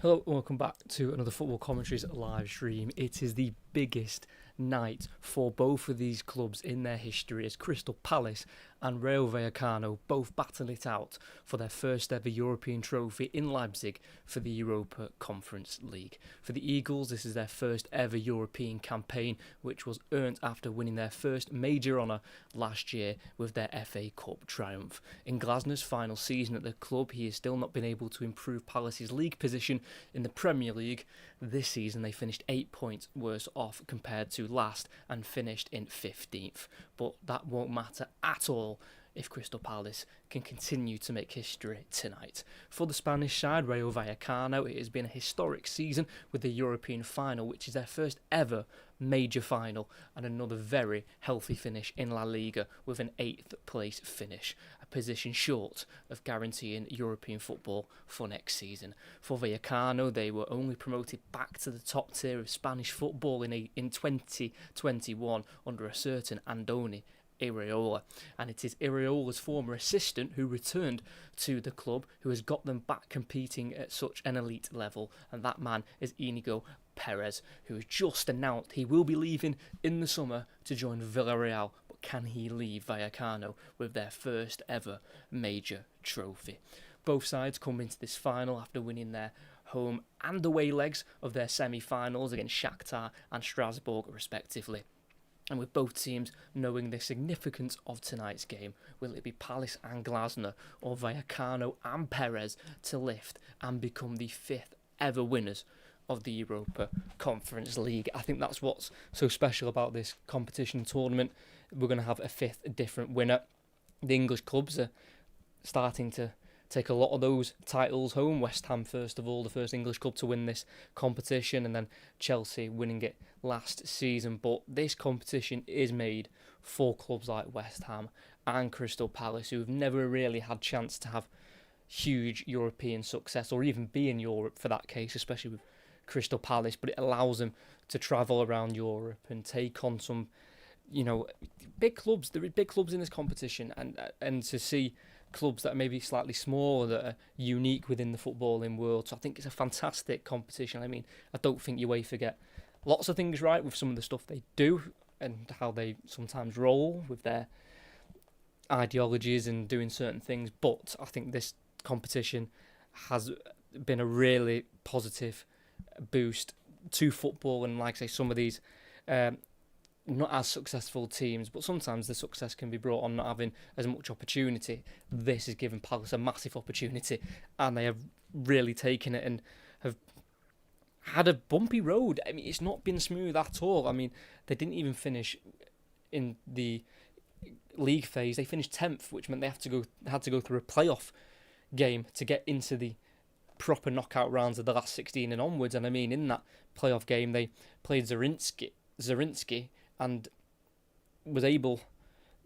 Hello, and welcome back to another Football Commentaries live stream. It is the biggest night for both of these clubs in their history as Crystal Palace and Rayo Vallecano both battle it out for their first ever European trophy in Leipzig for the Europa Conference League. For the Eagles, this is their first ever European campaign, which was earned after winning their first major honour last year with their FA Cup triumph. In Glasner's final season at the club, he has still not been able to improve Palace's league position in the Premier League. This season they finished 8 points worse off compared to last and finished in 15th. But that won't matter at all if Crystal Palace can continue to make history tonight. For the Spanish side, Rayo Vallecano, it has been a historic season with the European final, which is their first ever major final, and another very healthy finish in La Liga with an 8th place finish, a position short of guaranteeing European football for next season. For Vallecano, they were only promoted back to the top tier of Spanish football in 2021 under a certain Andoni Iraola, and it is Iraola's former assistant who returned to the club who has got them back competing at such an elite level, and that man is Inigo Perez, who has just announced he will be leaving in the summer to join Villarreal. But can he leave Vallecano with their first ever major trophy? Both sides come into this final after winning their home and away legs of their semi-finals against Shakhtar and Strasbourg respectively. And with both teams knowing the significance of tonight's game, will it be Palace and Glasner or Vallecano and Perez to lift and become the 5th ever winners of the Europa Conference League? I think that's what's so special about this competition tournament. We're going to have a 5th different winner. The English clubs are starting to take a lot of those titles home. West Ham, first of all, the first English club to win this competition, and then Chelsea winning it last season. But this competition is made for clubs like West Ham and Crystal Palace, who have never really had chance to have huge European success, or even be in Europe for that case, especially with Crystal Palace. But it allows them to travel around Europe and take on some, big clubs. There are big clubs in this competition, and to see clubs that are maybe slightly smaller, that are unique within the footballing world. So I think it's a fantastic competition. I mean, I don't think UEFA get lots of things right with some of the stuff they do and how they sometimes roll with their ideologies and doing certain things, but I think this competition has been a really positive boost to football. And like I say, some of these not as successful teams, but sometimes the success can be brought on not having as much opportunity. This has given Palace a massive opportunity, and they have really taken it and have had a bumpy road. I mean, it's not been smooth at all. I mean, they didn't even finish in the league phase. They finished 10th, which meant they had to go through a playoff game to get into the proper knockout rounds of the last 16 and onwards. And I mean, in that playoff game, they played Zrinski, and was able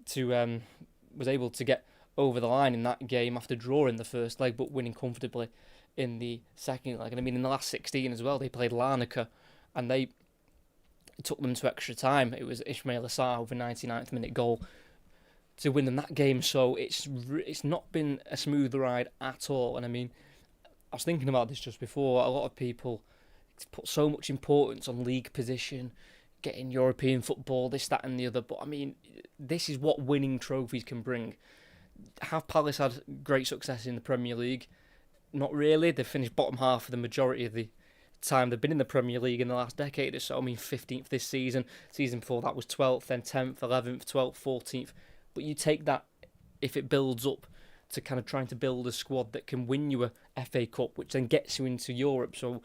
to get over the line in that game after drawing the first leg, but winning comfortably in the second leg. And I mean, in the last 16 as well, they played Larnaca, and they took them to extra time. It was Ismail Assar with a 99th minute goal to win them that game. So it's not been a smooth ride at all. And I mean, I was thinking about this just before. A lot of people put so much importance on league position, getting European football, this, that and the other. But I mean, this is what winning trophies can bring. Have Palace had great success in the Premier League? Not really. They've finished bottom half for the majority of the time they've been in the Premier League in the last decade or so. I mean, 15th this season. Season before that was 12th, then 10th, 11th, 12th, 14th. But you take that, if it builds up to kind of trying to build a squad that can win you a FA Cup, which then gets you into Europe. So,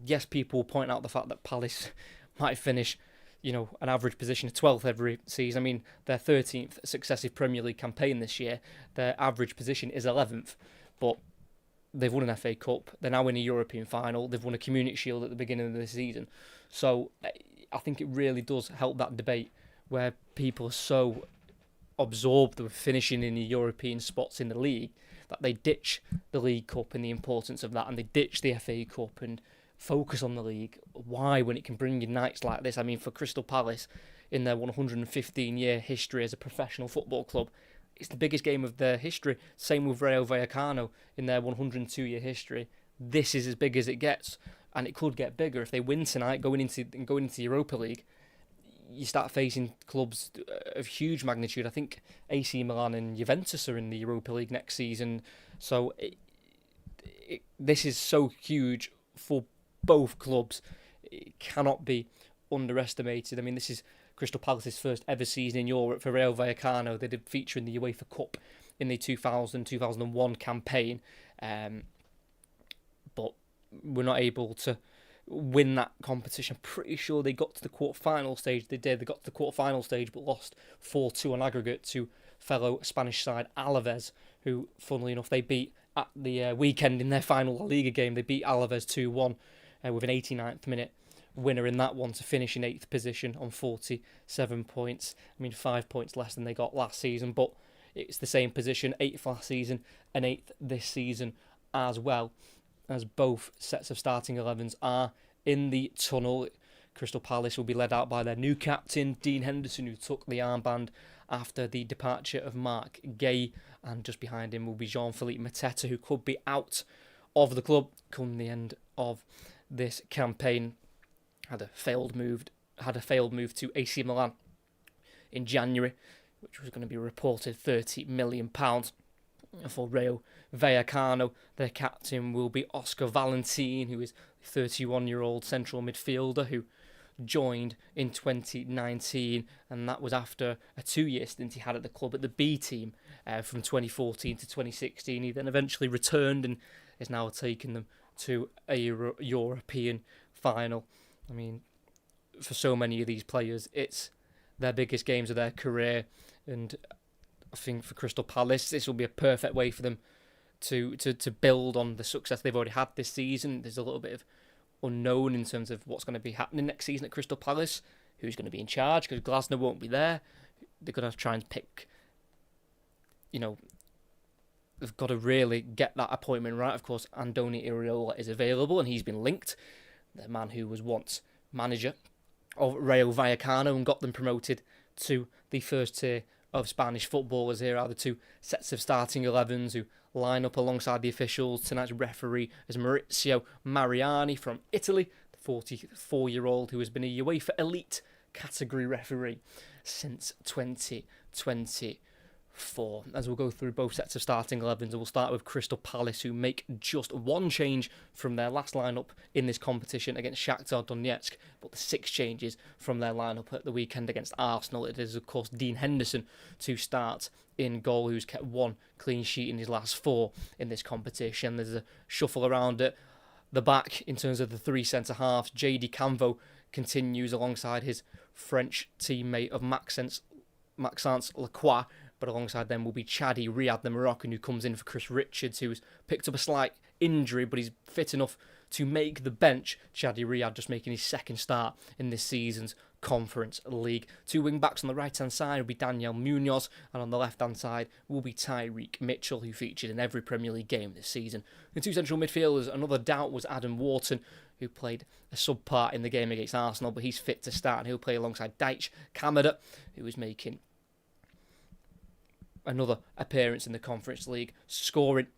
yes, people point out the fact that Palace might finish, an average position of 12th every season. I mean, their 13th successive Premier League campaign this year, their average position is 11th. But they've won an FA Cup. They're now in a European final. They've won a Community Shield at the beginning of the season. So I think it really does help that debate where people are so absorbed with finishing in the European spots in the league that they ditch the League Cup and the importance of that, and they ditch the FA Cup and focus on the league. Why, when it can bring you nights like this? I mean, for Crystal Palace, in their 115-year history as a professional football club, it's the biggest game of their history. Same with Rayo Vallecano in their 102-year history. this is as big as it gets, and it could get bigger if they win tonight. Going into the Europa League, you start facing clubs of huge magnitude. I think AC Milan and Juventus are in the Europa League next season, so this is so huge for both clubs. It cannot be underestimated. I mean, this is Crystal Palace's first ever season in Europe. For Rayo Vallecano, they did feature in the UEFA Cup in the 2000-2001 campaign, but were not able to win that competition. I'm pretty sure they got to the quarter-final stage. They got to the quarter-final stage, but lost 4-2 on aggregate to fellow Spanish side Alaves, who, funnily enough, they beat at the weekend in their final La Liga game. They beat Alaves 2-1 with an 89th minute winner in that one to finish in 8th position on 47 points. I mean, 5 points less than they got last season, but it's the same position, 8th last season and 8th this season as well, as both sets of starting 11s are in the tunnel. Crystal Palace will be led out by their new captain, Dean Henderson, who took the armband after the departure of Mark Gay, and just behind him will be Jean-Philippe Mateta, who could be out of the club come the end of this campaign. Had a failed move to AC Milan in January, which was going to be reported £30 million. For Rayo Vallecano, their captain will be Oscar Valentin, who is a 31-year-old central midfielder who joined in 2019, and that was after a 2-year stint he had at the club at the B team from 2014 to 2016. He then eventually returned and is now taking them to a European final. I mean, for so many of these players, it's their biggest games of their career, and I think for Crystal Palace, this will be a perfect way for them to build on the success they've already had this season. There's a little bit of unknown in terms of what's going to be happening next season at Crystal Palace, who's going to be in charge, because Glasner won't be there. They're going to try and pick, they've got to really get that appointment right. Of course, Andoni Iraola is available, and he's been linked. The man who was once manager of Rayo Vallecano and got them promoted to the first tier of Spanish football. As here are the two sets of starting 11s who line up alongside the officials. Tonight's referee is Maurizio Mariani from Italy, the 44-year-old who has been a UEFA Elite category referee since 2020. As we'll go through both sets of starting 11s, we'll start with Crystal Palace, who make just one change from their last lineup in this competition against Shakhtar Donetsk, but the 6 changes from their lineup at the weekend against Arsenal. It is, of course, Dean Henderson to start in goal, who's kept 1 clean sheet in his last 4 in this competition. There's a shuffle around at the back in terms of the 3 centre-halves. JD Canvo continues alongside his French teammate of Maxence Lacroix, but alongside them will be Chadi Riyad, the Moroccan, who comes in for Chris Richards, who's picked up a slight injury, but he's fit enough to make the bench. Chadi Riyad just making his second start in this season's Conference League. 2 wing-backs on the right-hand side will be Daniel Munoz, and on the left-hand side will be Tyreek Mitchell, who featured in every Premier League game this season. The 2 central midfielders, another doubt was Adam Wharton, who played a sub-part in the game against Arsenal, but he's fit to start, and he'll play alongside Deitch Kamada, who is making another appearance in the Conference League, scoring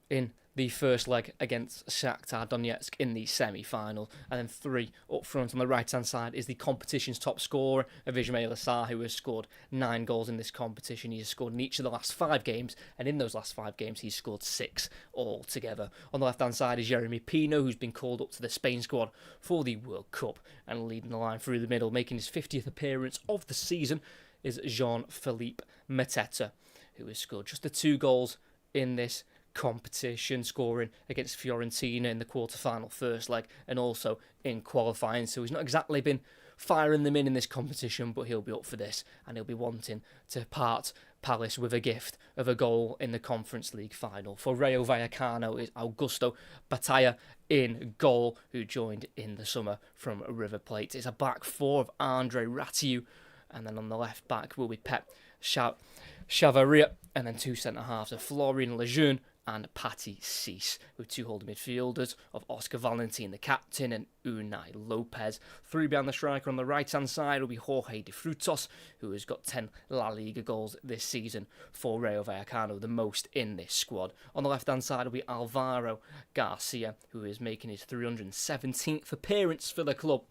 in the first leg against Shakhtar Donetsk in the semi-final. And then 3 up front on the right-hand side is the competition's top scorer, Ismail Assar, who has scored 9 goals in this competition. He has scored in each of the last 5 games, and in those last 5 games, he's scored 6 altogether. On the left-hand side is Jeremy Pino, who's been called up to the Spain squad for the World Cup, and leading the line through the middle, making his 50th appearance of the season, is Jean-Philippe Mateta, who has scored just the 2 goals in this competition, scoring against Fiorentina in the quarter-final first leg and also in qualifying. So he's not exactly been firing them in this competition, but he'll be up for this, and he'll be wanting to part Palace with a gift of a goal in the Conference League final. For Rayo Vallecano is Augusto Batalla in goal, who joined in the summer from River Plate. It's a back 4 of Andre Ratiu, and then on the left back will be Pep Chavaria, and then 2 centre-halves of Florian Lejeune and Patty Cease, with two holding midfielders of Oscar Valentin, the captain, and Unai Lopez. Three behind the striker on the right-hand side will be Jorge de Frutos, who has got 10 La Liga goals this season for Rayo Vallecano, the most in this squad. On the left-hand side will be Alvaro Garcia, who is making his 317th appearance for the club.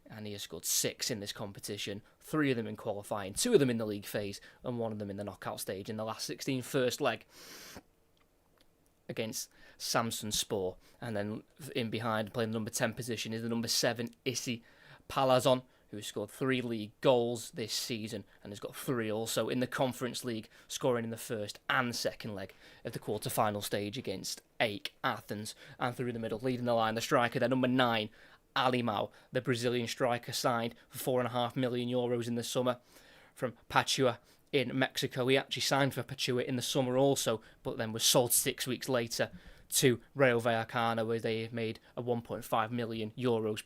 And he has scored 6 in this competition, 3 of them in qualifying, 2 of them in the league phase, and 1 of them in the knockout stage in the last 16 first leg against Samsun Spor. And then in behind, playing the number 10 position, is the number 7, Issy Palazon, who has scored 3 league goals this season and has got 3 also in the Conference League, scoring in the first and second leg of the quarter-final stage against AEK Athens. And through the middle, leading the line, the striker, their number 9, Alimão, the Brazilian striker, signed for €4.5 million in the summer from Pachuca in Mexico. He actually signed for Pachuca in the summer also, but then was sold 6 weeks later to Rayo Vallecano, where they made a €1.5 million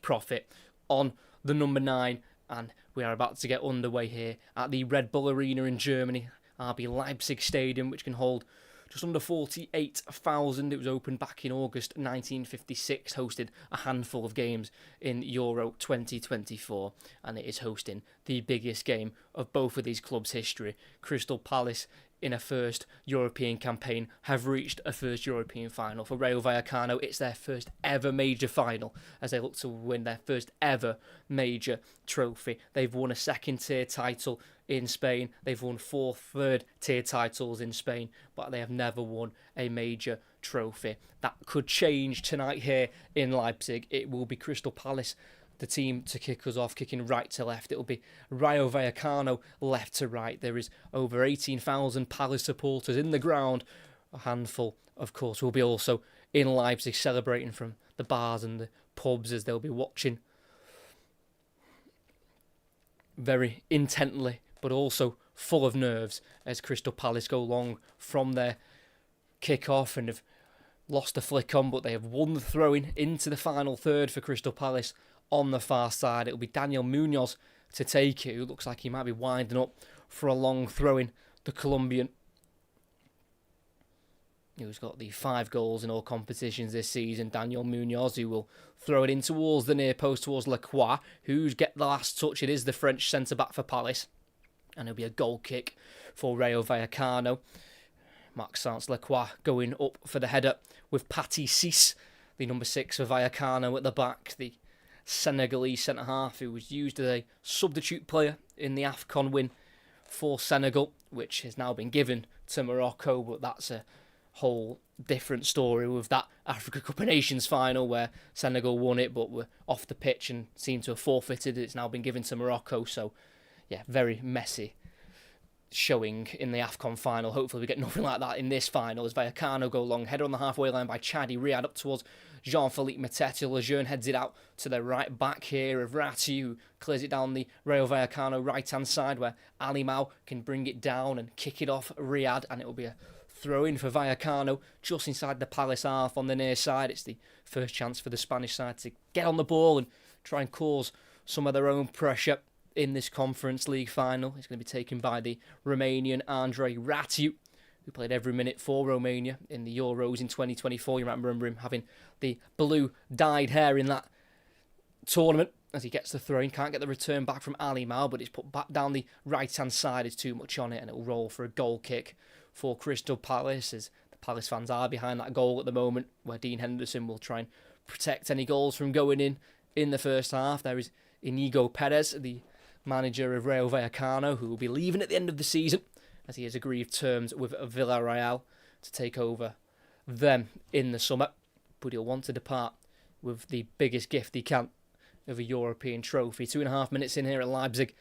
profit on the number 9. And we are about to get underway here at the Red Bull Arena in Germany, RB Leipzig Stadium, which can hold just under 48,000. It was opened back in August 1956, hosted a handful of games in Euro 2024, and it is hosting the biggest game of both of these clubs' history. Crystal Palace, in a first European campaign, have reached a first European final. For Rayo Vallecano, it's their first ever major final as they look to win their first ever major trophy. They've won a second-tier title in Spain. They've won 4 third-tier titles in Spain, but they have never won a major trophy. That could change tonight here in Leipzig. It will be Crystal Palace, the team to kick us off, kicking right to left. It'll be Rayo Vallecano left to right. There is over 18,000 Palace supporters in the ground. A handful, of course, will be also in Leipzig, celebrating from the bars and the pubs as they'll be watching very intently, but also full of nerves, as Crystal Palace go long from their kick-off and have lost a flick on, but they have won the throw-in into the final third for Crystal Palace. On the far side, it'll be Daniel Munoz to take it, who looks like he might be winding up for a long throw-in. The Colombian, who's got the 5 goals in all competitions this season. Daniel Munoz, who will throw it in towards the near post, towards Lacroix, who's get the last touch. It is the French centre-back for Palace. And it'll be a goal kick for Rayo Vallecano. Maxence Lacroix going up for the header, with Patty Cease, the number 6 for Vallecano, at the back. The Senegalese centre-half, who was used as a substitute player in the AFCON win for Senegal, which has now been given to Morocco, but that's a whole different story with that Africa Cup of Nations final where Senegal won it but were off the pitch and seemed to have forfeited. It's now been given to Morocco, so yeah, very messy showing in the AFCON final. Hopefully we get nothing like that in this final as Vallecano go long. Header on the halfway line by Chadi Riyad up towards Jean-Philippe Mateta. Lejeune heads it out to the right back here of Ratti, who clears it down the Rayo Vallecano right-hand side, where Alimão can bring it down and kick it off Riyad, and it will be a throw-in for Vallecano just inside the Palace half on the near side. It's the first chance for the Spanish side to get on the ball and try and cause some of their own pressure in this Conference League final. It's going to be taken by the Romanian Andrei Ratiu, who played every minute for Romania in the Euros in 2024. You might remember him having the blue dyed hair in that tournament as he gets the throw in. Can't get the return back from Alimão, but it's put back down the right-hand side. It's too much on it, and it will roll for a goal kick for Crystal Palace, as the Palace fans are behind that goal at the moment, where Dean Henderson will try and protect any goals from going in the first half. There is Inigo Perez, the manager of Rayo Vallecano, who will be leaving at the end of the season as he has agreed terms with Villarreal to take over them in the summer. But he'll want to depart with the biggest gift he can of a European trophy. 2.5 minutes in here at Leipzig.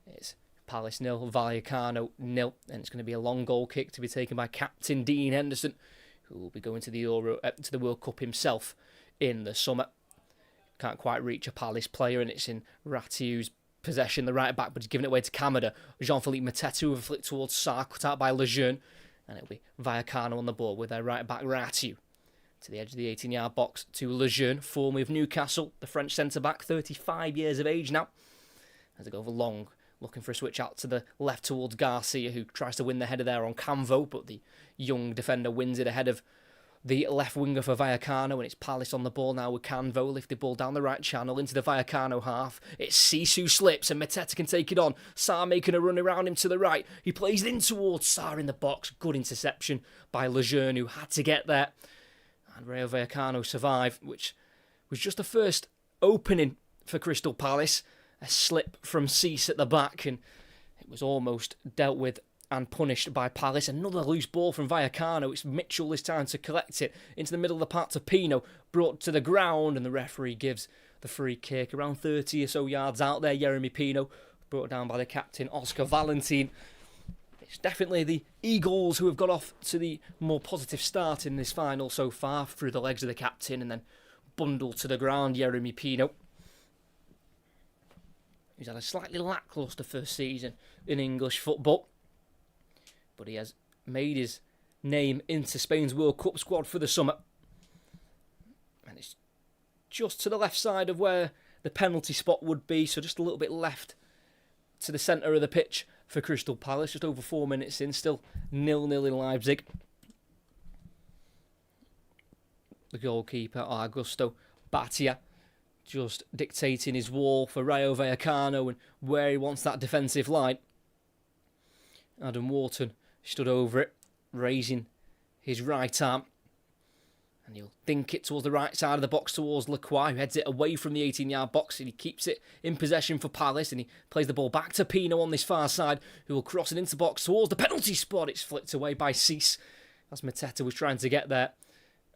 It's Palace 0, Vallecano 0, and it's going to be a long goal kick to be taken by captain Dean Henderson, who will be going to the to the World Cup himself in the summer. Can't quite reach a Palace player, and it's in Ratiu's possession, the right back, but he's giving it away to Kamada. Jean-Philippe Mateta with a flick towards Sarr, cut out by Lejeune, and it'll be Vallecano on the ball with their right back Ratiu to the edge of the 18-yard box to Lejeune, formerly of Newcastle, the French centre-back, 35 years of age now, as they go over long looking for a switch out to the left towards Garcia, who tries to win the header there on Canvo, but the young defender wins it ahead of the left winger for Vallecano, and it's Palace on the ball now with Canvo, lifted ball down the right channel into the Vallecano half. It's Sisu slips, and Mateta can take it on. Sarr making a run around him to the right. He plays it in towards Sarr in the box. Good interception by Lejeune, who had to get there. And Rayo Vallecano survive, which was just the first opening for Crystal Palace. A slip from Cease at the back, and it was almost dealt with and punished by Palace. Another loose ball from Vallecano. It's Mitchell this time to collect it into the middle of the park to Pino, brought to the ground, and the referee gives the free kick around 30 or so yards out there. Jeremy Pino, brought down by the captain Oscar Valentin. It's definitely the Eagles who have got off to the more positive start in this final so far, through the legs of the captain and then bundled to the ground, Jeremy Pino. He's had a slightly lacklustre first season in English football, but he has made his name into Spain's World Cup squad for the summer. And it's just to the left side of where the penalty spot would be, so just a little bit left to the centre of the pitch for Crystal Palace. Just over 4 minutes in, still 0-0 in Leipzig. The goalkeeper, Augusto Batia, just dictating his wall for Rayo Vallecano and where he wants that defensive line. Adam Wharton stood over it, raising his right arm. And he'll dink it towards the right side of the box towards Lacroix, who heads it away from the 18-yard box, and he keeps it in possession for Palace, and he plays the ball back to Pino on this far side, who will cross it into the box towards the penalty spot. It's flicked away by Cease, as Mateta was trying to get there,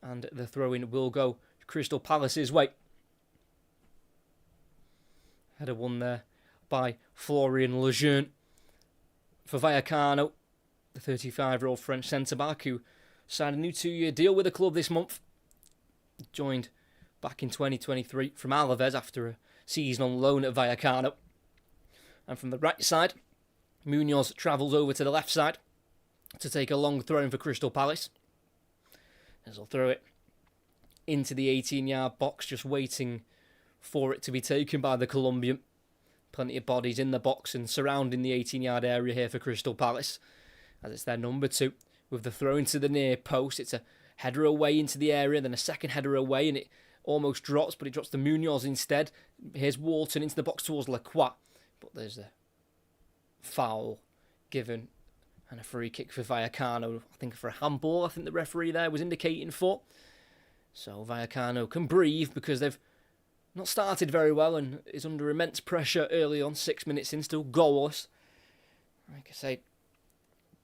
and the throw-in will go Crystal Palace's way. Header won there by Florian Lejeune for Vallecano, the 35-year-old French centre-back who signed a new 2-year deal with the club this month. Joined back in 2023 from Alaves after a season on loan at Vallecano. And from the right side, Munoz travels over to the left side to take a long throw-in for Crystal Palace. As he'll throw it into the 18-yard box, just waiting for it to be taken by the Colombian. Plenty of bodies in the box and surrounding the 18-yard area here for Crystal Palace, as it's their number 2 with the throw into the near post. It's a header away into the area, then a second header away, and it almost drops, but it drops to Munoz instead. Here's Wharton into the box towards Lacroix, but there's a foul given and a free kick for Vallecano. I think for a handball, I think the referee there was indicating for. So Vallecano can breathe because they've not started very well and is under immense pressure early on. 6 minutes in, still goalless. Like I say,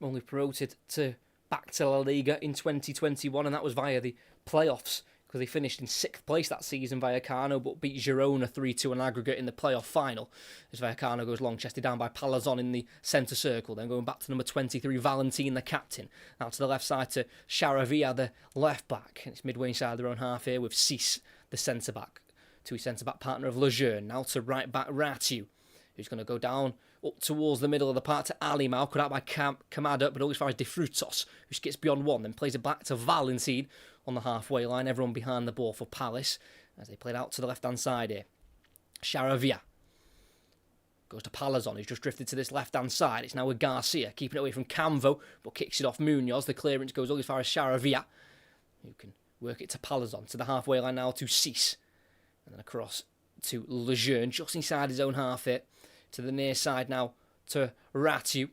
only promoted to back to La Liga in 2021, and that was via the playoffs, because they finished in 6th place that season, Vallecano, but beat Girona 3-2 on aggregate in the playoff final, as Vallecano goes long-chested down by Palazon in the centre circle, then going back to number 23, Valentin, the captain. Now to the left side to Charavilla, the left-back, and it's midway inside their own half here with Cease, the centre-back, to his centre-back partner of Lejeune. Now to right-back Rayo, who's going to go down up towards the middle of the park to Alimau, cut out by Kamada, but only as far as De Frutos, who skips beyond one, then plays it back to Valentin on the halfway line. Everyone behind the ball for Palace, as they played out to the left-hand side here. Charavilla goes to Palazon, who's just drifted to this left-hand side. It's now with Garcia, keeping it away from Canvo, but kicks it off Munoz. The clearance goes only as far as Charavilla, who can work it to Palazon, to the halfway line now to Cease, and then across to Lejeune, just inside his own half here. To the near side now to Rayo.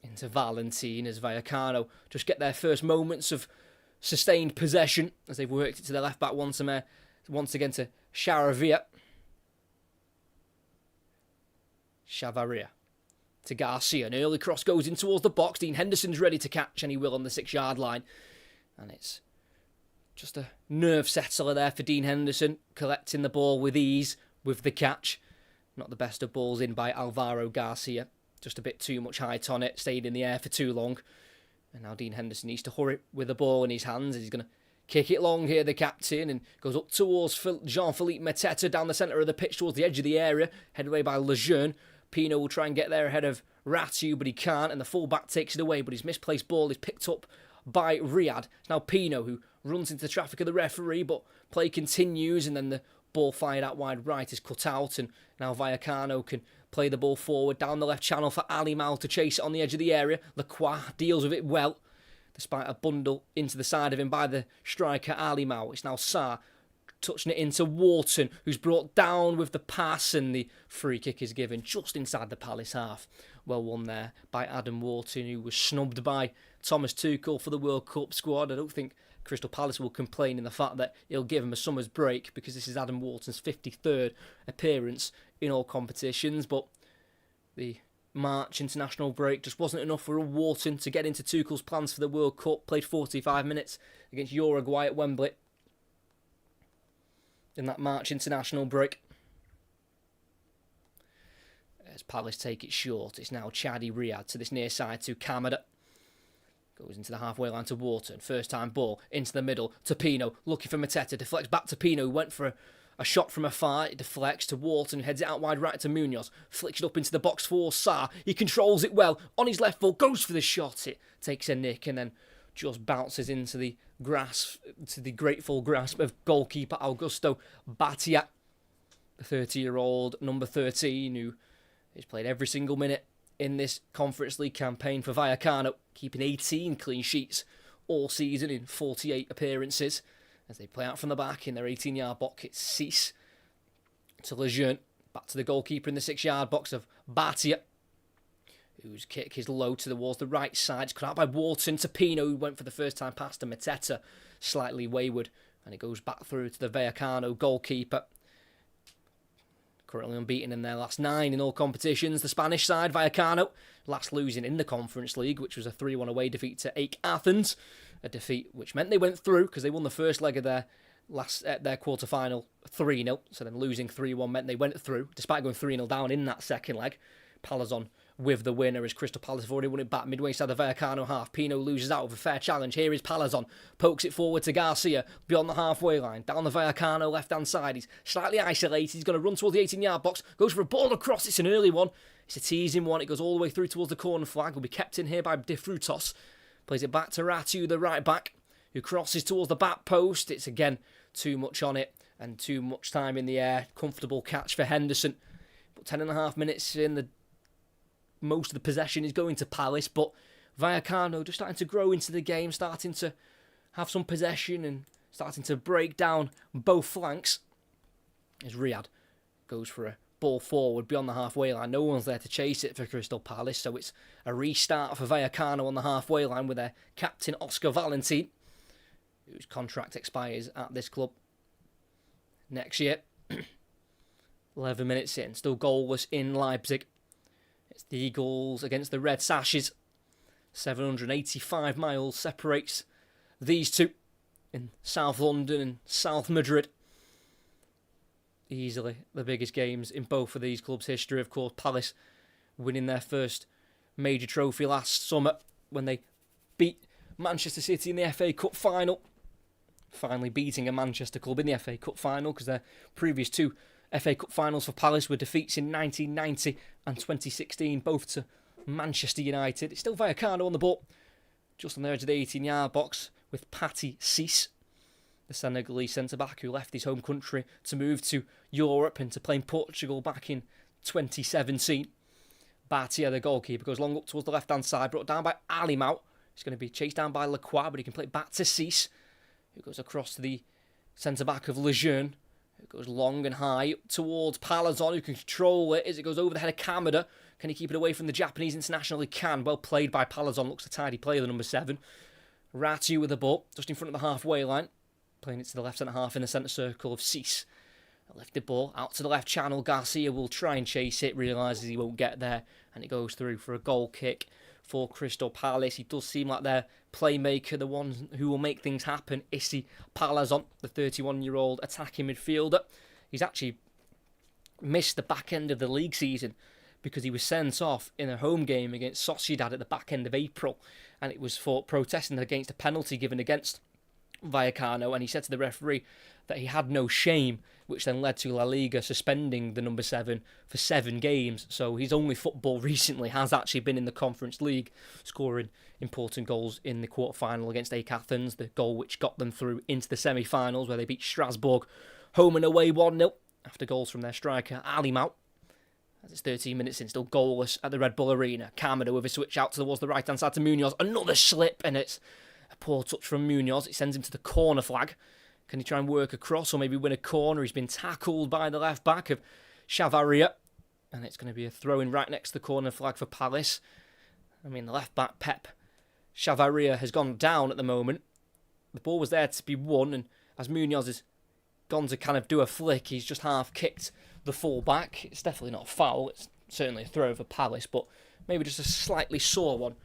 Into Valentin as Vallecano just get their first moments of sustained possession as they've worked it to the left back once again to Chavarria. To Garcia. An early cross goes in towards the box. Dean Henderson's ready to catch, and he will on the 6-yard line. And it's just a nerve settler there for Dean Henderson, collecting the ball with ease with the catch. Not the best of balls in by Alvaro Garcia. Just a bit too much height on it. Stayed in the air for too long. And now Dean Henderson needs to hurry with the ball in his hands. He's going to kick it long here, the captain, and goes up towards Jean-Philippe Mateta down the centre of the pitch towards the edge of the area. Headed away by Lejeune. Pino will try and get there ahead of Rayo, but he can't. And the full-back takes it away. But his misplaced ball is picked up by Riyad. It's now Pino who runs into the traffic of the referee, but play continues, and then the Ball fired out wide right is cut out, and now Vallecano can play the ball forward down the left channel for Ali Mal to chase it on the edge of the area. Lacroix deals with it well, despite a bundle into the side of him by the striker Ali Mal. It's now Sarr touching it into Wharton, who's brought down with the pass, and the free kick is given just inside the Palace half. Well won there by Adam Wharton, who was snubbed by Thomas Tuchel for the World Cup squad. I don't think Crystal Palace will complain in the fact that he'll give him a summer's break, because this is Adam Wharton's 53rd appearance in all competitions. But the March international break just wasn't enough for Wharton to get into Tuchel's plans for the World Cup. Played 45 minutes against Uruguay at Wembley in that March international break. As Palace take it short, it's now Chadi Riyad to this near side to Kamada. Goes into the halfway line to Wharton. First time ball into the middle to Pino. Looking for Mateta. Deflects back to Pino, who went for a shot from afar. It deflects to Wharton. Heads it out wide right to Munoz. Flicks it up into the box for Sarr. He controls it well. On his left foot. Goes for the shot. It takes a nick and then just bounces into the grasp, to the grateful grasp of goalkeeper Augusto Batia. The 30-year-old number 13, who has played every single minute in this Conference League campaign for Vallecano, keeping 18 clean sheets all season in 48 appearances. As they play out from the back in their 18-yard box, it's Cease to Lejeune. Back to the goalkeeper in the 6-yard box of Batia, whose kick is low towards the right side. It's cut out by Wharton to Pino, who went for the first time pass to Mateta. Slightly wayward, and it goes back through to the Vallecano goalkeeper. Currently unbeaten in their last 9 in all competitions. The Spanish side, Vallecano, last losing in the Conference League, which was a 3-1 away defeat to AEK Athens. A defeat which meant they went through, because they won the first leg of their quarter-final 3-0. So then losing 3-1 meant they went through, despite going 3-0 down in that second leg. Palazon with the winner, as Crystal Palace have already won it back midway side of the Vallecano half. Pino loses out with a fair challenge. Here is Palazon. Pokes it forward to Garcia beyond the halfway line. Down the Vallecano left-hand side. He's slightly isolated. He's going to run towards the 18-yard box. Goes for a ball across. It's an early one. It's a teasing one. It goes all the way through towards the corner flag. Will be kept in here by De Frutos. Plays it back to Rayo, the right back, who crosses towards the back post. It's again too much on it and too much time in the air. Comfortable catch for Henderson. But 10.5 minutes in, the most of the possession is going to Palace, but Vallecano just starting to grow into the game, starting to have some possession and starting to break down both flanks. As Riyad goes for a ball forward beyond the halfway line. No one's there to chase it for Crystal Palace, so it's a restart for Vallecano on the halfway line with their captain Oscar Valentin, whose contract expires at this club next year. 11 minutes in, still goalless in Leipzig. It's the Eagles against the Red Sashes. 785 miles separates these two in South London and South Madrid. Easily the biggest games in both of these clubs' history. Of course, Palace winning their first major trophy last summer when they beat Manchester City in the FA Cup final. Finally beating a Manchester club in the FA Cup final, because their previous 2 FA Cup finals for Palace were defeats in 1990 and 2016, both to Manchester United. It's still Vallecano on the ball, just on the edge of the 18-yard box, with Paty Ciss, the Senegalese centre-back who left his home country to move to Europe and to play in Portugal back in 2017. Batia, the goalkeeper, goes long up towards the left-hand side, brought down by Ali Mau. He's going to be chased down by Lacroix, but he can play it back to Ciss, who goes across to the centre-back of Lejeune. It goes long and high towards Palazon, who can control it as it goes over the head of Kamada. Can he keep it away from the Japanese international? He can. Well played by Palazon. Looks a tidy player, the number 7. Rayo with the ball, just in front of the halfway line. Playing it to the left centre half in the centre circle of Cease. A lifted ball out to the left channel. Garcia will try and chase it, realises he won't get there, and it goes through for a goal kick for Crystal Palace. He does seem like their playmaker, the one who will make things happen. Issy Palazon, the 31-year-old attacking midfielder. He's actually missed the back end of the league season because he was sent off in a home game against Sociedad at the back end of April, and it was for protesting against a penalty given against Vallecano, and he said to the referee that he had no shame, which then led to La Liga suspending the number 7 for 7 games. So his only football recently has actually been in the Conference League, scoring important goals in the quarter-final against AEK Athens, the goal which got them through into the semi-finals where they beat Strasbourg home and away 1-0 after goals from their striker, Ali Mau. As it's 13 minutes in, still goalless at the Red Bull Arena. Kamada with a switch out towards the right-hand side to Munoz. Another slip, and it's a poor touch from Munoz. It sends him to the corner flag. Can he try and work across or maybe win a corner? He's been tackled by the left-back of Chavaria. And it's going to be a throw-in right next to the corner flag for Palace. I mean, the left-back, Pep Chavaria, has gone down at the moment. The ball was there to be won, and as Munoz has gone to kind of do a flick, he's just half-kicked the full-back. It's definitely not a foul. It's certainly a throw for Palace, but maybe just a slightly sore one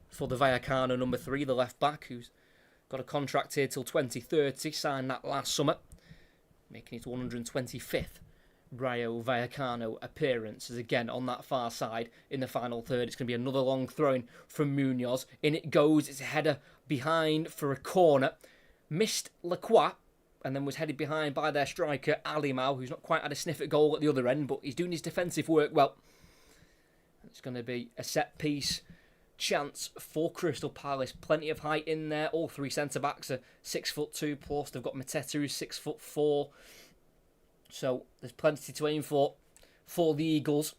for the Vallecano number 3, the left-back, who's got a contract here till 2030, signed that last summer, making it 125th Rayo Vallecano appearance. As again, on that far side, in the final third, it's going to be another long throw-in from Munoz. In it goes, it's a header behind for a corner. Missed Lacroix, and then was headed behind by their striker, Ali Mau, who's not quite had a sniff at goal at the other end, but he's doing his defensive work well. It's going to be a set-piece chance for Crystal Palace. Plenty of height in there. All three centre-backs are 6'2", plus they've got Mateta, who's 6'4". So there's plenty to aim for the Eagles.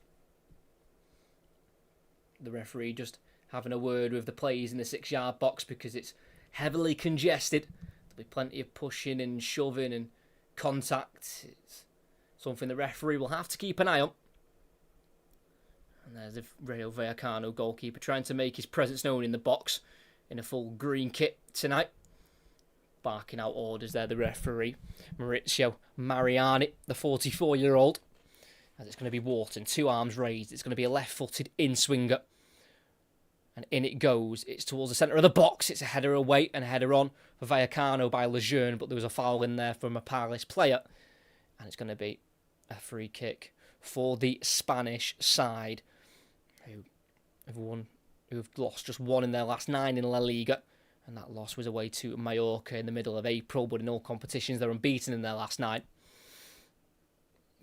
The referee just having a word with the players in the 6-yard box because it's heavily congested. There'll be plenty of pushing and shoving and contact. It's something the referee will have to keep an eye on. And there's the Rayo Vallecano goalkeeper trying to make his presence known in the box in a full green kit tonight. Barking out orders there, the referee, Maurizio Mariani, the 44-year-old. As it's going to be Wharton, 2 arms raised. It's going to be a left-footed in-swinger. And in it goes. It's towards the centre of the box. It's a header away and a header on for Vallecano by Lejeune, but there was a foul in there from a Palace player. And it's going to be a free kick for the Spanish side, who've lost just 1 in their last 9 in La Liga. And that loss was away to Mallorca in the middle of April, but in all competitions they're unbeaten in their last 9.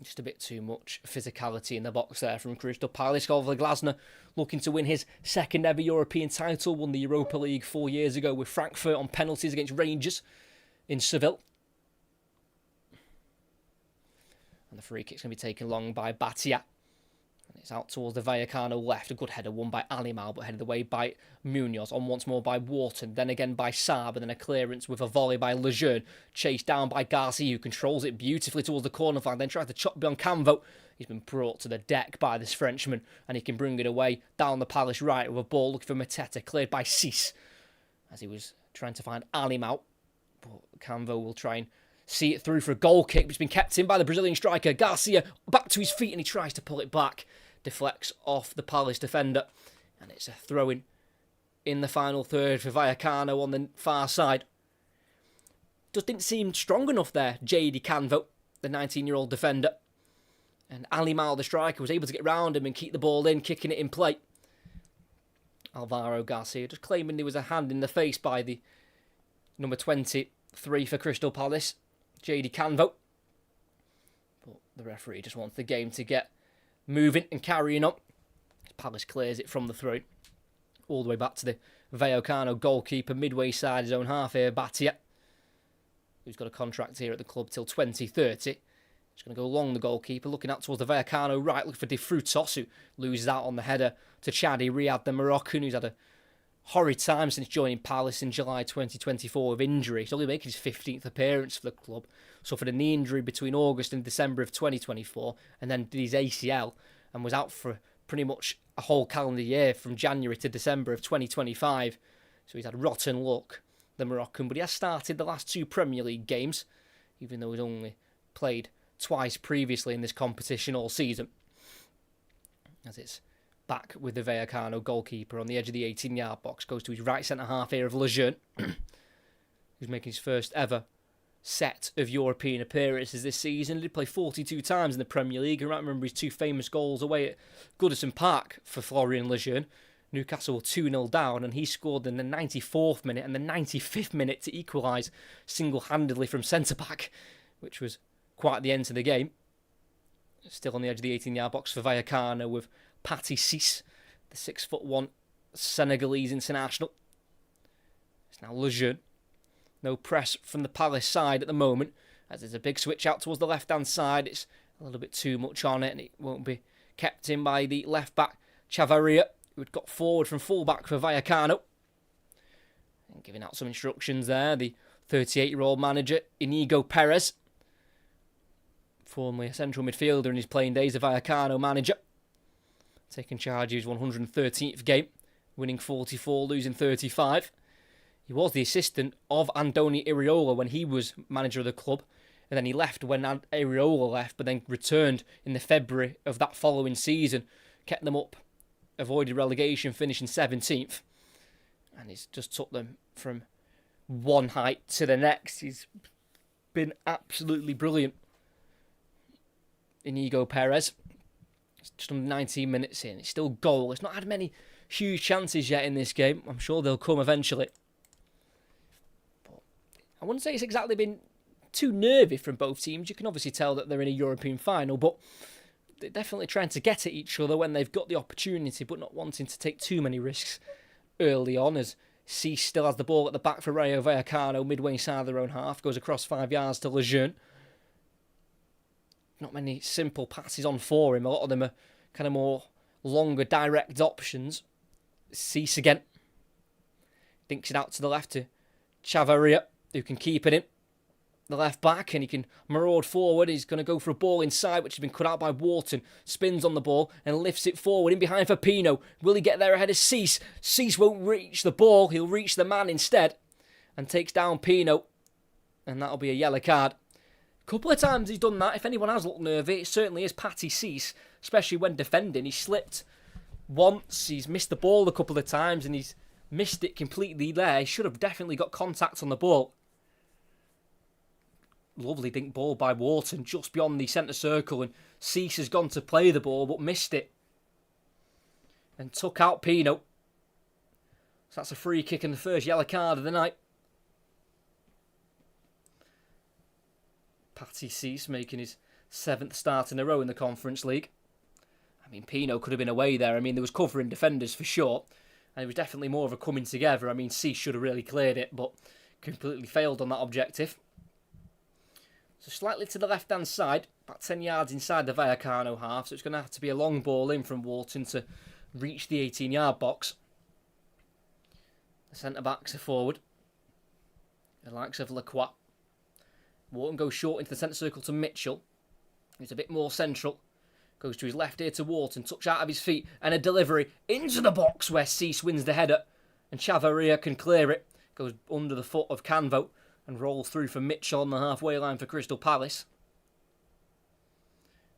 Just a bit too much physicality in the box there from Crystal Palace. Oliver Glasner looking to win his second ever European title. Won the Europa League 4 years ago with Frankfurt on penalties against Rangers in Seville. And the free kick's going to be taken long by Batia. And it's out towards the Vallecano left. A good header won by Ali Mau, but headed away by Munoz. On once more by Wharton. Then again by Saab. And then a clearance with a volley by Lejeune. Chased down by Garcia, who controls it beautifully towards the corner flag. Then tries to chop beyond Camvo. He's been brought to the deck by this Frenchman. And he can bring it away down the Palace right with a ball looking for Mateta. Cleared by Cis. As he was trying to find Ali Mau. But Camvo will try and see it through for a goal kick, but it's been kept in by the Brazilian striker. Garcia back to his feet and he tries to pull it back. Deflects off the Palace defender. And it's a throw-in in the final third for Vallecano on the far side. Just didn't seem strong enough there, J.D. Canvo, the 19-year-old defender. And Ali Mau, the striker, was able to get round him and keep the ball in, kicking it in play. Alvaro Garcia just claiming there was a hand in the face by the number 23 for Crystal Palace, J.D. Canvo. But the referee just wants the game to get moving and carrying on. Palace clears it from the throw. All the way back to the Vallecano goalkeeper, midway side his own half here, Batia, who's got a contract here at the club till 2030. He's going to go along the goalkeeper, looking out towards the Vallecano right, looking for De Frutos, who loses out on the header to Chadi Riyad, the Moroccan, who's had a horrid time since joining Palace in July 2024 with injury. He's only making his 15th appearance for the club. Suffered a knee injury between August and December of 2024, and then did his ACL and was out for pretty much a whole calendar year from January to December of 2025. So he's had rotten luck, the Moroccan. But he has started the last 2 Premier League games, even though he's only played twice previously in this competition all season. As it's back with the Vallecano goalkeeper on the edge of the 18-yard box. Goes to his right centre-half here of Lejeune, who's making his first ever set of European appearances this season. He did play 42 times in the Premier League. I remember his 2 famous goals away at Goodison Park for Florian Lejeune. Newcastle were 2-0 down, and he scored in the 94th minute and the 95th minute to equalise single-handedly from centre-back, which was quite the end to the game. Still on the edge of the 18-yard box for Vallecano with Paty Cis, the 6'1" Senegalese international. It's now Lejeune. No press from the Palace side at the moment. as there's a big switch out towards the left-hand side. It's a little bit too much on it, and it won't be kept in by the left-back, Chavarria, who had got forward from full-back for Vallecano. And giving out some instructions there, the 38-year-old manager, Inigo Perez, formerly a central midfielder in his playing days, a Vallecano manager, taking charge of his 113th game, winning 44, losing 35. He was the assistant of Andoni Iraola when he was manager of the club, and then he left when Iraola left, but then returned in the February of that following season, kept them up, avoided relegation, finishing 17th, and he's just took them from one height to the next. He's been absolutely brilliant. Inigo Perez, it's just under 19 minutes in, it's still goal. It's not had many huge chances yet in this game. I'm sure they'll come eventually. But I wouldn't say it's exactly been too nervy from both teams. You can obviously tell that they're in a European final, but they're definitely trying to get at each other when they've got the opportunity, but not wanting to take too many risks early on, as Cease still has the ball at the back for Rayo Vallecano, midway inside their own half, goes across 5 yards to Lejeune. Not many simple passes on for him. A lot of them are kind of more longer, direct options. Cease again. Dinks it out to the left to Chavarria, who can keep it in. The left back, and he can maraud forward. He's going to go for a ball inside, which has been cut out by Wharton. Spins on the ball and lifts it forward in behind for Pino. Will he get there ahead of Cease? Cease won't reach the ball. He'll reach the man instead and takes down Pino. And that'll be a yellow card. A couple of times he's done that. If anyone has looked nervy, it certainly is Patty Cease, especially when defending. He slipped once. He's missed the ball a couple of times, and he's missed it completely there. He should have definitely got contact on the ball. Lovely dink ball by Wharton just beyond the centre circle, and Cease has gone to play the ball but missed it and took out Pino. So that's a free kick and the first yellow card of the night. Patty Cease making his 7th start in a row in the Conference League. I mean, Pino could have been away there. I mean, there was covering defenders for sure, and it was definitely more of a coming together. I mean, Cease should have really cleared it, but completely failed on that objective. So slightly to the left-hand side, about 10 yards inside the Vallecano half, so it's going to have to be a long ball in from Wharton to reach the 18-yard box. The centre-backs are forward. The likes of Lacroix. Wharton goes short into the centre circle to Mitchell, who's a bit more central. Goes to his left here to Wharton, touch out of his feet, and a delivery into the box where Cease wins the header, and Chavarria can clear it. Goes under the foot of Canvo and rolls through for Mitchell on the halfway line for Crystal Palace.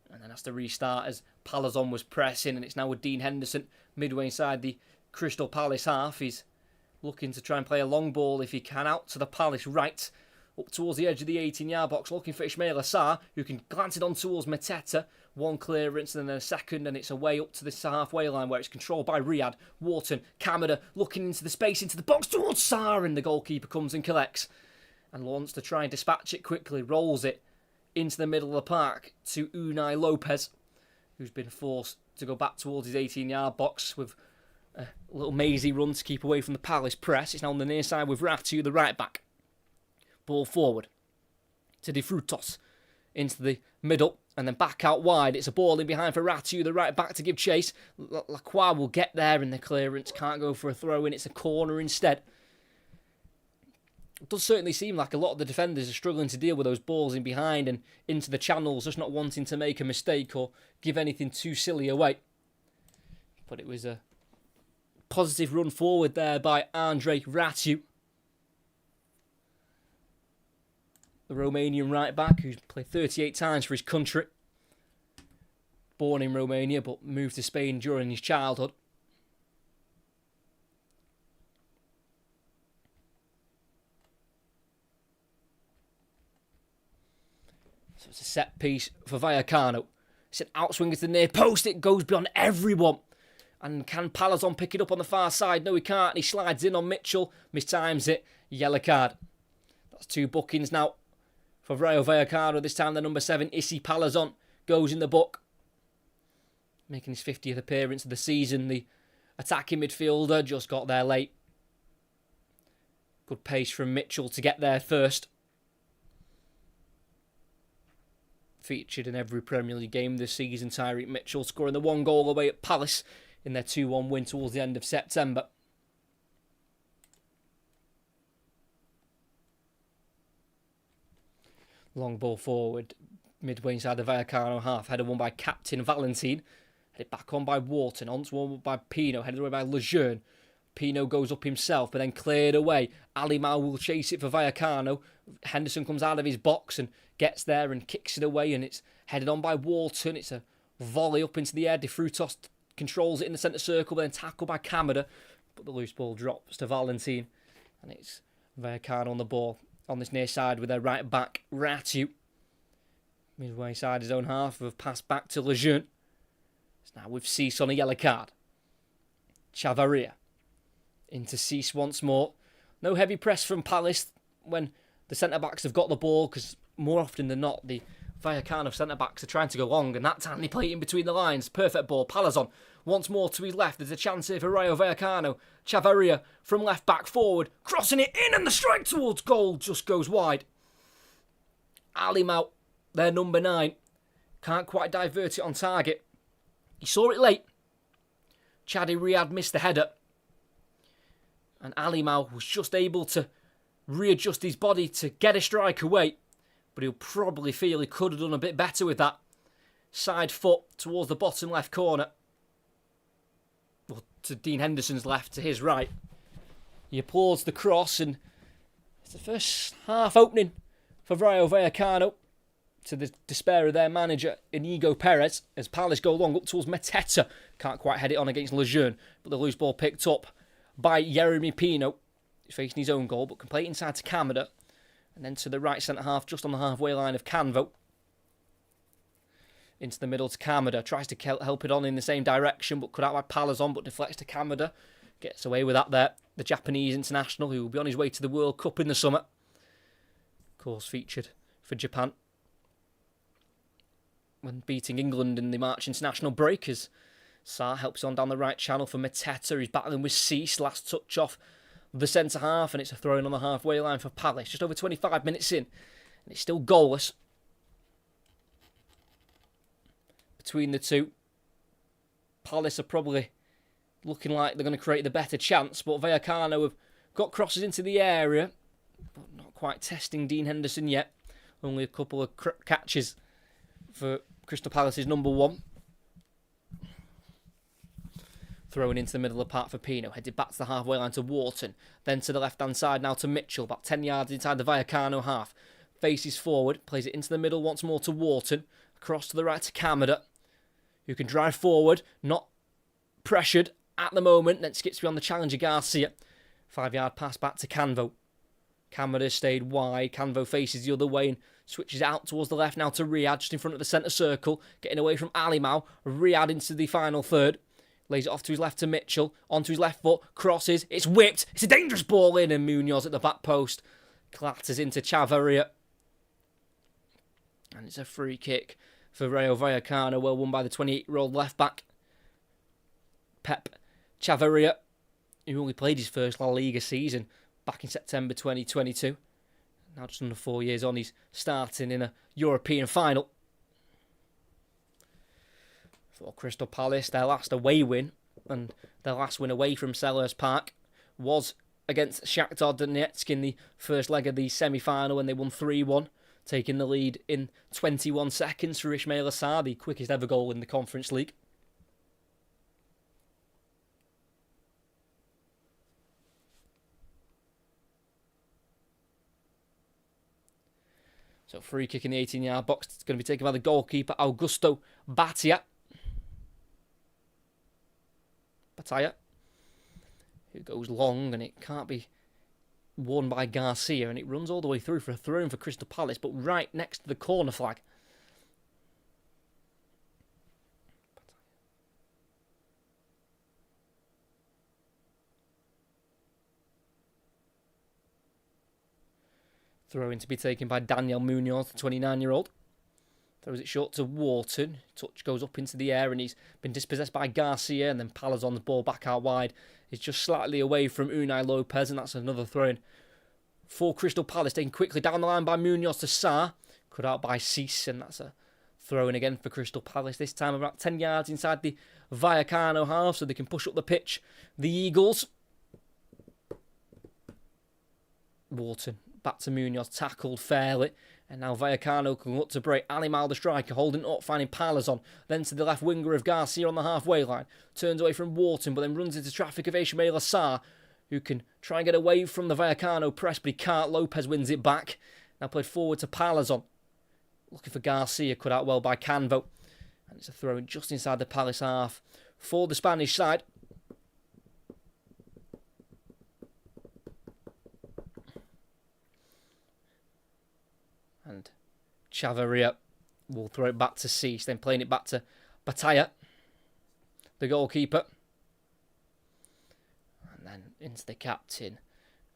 And then has to restart as Palazon was pressing, and it's now with Dean Henderson midway inside the Crystal Palace half. He's looking to try and play a long ball if he can, out to the Palace right, up towards the edge of the 18-yard box, looking for Ismail Assar, who can glance it on towards Mateta. One clearance and then a second, and it's away up to this halfway line where it's controlled by Riyad. Wharton, Kamada, looking into the space, into the box towards Sarr, and the goalkeeper comes and collects and wants to try and dispatch it quickly, rolls it into the middle of the park to Unai Lopez, who's been forced to go back towards his 18-yard box with a little mazy run to keep away from the Palace press. It's now on the near side with Ratu, the right back. Ball forward to De Frutos into the middle and then back out wide. It's a ball in behind for Ratu, the right back, to give chase. Lacroix will get there in the clearance, can't go for a throw in. It's a corner instead. It does certainly seem like a lot of the defenders are struggling to deal with those balls in behind and into the channels, just not wanting to make a mistake or give anything too silly away. But it was a positive run forward there by Andre Ratu, the Romanian right back who's played 38 times for his country. Born in Romania but moved to Spain during his childhood. So it's a set piece for Vallecano. It's an outswing to the near post. It goes beyond everyone. And can Palazon pick it up on the far side? No, he can't. And he slides in on Mitchell. Mistimes it. Yellow card. That's 2 bookings now for Rayo Vallecano. This time the number 7, Issy Palazon, goes in the book. Making his 50th appearance of the season. The attacking midfielder just got there late. Good pace from Mitchell to get there first. featured in every Premier League game this season. Tyreek Mitchell scoring the 1 goal away at Palace in their 2-1 win towards the end of September. Long ball forward, midway inside the Vallecano half. Header won by captain Valentine. Headed back on by Wharton. Onto one by Pino. Headed away by Lejeune. Pino goes up himself, but then cleared away. Ali Mau will chase it for Vallecano. Henderson comes out of his box and gets there and kicks it away, and it's headed on by Wharton. It's a volley up into the air. De Frutos controls it in the centre circle, but then tackled by Kamada. But the loose ball drops to Valentine, and it's Vallecano on the ball on this near side with their right back, Rayo. Midway inside his own half, with a pass back to Lejeune. It's now with Cease on a yellow card. Chavarria into Cease once more. No heavy press from Palace when the centre-backs have got the ball, because more often than not, the Vallecano centre-backs are trying to go long, and that time they play it in between the lines. Perfect ball. Palazon once more to his left. There's a chance here for Rayo Vallecano. Chavarria from left back forward, crossing it in, and the strike towards goal just goes wide. Ali Mau, their number 9, can't quite divert it on target. He saw it late. Chadi Riyad missed the header, and Ali Mau was just able to readjust his body to get a strike away, but he'll probably feel he could have done a bit better with that. Side foot towards the bottom left corner. Well, to Dean Henderson's left, to his right. He applauds the cross, and it's the first half opening for Rayo Vallecano, to the despair of their manager, Inigo Perez, as Palace go long up towards Mateta. Can't quite head it on against Lejeune, but the loose ball picked up by Yeremy Pino. He's facing his own goal, but can play it inside to Kamada. And then to the right centre-half, just on the halfway line of Canvo. Into the middle to Kamada. Tries to help it on in the same direction, but cut out by Palazon, but deflects to Kamada. Gets away with that there. The Japanese international, who will be on his way to the World Cup in the summer. Of course, featured for Japan when beating England in the March international break, as Sarr helps on down the right channel for Mateta. He's battling with Cease. Last touch off the centre-half, and it's a throw-in on the halfway line for Palace. Just over 25 minutes in, and it's still goalless between the two. Palace are probably looking like they're going to create the better chance, but Vallecano have got crosses into the area, but not quite testing Dean Henderson yet. Only a couple of catches for Crystal Palace's number 1. Thrown into the middle of the park for Pino. Headed back to the halfway line to Wharton. Then to the left-hand side now to Mitchell. About 10 yards inside the Vallecano half. Faces forward. Plays it into the middle once more to Wharton. Across to the right to Kamada, who can drive forward. Not pressured at the moment. Then skips beyond the challenger Garcia. 5-yard pass back to Canvo. Kamada stayed wide. Canvo faces the other way and switches out towards the left now to Riyad, just in front of the centre circle. Getting away from Ali Mau. Riyad into the final third. Lays it off to his left to Mitchell. Onto his left foot. Crosses. It's whipped. It's a dangerous ball in, and Munoz at the back post clatters into Chavarria. And it's a free kick for Rayo Vallecano. Well won by the 28-year-old left back, Pep Chavarria, who only played his first La Liga season back in September 2022. Now just under 4 years on, he's starting in a European final. For Crystal Palace, their last away win, and their last win away from Selhurst Park, was against Shakhtar Donetsk in the first leg of the semi-final, when they won 3-1, taking the lead in 21 seconds for Ismail Assar, the quickest ever goal in the Conference League. So free kick in the 18-yard box. It's going to be taken by the goalkeeper, Augusto Batalla, who goes long, and it can't be won by Garcia, and it runs all the way through for a throw-in for Crystal Palace, but right next to the corner flag. Throw-in to be taken by Daniel Munoz, the 29-year-old. Throws it short to Wharton. Touch goes up into the air, and he's been dispossessed by Garcia, and then Palazon's ball back out wide. He's just slightly away from Unai Lopez, and that's another throw-in for Crystal Palace. Taken quickly down the line by Munoz to Sarr. Cut out by Cease, and that's a Throwing again for Crystal Palace, this time about 10 yards inside the Vallecano half, so they can push up the pitch. The Eagles. Wharton back to Munoz, tackled fairly. And now Vallecano can look to break. Ali Mal, the striker, holding up, finding Palazon. Then to the left winger of Garcia on the halfway line. Turns away from Wharton, but then runs into traffic of Ishmael Assar, who can try and get away from the Vallecano press, but he can't. Lopez wins it back. Now played forward to Palazon. Looking for Garcia, cut out well by Canvo. And it's a throw in just inside the Palace half for the Spanish side. And Chavarria will throw it back to Cease, then playing it back to Batalla, the goalkeeper. And then into the captain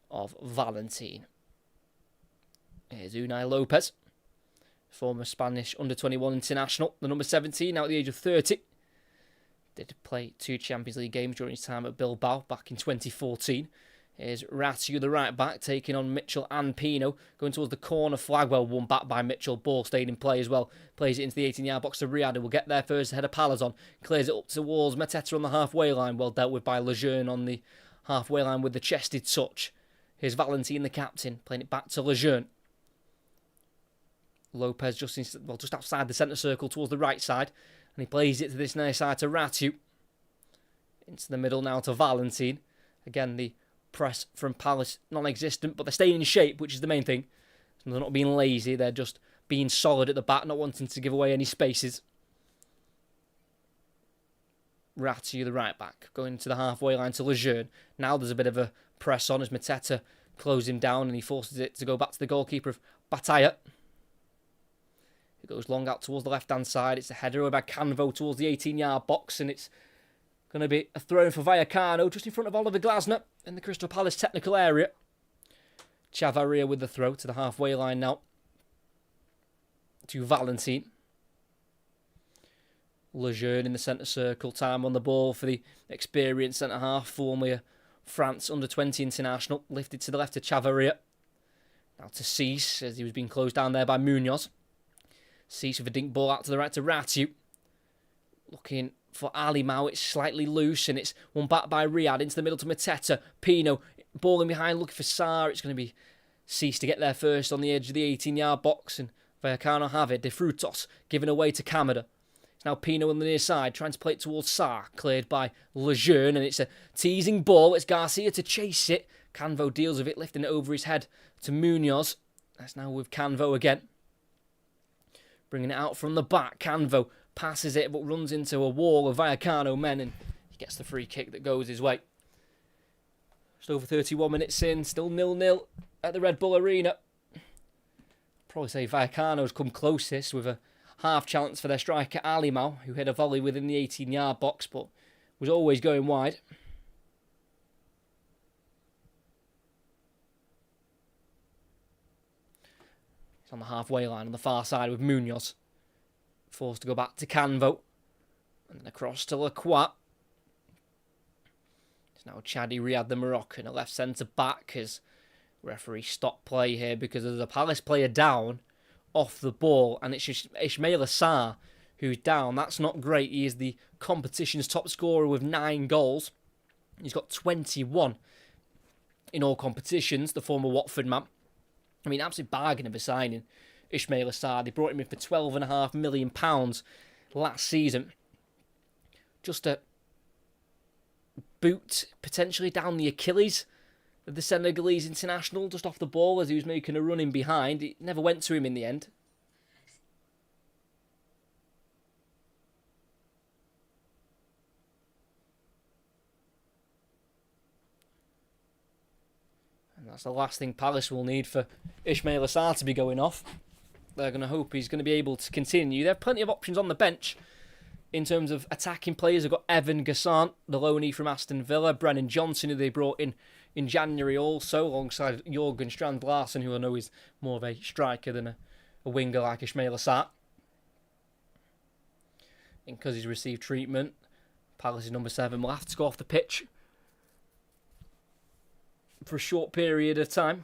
of Valentin. Here's Unai Lopez, former Spanish under-21 international, the number 17, now at the age of 30. Did play 2 Champions League games during his time at Bilbao back in 2014. Here's Rayo, the right back, taking on Mitchell and Pino. Going towards the corner flag, well, won back by Mitchell. Ball stayed in play as well. Plays it into the 18-yard box to Riyad, and will get there first ahead of Palazon. Clears it up towards Mateta on the halfway line. Well dealt with by Lejeune on the halfway line with the chested touch. Here's Valentin, the captain, playing it back to Lejeune. Lopez just outside the centre circle towards the right side. And he plays it to this near side to Rayo. Into the middle now to Valentin. Again, the press from Palace non-existent, but they're staying in shape, which is the main thing. So they're not being lazy, they're just being solid at the back, not wanting to give away any spaces. Rayo, the right back, going to the halfway line to Lejeune. Now there's a bit of a press on as Mateta closes him down and he forces it to go back to the goalkeeper of Batalla. It goes long out towards the left-hand side. It's a header over by Canvo towards the 18-yard box, and it's going to be a throw for Vallecano just in front of Oliver Glasner in the Crystal Palace technical area. Chavarria with the throw to the halfway line now to Valentin. Lejeune in the centre circle. Time on the ball for the experienced centre-half, formerly a France under-20 international. Lifted to the left to Chavarria. Now to Cease, as he was being closed down there by Munoz. Cease with a dink ball out to the right to Rayo. Looking for Ali Mau, it's slightly loose and it's won back by Riyad into the middle to Mateta. Pino balling behind, looking for Sarr. It's going to be Cease to get there first on the edge of the 18-yard box, and Vallecano have it. De Frutos giving away to Kamada. It's now Pino on the near side trying to play it towards Sarr, cleared by Lejeune, and it's a teasing ball. It's Garcia to chase it. Canvo deals with it, lifting it over his head to Munoz. That's now with Canvo again. Bringing it out from the back. Canvo passes it, but runs into a wall of Vallecano men, and he gets the free kick that goes his way. Just over 31 minutes in, still 0-0 at the Red Bull Arena. Probably say Vallecano's come closest with a half chance for their striker Ali Mau, who hit a volley within the 18-yard box, but was always going wide. He's on the halfway line on the far side with Munoz. Forced to go back to Canvo. And then across to Lacroix. It's now Chadi Riyad, the Moroccan, a left centre back, as referee stopped play here because there's a Palace player down off the ball, and it's just Ishmael Assar who's down. That's not great. He is the competition's top scorer with 9 goals. He's got 21 in all competitions, the former Watford man. I mean, absolute bargain of a signing, Ishmael Assar. They brought him in for £12.5 million last season. Just a boot potentially down the Achilles of the Senegalese international, just off the ball as he was making a run in behind. It never went to him in the end. And that's the last thing Palace will need for Ishmael Assar to be going off. They're going to hope he's going to be able to continue. They have plenty of options on the bench in terms of attacking players. They've got Evan Gassant, the loanee from Aston Villa, Brennan Johnson, who they brought in January also, alongside Jørgen Strand Larsen, who I know is more of a striker than a winger like Ishmael Assar. And because he's received treatment, Palace's number 7 will have to go off the pitch for a short period of time.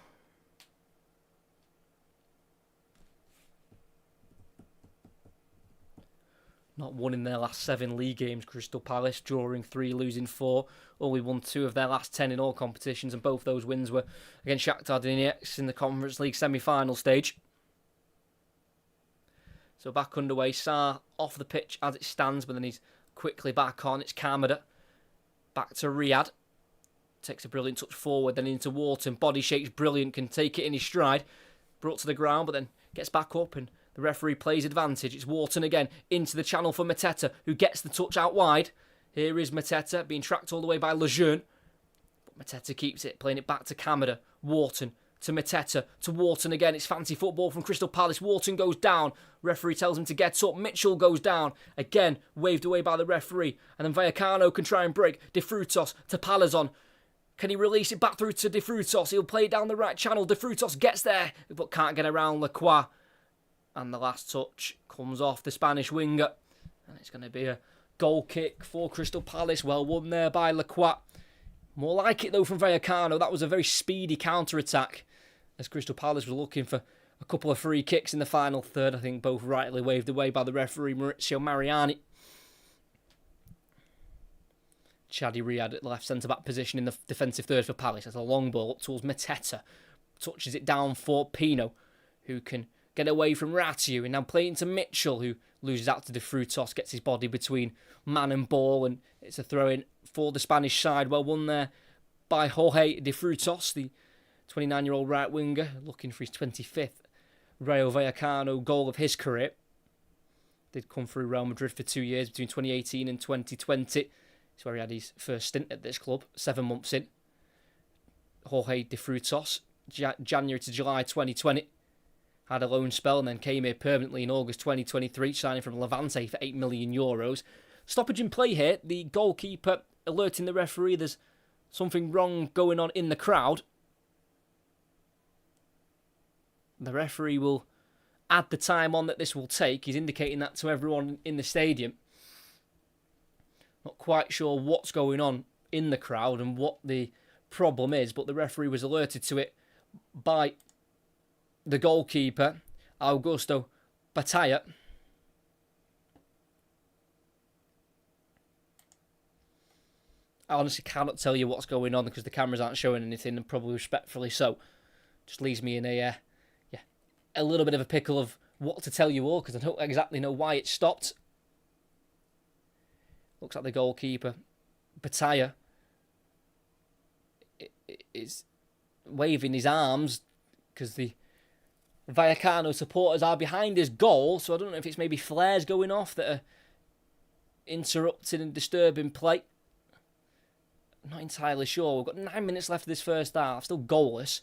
Not won in their last 7 league games, Crystal Palace, drawing 3, losing 4. Only won 2 of their last 10 in all competitions, and both those wins were against Shakhtar Donetsk in the Conference League semi-final stage. So back underway, Sarr off the pitch as it stands, but then he's quickly back on. It's Kamada. Back to Riyad. Takes a brilliant touch forward, then into Wharton. Body shakes brilliant, can take it in his stride. Brought to the ground, but then gets back up, and the referee plays advantage. It's Wharton again, into the channel for Mateta, who gets the touch out wide. Here is Mateta, being tracked all the way by Lejeune. But Mateta keeps it, playing it back to Kamada. Wharton to Mateta, to Wharton again. It's fancy football from Crystal Palace. Wharton goes down. Referee tells him to get up. Mitchell goes down. Again, waved away by the referee. And then Vallecano can try and break. De Frutos to Palazon. Can he release it back through to De Frutos? He'll play it down the right channel. De Frutos gets there, but can't get around Lacroix. And the last touch comes off the Spanish winger. And it's going to be a goal kick for Crystal Palace. Well won there by Lacroix. More like it, though, from Vallecano. That was a very speedy counter-attack, as Crystal Palace was looking for a couple of free kicks in the final third. I think both rightly waved away by the referee, Maurizio Mariani. Chadi Riyad at the left centre-back position in the defensive third for Palace. That's a long ball up towards Mateta. Touches it down for Pino, who can get away from Rayo, and now playing to Mitchell, who loses out to De Frutos, gets his body between man and ball, and it's a throw-in for the Spanish side. Well won there by Jorge De Frutos, the 29-year-old right winger, looking for his 25th Rayo Vallecano goal of his career. Did come through Real Madrid for 2 years, between 2018 and 2020. It's where he had his first stint at this club, 7 months in. Jorge De Frutos, January to July 2020. Had a loan spell and then came here permanently in August 2023, signing from Levante for €8 million. Stoppage in play here. The goalkeeper alerting the referee there's something wrong going on in the crowd. The referee will add the time on that this will take. He's indicating that to everyone in the stadium. Not quite sure what's going on in the crowd and what the problem is, but the referee was alerted to it by the goalkeeper, Augusto Batalla. I honestly cannot tell you what's going on because the cameras aren't showing anything, and probably respectfully so. Just leaves me in a little bit of a pickle of what to tell you all, because I don't exactly know why it stopped. Looks like the goalkeeper, Batalla, is waving his arms because the Vallecano supporters are behind his goal, so I don't know if it's maybe flares going off that are interrupting and disturbing play. I'm not entirely sure. We've got 9 minutes left of this first half, still goalless.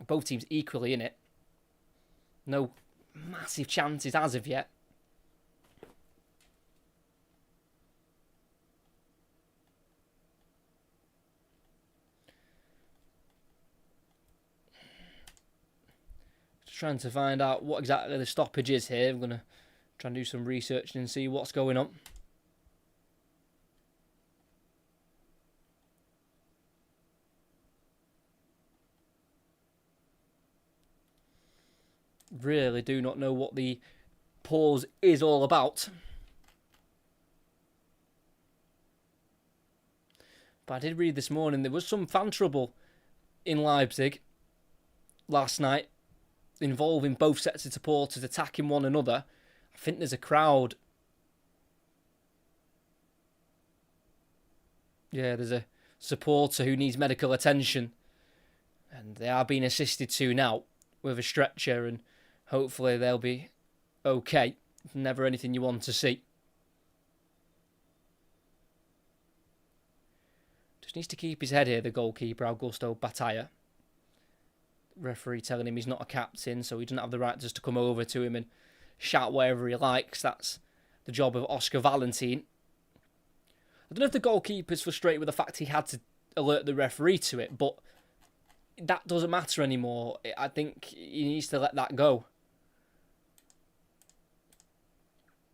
Both teams equally in it. No massive chances as of yet. Trying to find out what exactly the stoppage is here. I'm going to try and do some research and see what's going on. Really do not know what the pause is all about. But I did read this morning there was some fan trouble in Leipzig last night, involving both sets of supporters attacking one another. I think there's a crowd. Yeah, there's a supporter who needs medical attention. And they are being assisted to now with a stretcher, and hopefully they'll be okay. Never anything you want to see. Just needs to keep his head here, the goalkeeper, Augusto Batalla. Referee telling him he's not a captain, so he doesn't have the right just to come over to him and shout wherever he likes. That's the job of Oscar Valentin. I don't know if the goalkeeper's frustrated with the fact he had to alert the referee to it, but that doesn't matter anymore. I think he needs to let that go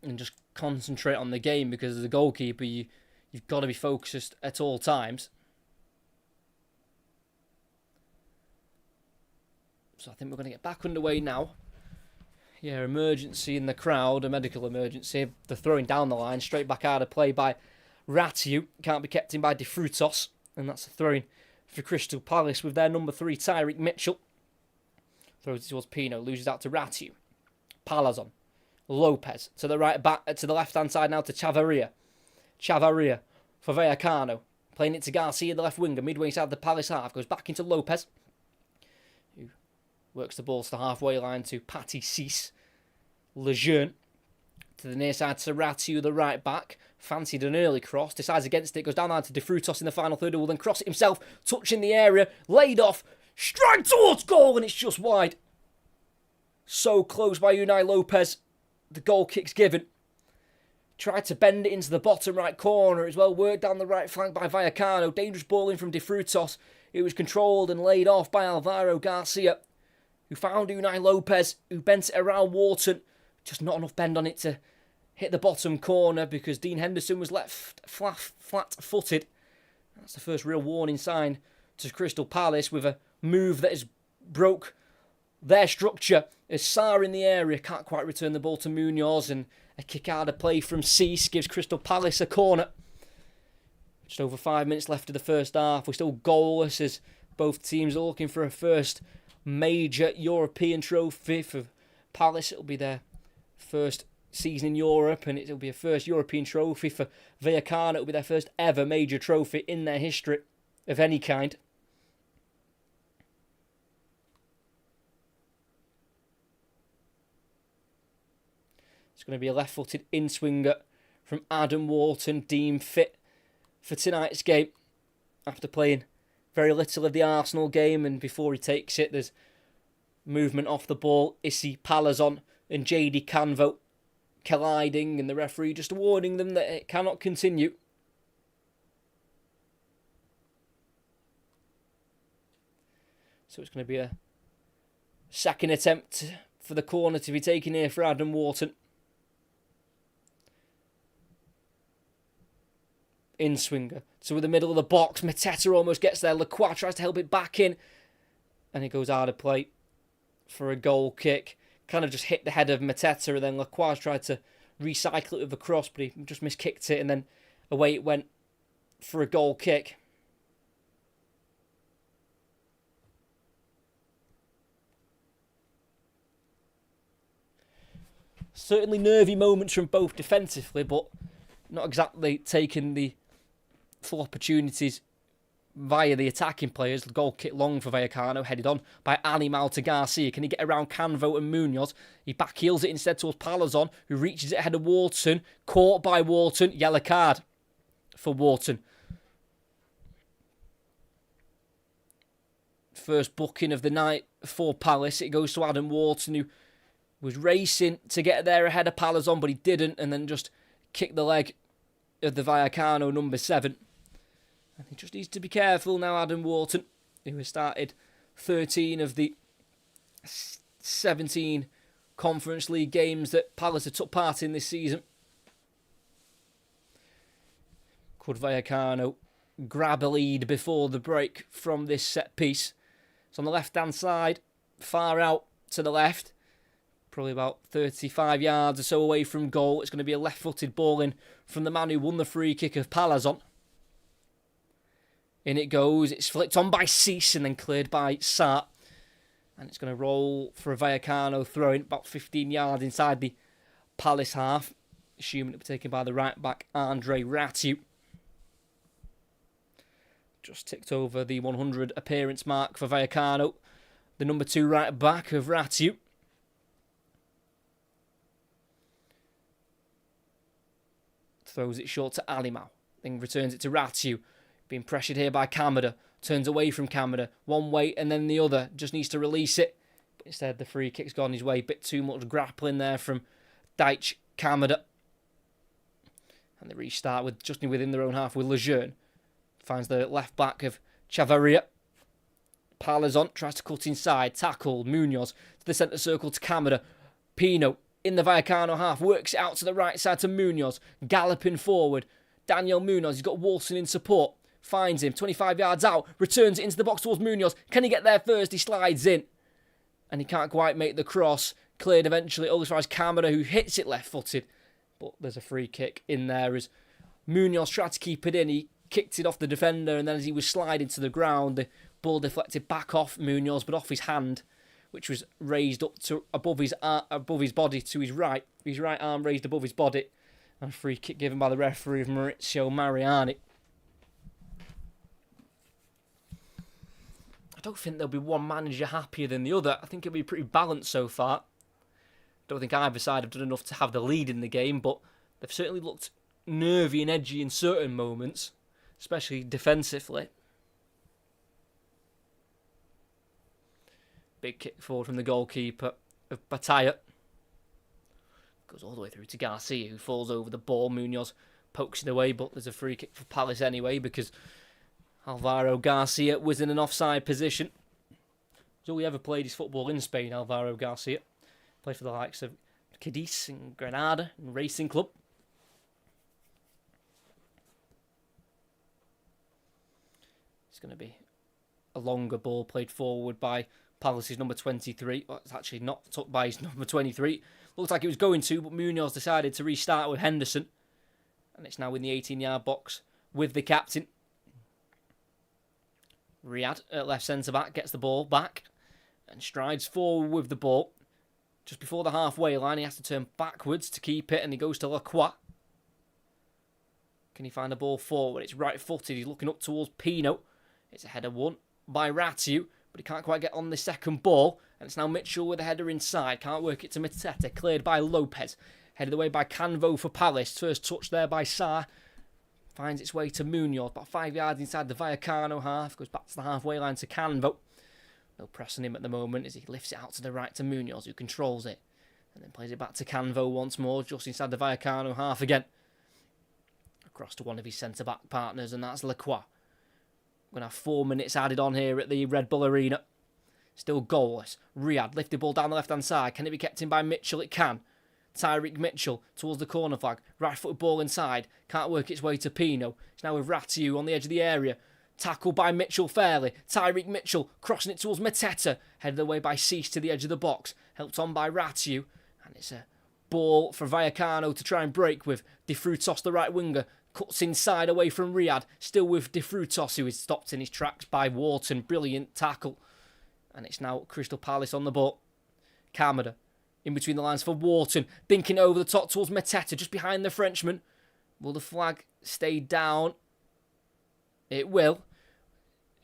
and just concentrate on the game, because as a goalkeeper, you've got to be focused at all times. So I think we're going to get back underway now Yeah, emergency in the crowd, a medical emergency. They're throwing down the line, straight back out of play by Rayo. Can't be kept in by De Frutos. And that's a throw-in for Crystal Palace with their number 3, Tyreek Mitchell. Throws it towards Pino, loses out to Rayo. Palazon. Lopez to the right back, to the left-hand side now to Chavarria. Chavarria for Vallecano. Playing it to Garcia, the left winger, midway inside the Palace half. Goes back into Lopez, who works the ball to the halfway line to Patty Cease. Lejeune to the near side to Rayo, the right back. Fancied an early cross, decides against it, goes down there to De Frutos in the final third, who will then cross it himself, touching the area, laid off, strike towards goal, and it's just wide. So close by Unai Lopez. The goal kick's given. Tried to bend it into the bottom right corner as well. Worked down the right flank by Vallecano. Dangerous ball in from De Frutos. It was controlled and laid off by Alvaro Garcia, who found Unai Lopez, who bent it around Wharton. Just not enough bend on it to hit the bottom corner because Dean Henderson was left flat-footed. That's the first real warning sign to Crystal Palace with a move that has broke their structure. As Sarr in the area can't quite return the ball to Munoz, and a kick out of play from Cease gives Crystal Palace a corner. Just over 5 minutes left of the first half. We're still goalless as both teams are looking for a first major European trophy. For Palace, it'll be their first season in Europe, and it'll be a first European trophy. For Vallecano, it'll be their first ever major trophy in their history of any kind. It's going to be a left-footed in-swinger from Adam Wharton, deemed fit for tonight's game after playing very little of the Arsenal game. And before he takes it, there's movement off the ball. Issy Palazon and JD Canvo colliding, and the referee just warning them that it cannot continue. So it's going to be a second attempt for the corner to be taken here for Adam Wharton. In-swinger to the middle of the box. Mateta almost gets there. Lacroix tries to help it back in, and it goes out of play for a goal kick. Kind of just hit the head of Mateta, and then Lacroix tried to recycle it with a cross, but he just miskicked it, and then away it went for a goal kick. Certainly nervy moments from both defensively, but not exactly taking the full opportunities via the attacking players. The goal kick long for Vallecano, headed on by Animal to Garcia. Can he get around Canvo and Munoz? He backheels it instead towards Palazon, who reaches it ahead of Wharton. Caught by Wharton. Yellow card for Wharton. First booking of the night for Palace. It goes to Adam Wharton, who was racing to get there ahead of Palazon, but he didn't, and then just kicked the leg of the Vallecano number 7. And he just needs to be careful now, Adam Wharton, who has started 13 of the 17 Conference League games that Palace have took part in this season. Could Vallecano grab a lead before the break from this set piece? It's on the left-hand side, far out to the left. Probably about 35 yards or so away from goal. It's going to be a left-footed ball in from the man who won the free kick of Palazon. In it goes. It's flicked on by Cease and then cleared by Sarr. And it's going to roll for a Vallecano throw-in about 15 yards inside the Palace half. Assuming it will be taken by the right-back, Andre Rayo. Just ticked over the 100 appearance mark for Vallecano. The number 2 right-back of Rayo. Throws it short to Alimau. Then returns it to Rayo. Being pressured here by Kamada. Turns away from Kamada. One way and then the other. Just needs to release it. But instead the free kick's gone his way. Bit too much grappling there from Deitch Kamada. And they restart with just within their own half with Lejeune. Finds the left back of Chavarria. Palazon tries to cut inside. Tackle Munoz to the centre circle to Kamada. Pino in the Vallecano half, works it out to the right side to Munoz, galloping forward. Daniel Munoz, he's got Wharton in support, finds him, 25 yards out, returns it into the box towards Munoz. Can he get there first? He slides in, and he can't quite make the cross. Cleared eventually. All as far as Camera, who hits it left-footed. But there's a free kick in there as Munoz tried to keep it in. He kicked it off the defender, and then as he was sliding to the ground, the ball deflected back off Munoz, but off his hand, which was raised up to above his body to his right. His right arm raised above his body. And a free kick given by the referee of Maurizio Mariani. I don't think there'll be one manager happier than the other. I think it'll be pretty balanced so far. Don't think either side have done enough to have the lead in the game, but they've certainly looked nervy and edgy in certain moments, especially defensively. Big kick forward from the goalkeeper of Batalla. Goes all the way through to Garcia, who falls over the ball. Munoz pokes it away, but there's a free kick for Palace anyway because Alvaro Garcia was in an offside position. He's all he ever played his football in Spain, Alvaro Garcia. Played for the likes of Cadiz and Granada and Racing Club. It's going to be a longer ball played forward by Palace's number 23. Well, it's actually not took by his number 23. Looked like it was going to, but Munoz decided to restart with Henderson. And it's now in the 18-yard box with the captain. Riyad at left centre-back gets the ball back and strides forward with the ball. Just before the halfway line, he has to turn backwards to keep it, and he goes to Lacroix. Can he find the ball forward? It's right-footed. He's looking up towards Pino. It's a header won by Ratiu, but he can't quite get on the second ball. And it's now Mitchell with a header inside. Can't work it to Mateta. Cleared by Lopez. Headed away by Canvo for Palace. First touch there by Sarr. Finds its way to Munoz. About 5 yards inside the Vallecano half. Goes back to the halfway line to Canvo. No pressing him at the moment as he lifts it out to the right to Munoz, who controls it. And then plays it back to Canvo once more, just inside the Vallecano half again. Across to one of his centre-back partners, and that's Lacroix. We're going to have 4 minutes added on here at the Red Bull Arena. Still goalless. Riyad lifted the ball down the left-hand side. Can it be kept in by Mitchell? It can. Tyreek Mitchell towards the corner flag. Right-footed ball inside. Can't work its way to Pino. It's now with Ratiu on the edge of the area. Tackled by Mitchell fairly. Tyreek Mitchell crossing it towards Mateta. Headed away by Cease to the edge of the box. Helped on by Ratiu. And it's a ball for Vallecano to try and break with. De Frutos, the right winger, cuts inside away from Riyad. Still with De Frutos, who is stopped in his tracks by Wharton. Brilliant tackle. And it's now Crystal Palace on the ball. Kamada in between the lines for Wharton. Binking over the top towards Mateta, just behind the Frenchman. Will the flag stay down? It will.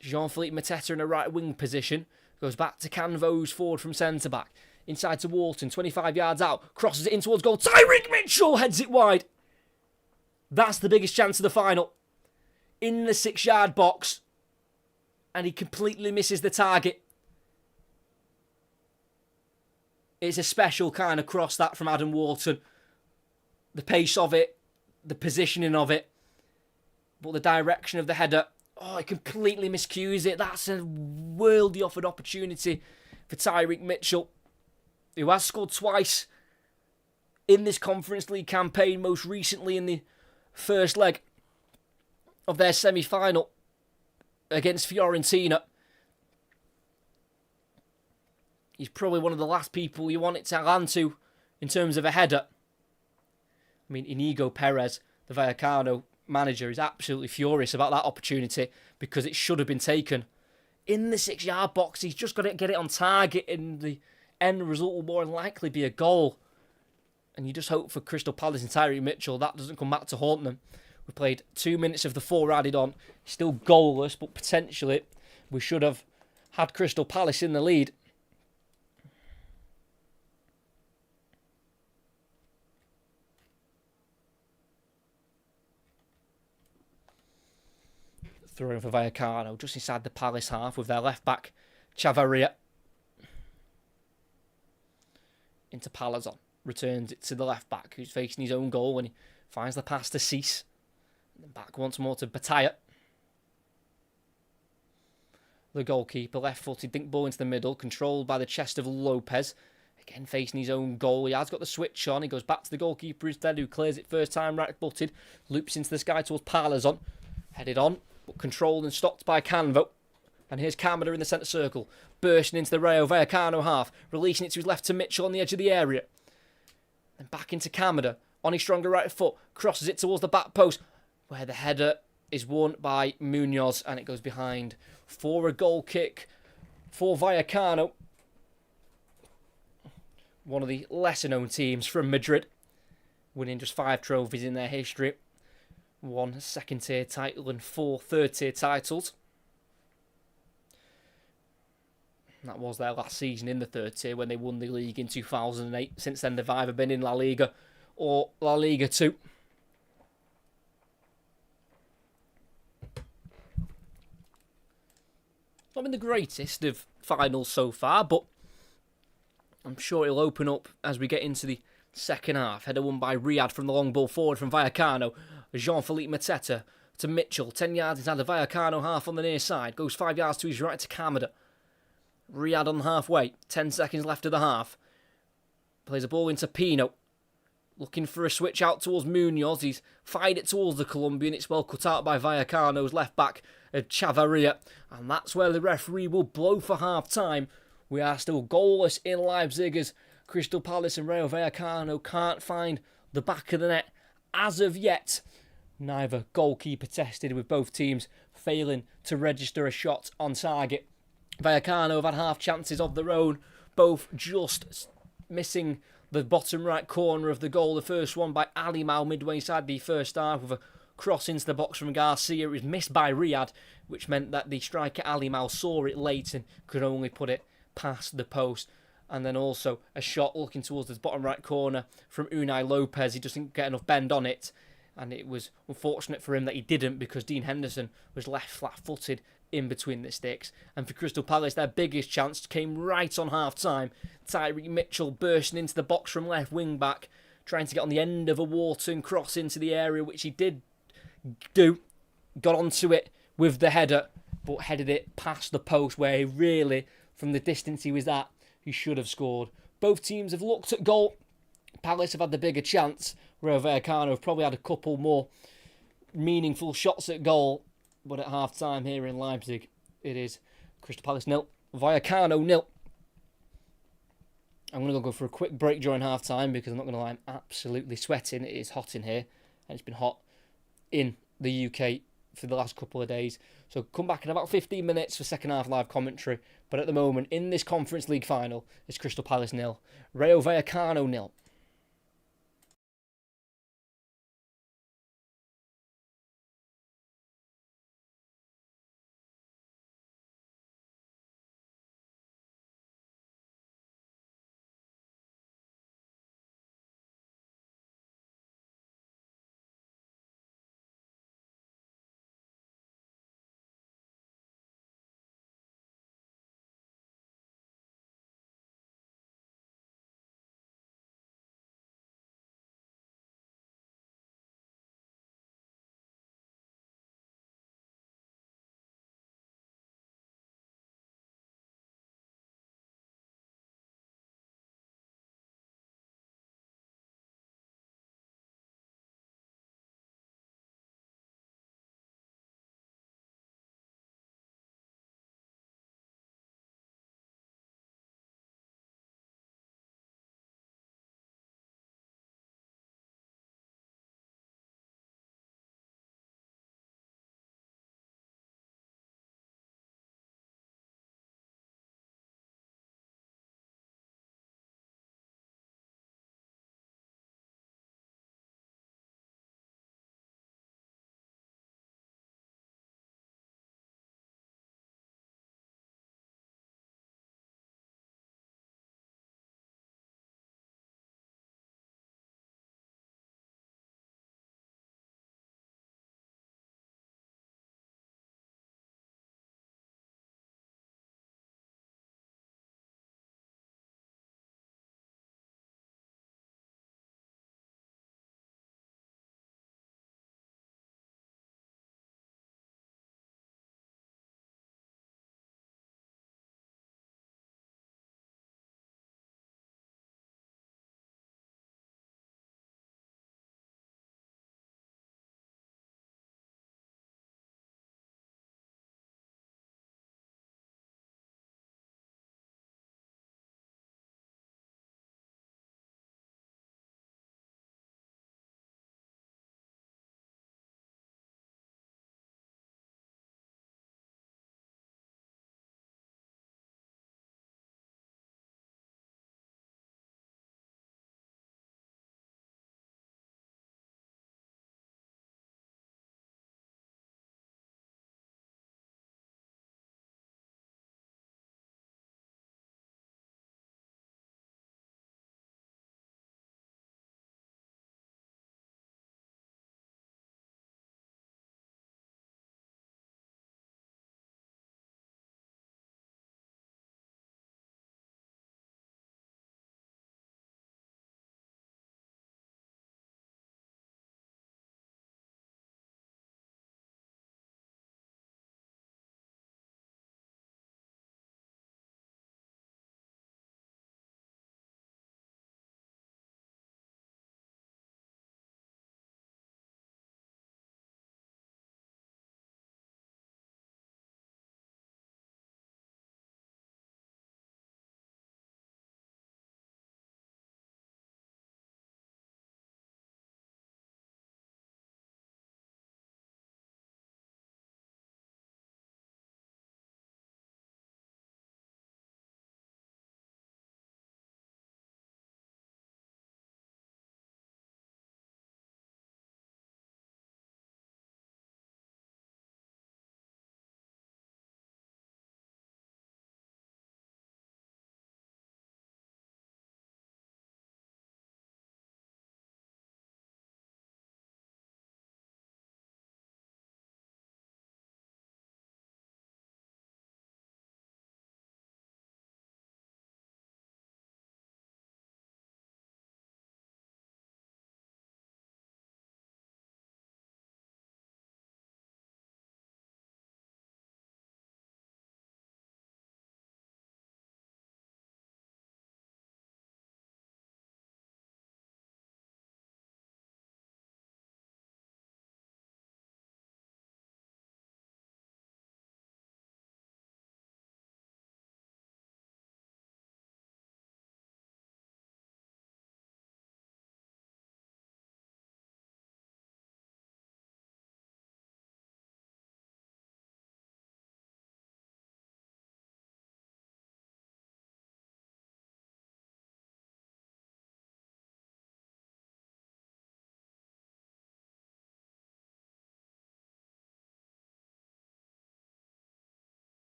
Jean-Philippe Mateta in a right wing position. Goes back to Canvo, who's forward from centre-back. Inside to Wharton, 25 yards out. Crosses it in towards goal. Tyreek Mitchell heads it wide. That's the biggest chance of the final. In the 6-yard box. And he completely misses the target. It's a special kind of cross, that, from Adam Wharton. The pace of it. The positioning of it. But the direction of the header. Oh, he completely miscues it. That's a worldly offered opportunity for Tyreek Mitchell, who has scored twice in this Conference League campaign, most recently in the first leg of their semi-final against Fiorentina. He's probably one of the last people you want it to land to in terms of a header. I mean, Inigo Perez, the Vallecano manager, is absolutely furious about that opportunity because it should have been taken in the 6-yard box. He's just got to get it on target, and the end result will more than likely be a goal. And you just hope for Crystal Palace and Tyreek Mitchell that doesn't come back to haunt them. We played 2 minutes of the 4 added on. Still goalless, but potentially we should have had Crystal Palace in the lead. Throwing for Vallecano, just inside the Palace half with their left-back, Chavarria. Into Palazon. Returns it to the left-back, who's facing his own goal when he finds the pass to Cease. And then back once more to Batalla. The goalkeeper, left-footed, dink ball into the middle, controlled by the chest of Lopez. Again, facing his own goal. He has got the switch on. He goes back to the goalkeeper instead, who clears it first time right-footed. Loops into the sky towards Palazon. Headed on, but controlled and stopped by Canvo. And here's Kamada in the centre circle, bursting into the Rayo Vallecano half, releasing it to his left to Mitchell on the edge of the area. Then back into Kamada, on his stronger right foot, crosses it towards the back post, where the header is won by Munoz, and it goes behind for a goal kick for Vallecano. One of the lesser known teams from Madrid, winning just 5 trophies in their history. 1 second tier title and 4 third tier titles. That was their last season in the third tier when they won the league in 2008. Since then, they've either been in La Liga or La Liga 2. Not been the greatest of finals so far, but I'm sure it'll open up as we get into the second half. Header won by Riyad from the long ball forward from Vallecano. Jean-Philippe Mateta to Mitchell. 10 yards inside the Vallecano half on the near side. Goes 5 yards to his right to Kamada. Riyad on the halfway. 10 seconds left of the half. Plays a ball into Pino. Looking for a switch out towards Munoz. He's fired it towards the Colombian. It's well cut out by Vallecano's left back, Chavarria. And that's where the referee will blow for half-time. We are still goalless in Leipzig as Crystal Palace and Rayo Vallecano can't find the back of the net as of yet. Neither goalkeeper tested, with both teams failing to register a shot on target. Vallecano have had half chances of their own, both just missing the bottom right corner of the goal. The first one by Ali Mal midway inside the first half with a cross into the box from Garcia. It was missed by Riyad, which meant that the striker Ali Mal saw it late and could only put it past the post. And then also a shot looking towards the bottom right corner from Unai Lopez. He doesn't get enough bend on it, and it was unfortunate for him that he didn't, because Dean Henderson was left flat-footed in between the sticks. And for Crystal Palace, their biggest chance came right on half-time. Tyreek Mitchell bursting into the box from left wing-back, trying to get on the end of a Wharton cross into the area, which he did do. Got onto it with the header, but headed it past the post, where he really, from the distance he was at, he should have scored. Both teams have looked at goal. Palace have had the bigger chance. Rayo Vallecano have probably had a couple more meaningful shots at goal. But at half-time here in Leipzig, it is Crystal Palace 0, Vallecano 0. I'm going to go for a quick break during half-time because I'm not going to lie, I'm absolutely sweating. It is hot in here, and it's been hot in the UK for the last couple of days. So come back in about 15 minutes for second half live commentary. But at the moment, in this Conference League final, it's Crystal Palace 0, Rayo Vallecano 0.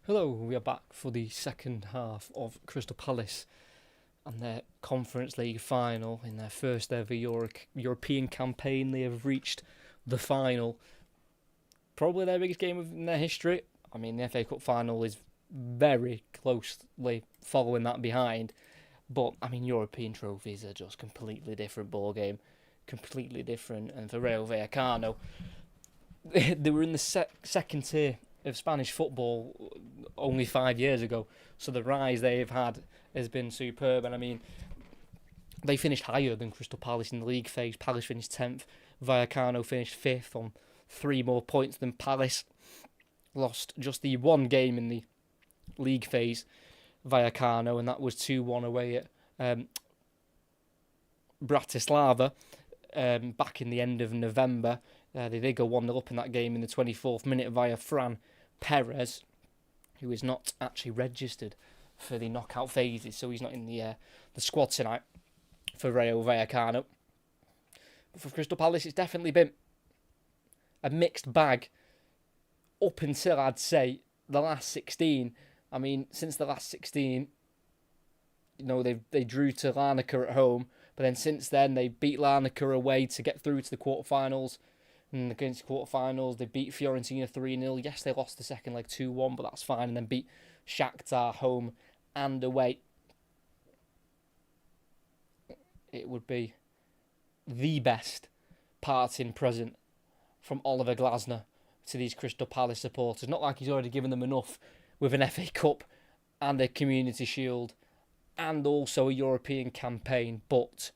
Hello, we are back for the second half of Crystal Palace and their Conference League final. In their first ever European campaign, they have reached the final. Probably their biggest game in their history. I mean, the FA Cup final is very closely following that behind. But, I mean, European trophies are just completely different ballgame. Completely different. And for Rayo Vallecano, they were in the second tier of Spanish football only 5 years ago, so the rise they've had has been superb. And I mean, they finished higher than Crystal Palace in the league phase. Palace finished 10th, Vallecano finished 5th on 3 more points than Palace. Lost just the one game in the league phase, Vallecano, and that was 2-1 away at Bratislava back in the end of November. They did go 1-0 up in that game in the 24th minute via Fran Perez, who is not actually registered for the knockout phases, so he's not in the squad tonight for Rayo Vallecano. But for Crystal Palace, it's definitely been a mixed bag up until, I'd say, the last 16. I mean, since the last 16, you know, they drew to Larnaca at home, but then since then they beat Larnaca away to get through to the quarterfinals. And against the quarterfinals, they beat Fiorentina 3-0. Yes, they lost the second leg 2-1, but that's fine. And then beat Shakhtar home and away. It would be the best parting present from Oliver Glasner to these Crystal Palace supporters. Not like he's already given them enough with an FA Cup and a Community Shield and also a European campaign, but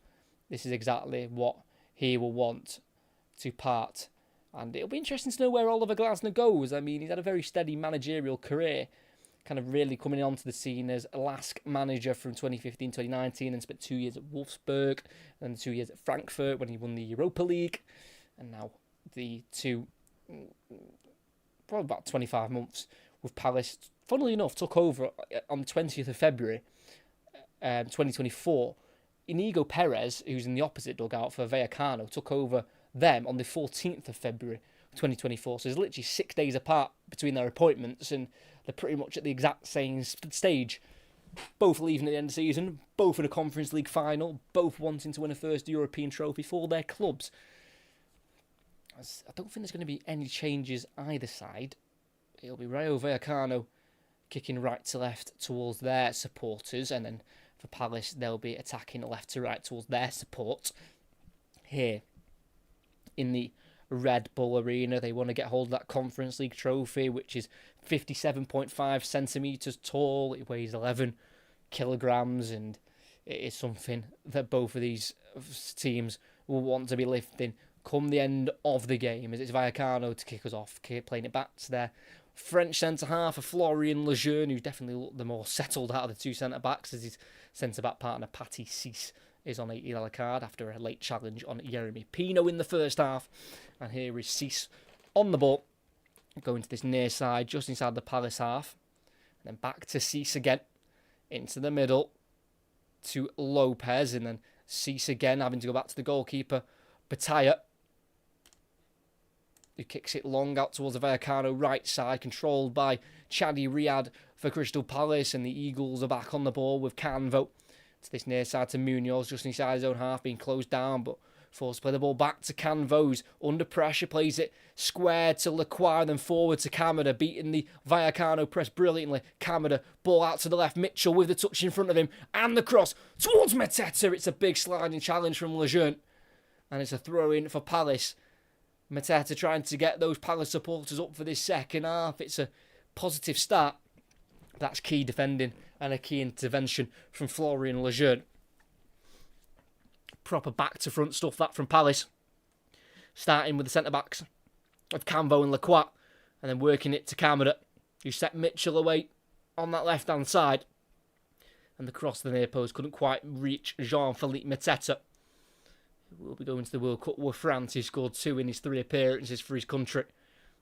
this is exactly what he will want to part. And it'll be interesting to know where Oliver Glasner goes. I mean, he's had a very steady managerial career, kind of really coming onto the scene as a LASK manager from 2015-2019 and spent 2 years at Wolfsburg and 2 years at Frankfurt when he won the Europa League, and now the probably about 25 months with Palace. Funnily enough, took over on the 20th of February 2024. Inigo Perez, who's in the opposite dugout for Vallecano, took over them on the 14th of February 2024. So there's literally 6 days apart between their appointments, and they're pretty much at the exact same stage. Both leaving at the end of the season, both in a Conference League final, both wanting to win a first European trophy for their clubs. I don't think there's going to be any changes either side. It'll be Rayo Vallecano kicking right to left towards their supporters, and then for Palace, they'll be attacking left to right towards their support. Here in the Red Bull Arena, they want to get hold of that Conference League trophy, which is 57.5 centimetres tall. It weighs 11 kilograms, and it is something that both of these teams will want to be lifting come the end of the game, as it's Vallecano to kick us off, playing it back to their French centre-half, Florian Lejeune, who's definitely looked the more settled out of the two centre-backs, as his centre-back partner, Patty Cisse, is on a yellow card after a late challenge on Yeremy Pino in the first half. And here is Cisse on the ball, going to this near side, just inside the Palace half. And then back to Cisse again, into the middle, to Lopez, and then Cisse again, having to go back to the goalkeeper, Bataya, who kicks it long out towards the Vallecano right side, controlled by Chadi Riyad for Crystal Palace, and the Eagles are back on the ball with Canvo. To this near side to Munoz, just inside his own half, being closed down, but forced to play the ball back to Canvo's. Under pressure, plays it square to Lacroix, then forward to Kamada, beating the Vallecano press brilliantly. Kamada, ball out to the left, Mitchell with the touch in front of him, and the cross towards Mateta. It's a big sliding challenge from Lejeune, and it's a throw-in for Palace. Mateta trying to get those Palace supporters up for this second half. It's a positive start. That's key defending and a key intervention from Florian Lejeune. Proper back to front stuff that from Palace. Starting with the centre-backs of Canvo and Lacroix, and then working it to Kamada, who set Mitchell away on that left-hand side. And the cross to the near post couldn't quite reach Jean-Philippe Mateta. Will be going to the World Cup with France. He scored 2 in his 3 appearances for his country,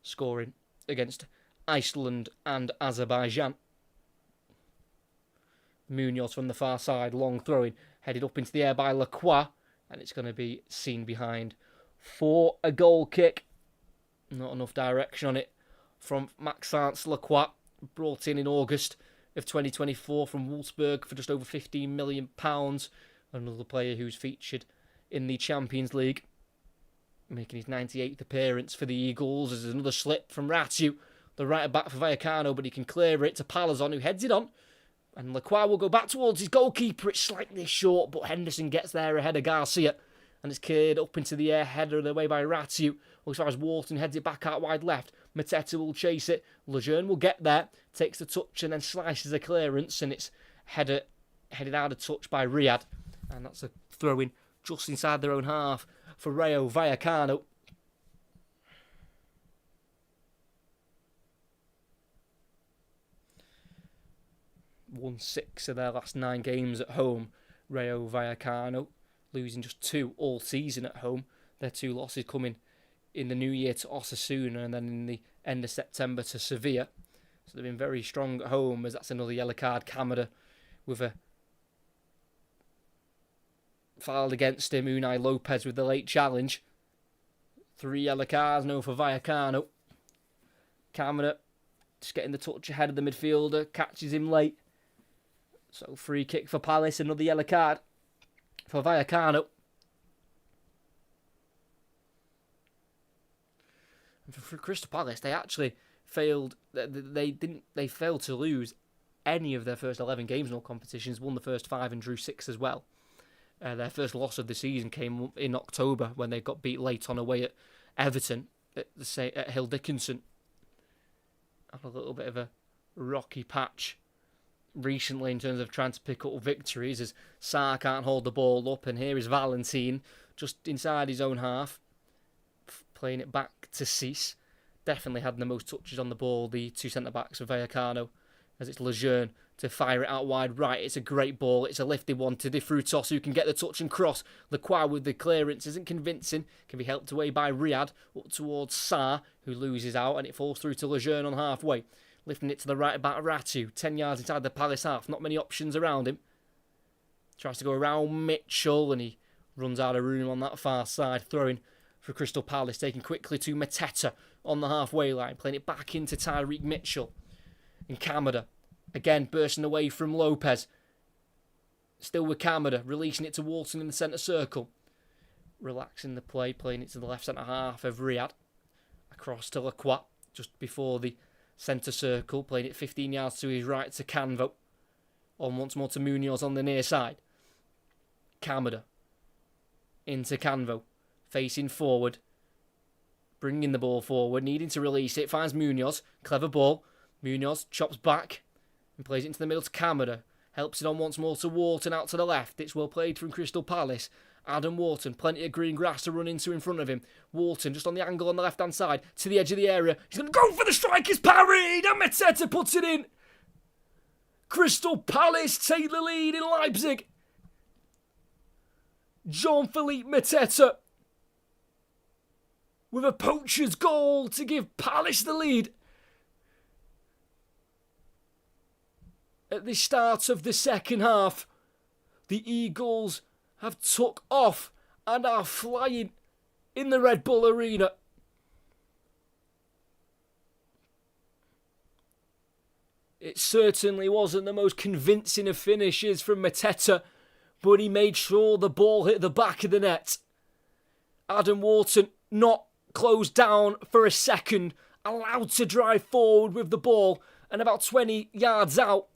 scoring against Iceland and Azerbaijan. Munoz from the far side, long throwing, headed up into the air by Lacroix, and it's going to be seen behind for a goal kick. Not enough direction on it from Maxence Lacroix, brought in August of 2024 from Wolfsburg for just over £15 million. Another player who's featured in the Champions League, making his 98th appearance for the Eagles. There's another slip from Rayo, the right back for Vallecano, but he can clear it to Palazon, who heads it on. And Lacroix will go back towards his goalkeeper. It's slightly short, but Henderson gets there ahead of Garcia. And it's cleared up into the air, headed away by Rayo. As far as Wharton heads it back out wide left. Mateta will chase it. Lejeune will get there, takes the touch and then slices a clearance. And it's headed out of touch by Riyad. And that's a throw-in just inside their own half for Rayo Vallecano. Won 6 of their last 9 games at home. Rayo Vallecano losing just 2 all season at home. Their 2 losses coming in the new year to Osasuna and then in the end of September to Sevilla. So they've been very strong at home, as that's another yellow card. Kamada with a filed against him. Unai Lopez with the late challenge. 3 yellow cards, no for Vallecano. Kamada just getting the touch ahead of the midfielder, catches him late. So free kick for Palace, another yellow card for Vallecano. And for Crystal Palace, they actually failed. They failed to lose any of their first 11 games in all competitions. Won the first 5 and drew 6 as well. Their first loss of the season came in October when they got beat late on away at Everton at Hill Dickinson. Had a little bit of a rocky patch recently in terms of trying to pick up victories, as Sarr can't hold the ball up, and here is Valentin just inside his own half, playing it back to Cis. Definitely had the most touches on the ball, the 2 centre-backs of Vallecano, as it's Lejeune to fire it out wide right. It's a great ball. It's a lifted one to De Frutos, who can get the touch and cross. Lacroix with the clearance isn't convincing. Can be helped away by Riyad up towards Sarr, who loses out, and it falls through to Lejeune on halfway. Lifting it to the right back, Ratu, 10 yards inside the Palace half. Not many options around him. Tries to go around Mitchell, and he runs out of room on that far side. Throwing for Crystal Palace, taking quickly to Mateta on the halfway line. Playing it back into Tyreek Mitchell. And Kamada, again bursting away from Lopez. Still with Kamada, releasing it to Wharton in the centre circle. Relaxing the play, playing it to the left centre half of Riyad. Across to Lacroix, just before the centre circle, playing it 15 yards to his right to Canvo. On once more to Munoz on the near side. Kamada into Canvo, facing forward, bringing the ball forward, needing to release it, finds Munoz, clever ball. Munoz chops back and plays it into the middle to Kamada. Helps it on once more to Wharton out to the left. It's well played from Crystal Palace. Adam Wharton, plenty of green grass to run into in front of him. Wharton just on the angle on the left-hand side to the edge of the area. He's going to go for the striker's parried, and Mateta puts it in. Crystal Palace take the lead in Leipzig. Jean-Philippe Mateta with a poacher's goal to give Palace the lead. At the start of the second half, the Eagles have took off and are flying in the Red Bull Arena. It certainly wasn't the most convincing of finishes from Mateta, but he made sure the ball hit the back of the net. Adam Wharton not closed down for a second, allowed to drive forward with the ball, and about 20 yards out,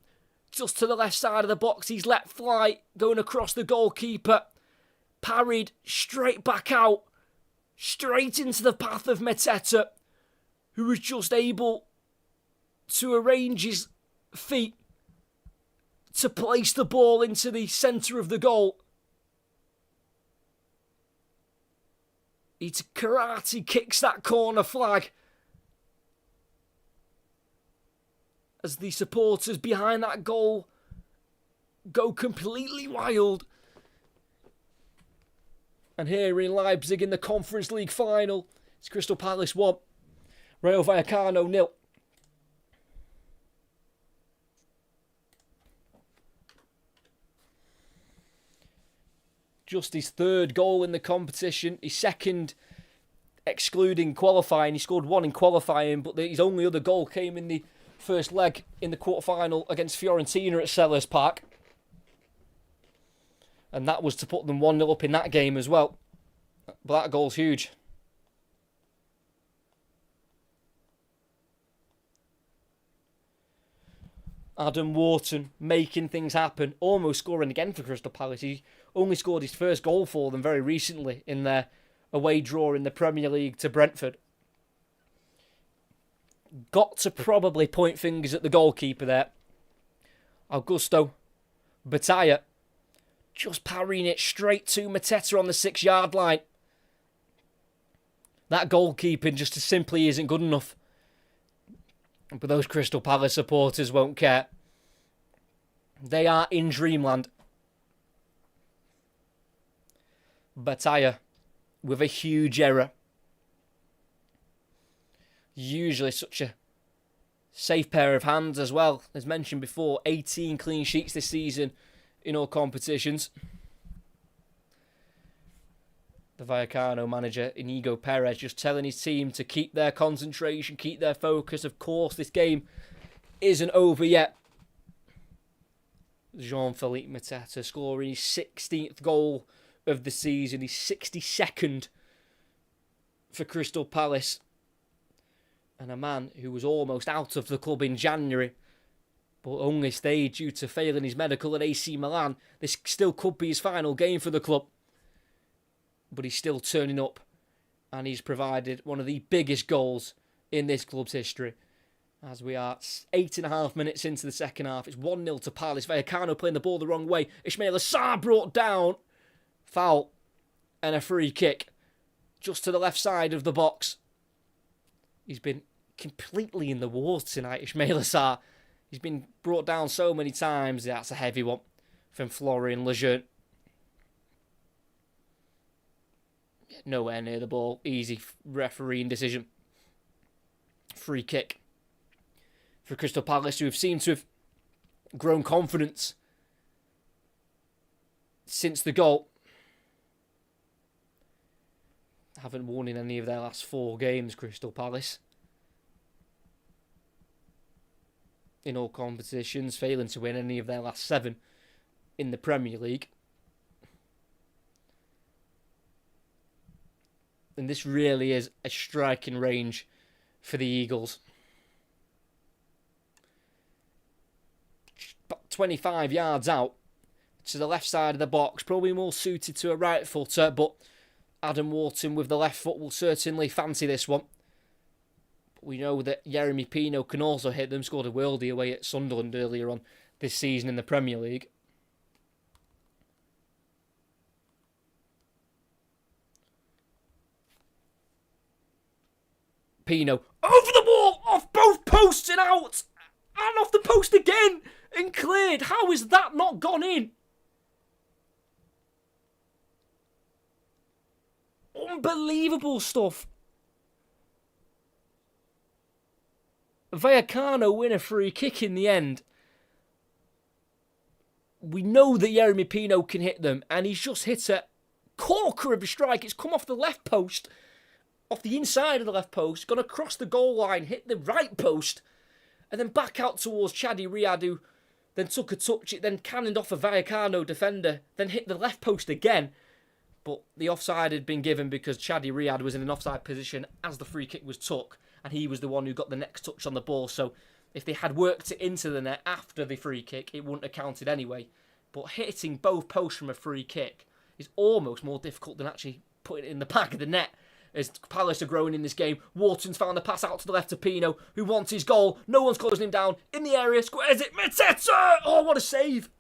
just to the left side of the box, he's let fly, going across the goalkeeper. Parried straight back out, straight into the path of Mateta, who was just able to arrange his feet to place the ball into the centre of the goal. He karate kicks that corner flag as the supporters behind that goal go completely wild. And here in Leipzig in the Conference League final, it's Crystal Palace 1, Rayo Vallecano 0. Just his 3rd goal in the competition, his 2nd excluding qualifying. He scored 1 in qualifying, but his only other goal came in the first leg in the quarter-final against Fiorentina at Sellers Park. And that was to put them 1-0 up in that game as well. But that goal's huge. Adam Wharton making things happen, almost scoring again for Crystal Palace. He only scored his first goal for them very recently in their away draw in the Premier League to Brentford. Got to probably point fingers at the goalkeeper there. Augusto Batalla just parrying it straight to Mateta on the 6-yard line. That goalkeeping just simply isn't good enough. But those Crystal Palace supporters won't care. They are in dreamland. Batalla with a huge error. Usually such a safe pair of hands as well. As mentioned before, 18 clean sheets this season in all competitions. The Vallecano manager, Inigo Perez, just telling his team to keep their concentration, keep their focus. Of course, this game isn't over yet. Jean-Philippe Mateta scoring his 16th goal of the season, his 62nd for Crystal Palace. And a man who was almost out of the club in January, but only stayed due to failing his medical at AC Milan. This still could be his final game for the club. But he's still turning up, and he's provided one of the biggest goals in this club's history. As we are 8.5 minutes into the second half, it's 1-0 to Palace. Vallecano playing the ball the wrong way. Ismail Assar brought down. Foul and a free kick just to the left side of the box. He's been completely in the water tonight, Ismail Assar. He's been brought down so many times. That's a heavy one from Florian Lejeune. Nowhere near the ball. Easy refereeing decision. Free kick for Crystal Palace, who have seemed to have grown confidence since the goal. Haven't won in any of their last 4 games, Crystal Palace. In all competitions, failing to win any of their last 7 in the Premier League. And this really is a striking range for the Eagles. About 25 yards out to the left side of the box. Probably more suited to a right footer, but Adam Wharton with the left foot will certainly fancy this one. But we know that Yeremy Pino can also hit them. Scored a worldie away at Sunderland earlier on this season in the Premier League. Pino over the ball, off both posts and out, and off the post again and cleared. How is that not gone in? Unbelievable stuff. Vallecano win a free kick in the end. We know that Yeremy Pino can hit them, and he's just hit a corker of a strike. It's come off the left post, off the inside of the left post, gone across the goal line, hit the right post, and then back out towards Chadi Riyad, who then took a touch, it then cannoned off a Vallecano defender, then hit the left post again. But the offside had been given because Chadi Riyad was in an offside position as the free kick was took, and he was the one who got the next touch on the ball. So if they had worked it into the net after the free kick, it wouldn't have counted anyway. But hitting both posts from a free kick is almost more difficult than actually putting it in the back of the net. As Palace are growing in this game, Wharton's found a pass out to the left to Pino, who wants his goal. No one's closing him down. In the area, squares it. Mateta! Oh, what a save!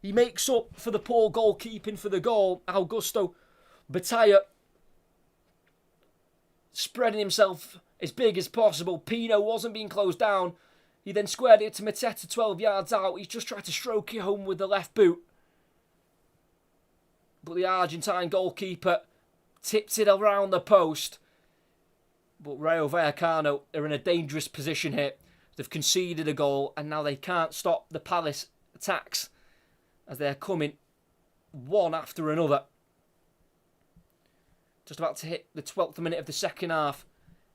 He makes up for the poor goalkeeping for the goal. Augusto Batalla spreading himself as big as possible. Pino wasn't being closed down. He then squared it to Mateta 12 yards out. He's just tried to stroke it home with the left boot. But the Argentine goalkeeper tipped it around the post. But Rayo Vallecano are in a dangerous position here. They've conceded a goal and now they can't stop the Palace attacks as they're coming one after another. Just about to hit the 12th minute of the second half.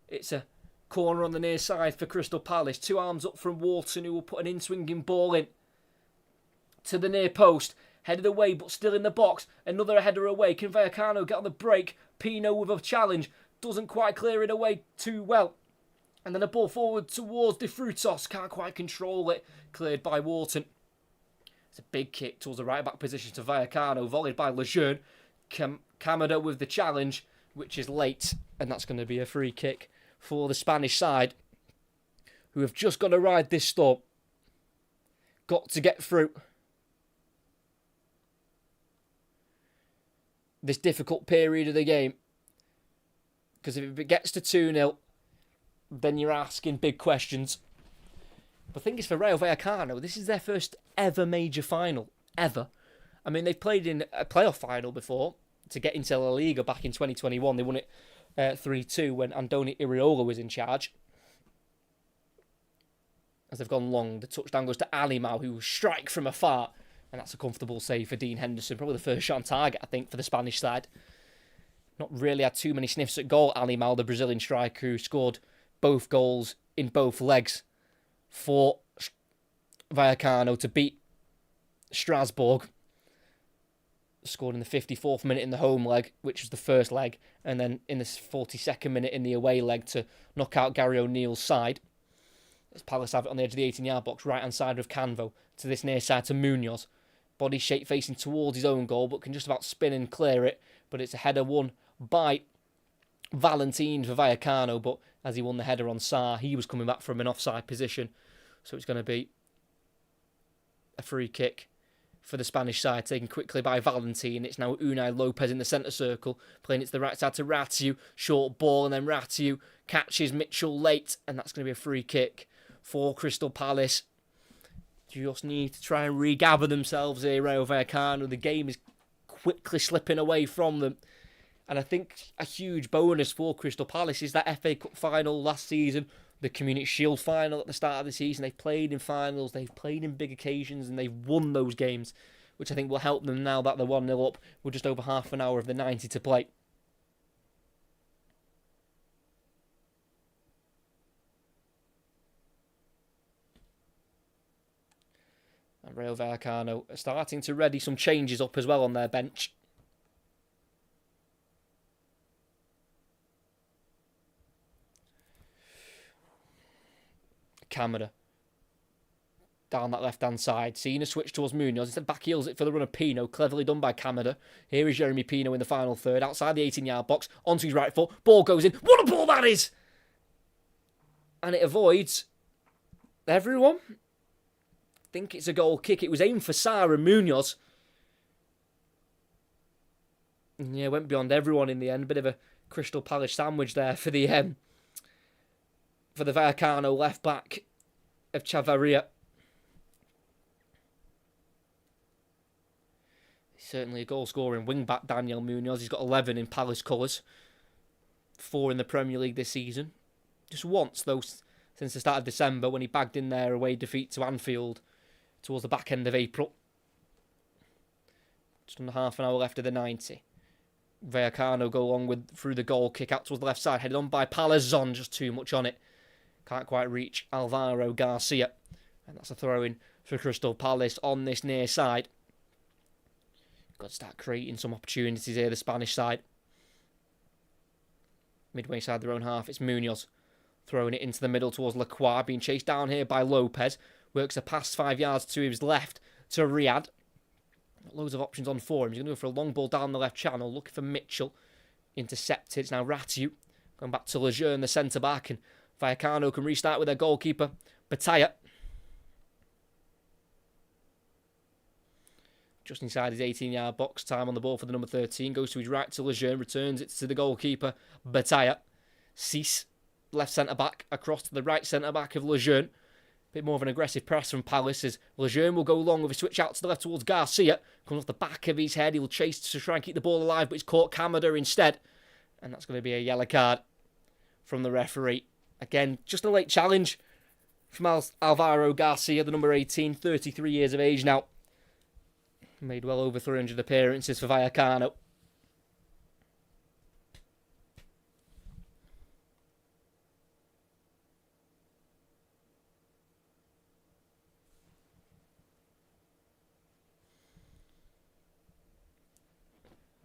It's a Corner on the near side for Crystal Palace. 2 arms up from Wharton, who will put an in-swinging ball in to the near post. Headed away, but still in the box. Another header away. Can Vallecano get on the break? Pino with a challenge. Doesn't quite clear it away too well. And then a ball forward towards De Frutos. Can't quite control it. Cleared by Wharton. It's a big kick towards the right-back position to Vallecano. Volleyed by Lejeune. Kamada with the challenge, which is late. And that's going to be a free kick for the Spanish side, who have just got to ride this storm. Got to get through this difficult period of the game. Because if it gets to 2-0, then you're asking big questions. But the thing is, for Rayo Vallecano, this is their first ever major final. Ever. I mean, they've played in a playoff final before to get into La Liga back in 2021. They won it 3-2 when Andoni Iraola was in charge. As they've gone long, the touchdown goes to Alimau, who will strike from afar. And that's a comfortable save for Dean Henderson. Probably the first shot on target, I think, for the Spanish side. Not really had too many sniffs at goal. Alimau, the Brazilian striker, who scored both goals in both legs for Vallecano to beat Strasbourg. Scored in the 54th minute in the home leg, which was the first leg, and then in the 42nd minute in the away leg to knock out Gary O'Neill's side. As Palace have it on the edge of the 18-yard box, right-hand side of Canvo, to this near side to Munoz. Body shape facing towards his own goal, but can just about spin and clear it. But it's a header won by Valentin for Vallecano, but as he won the header on Sarr, he was coming back from an offside position. So it's going to be a free kick for the Spanish side, taken quickly by Valentin. It's now Unai Lopez in the centre circle, playing it to the right side to Ratiu. Short ball, and then Ratiu catches Mitchell late, and that's going to be a free kick for Crystal Palace. Just need to try and regather themselves here, Rayo Vallecano. The game is quickly slipping away from them. And I think a huge bonus for Crystal Palace is that FA Cup final last season, the Community Shield final at the start of the season. They've played in finals, they've played in big occasions, and they've won those games, which I think will help them now that they're 1-0 up with just over half an hour of the 90 to play. And Rayo Vallecano are starting to ready some changes up as well on their bench. Kamada down that left-hand side. Seeing a switch towards Munoz. Instead, back heels it for the run of Pino. Cleverly done by Kamada. Here is Jeremy Pino in the final third. Outside the 18-yard box. Onto his right foot. Ball goes in. What a ball that is! And it avoids everyone. I think it's a goal kick. It was aimed for Sarr and Munoz. And yeah, went beyond everyone in the end. Bit of a Crystal Palace sandwich there for the Vallecano left back of Chavarria. Certainly a goal-scoring wing-back, Daniel Munoz. He's got 11 in Palace colours. 4 in the Premier League this season. Just once, though, since the start of December, when he bagged in their away defeat to Anfield towards the back end of April. Just under half an hour left of the 90. Vallecano go along through the goal kick out towards the left side, headed on by Palazon, just too much on it. Can't quite reach Alvaro Garcia. And that's a throw-in for Crystal Palace on this near side. Got to start creating some opportunities here, the Spanish side. Midway side their own half, it's Munoz. Throwing it into the middle towards Lacroix, being chased down here by Lopez. Works a pass 5 yards to his left to Riyad. Loads of options on for him. He's going to go for a long ball down the left channel, looking for Mitchell. Intercepted. It's now Ratiu. Going back to Lejeune, the centre-back, and Vallecano can restart with their goalkeeper, Bataya. Just inside his 18-yard box. Time on the ball for the number 13. Goes to his right to Lejeune. Returns it to the goalkeeper, Bataya. Cease, left centre-back, across to the right centre-back of Lejeune. Bit more of an aggressive press from Palace as Lejeune will go long with a switch out to the left towards Garcia. Comes off the back of his head. He'll chase to try and keep the ball alive, but he's caught Kamada instead. And that's going to be a yellow card from the referee. Again, just a late challenge from Alvaro Garcia, the number 18, 33 years of age now. Made well over 300 appearances for Vallecano.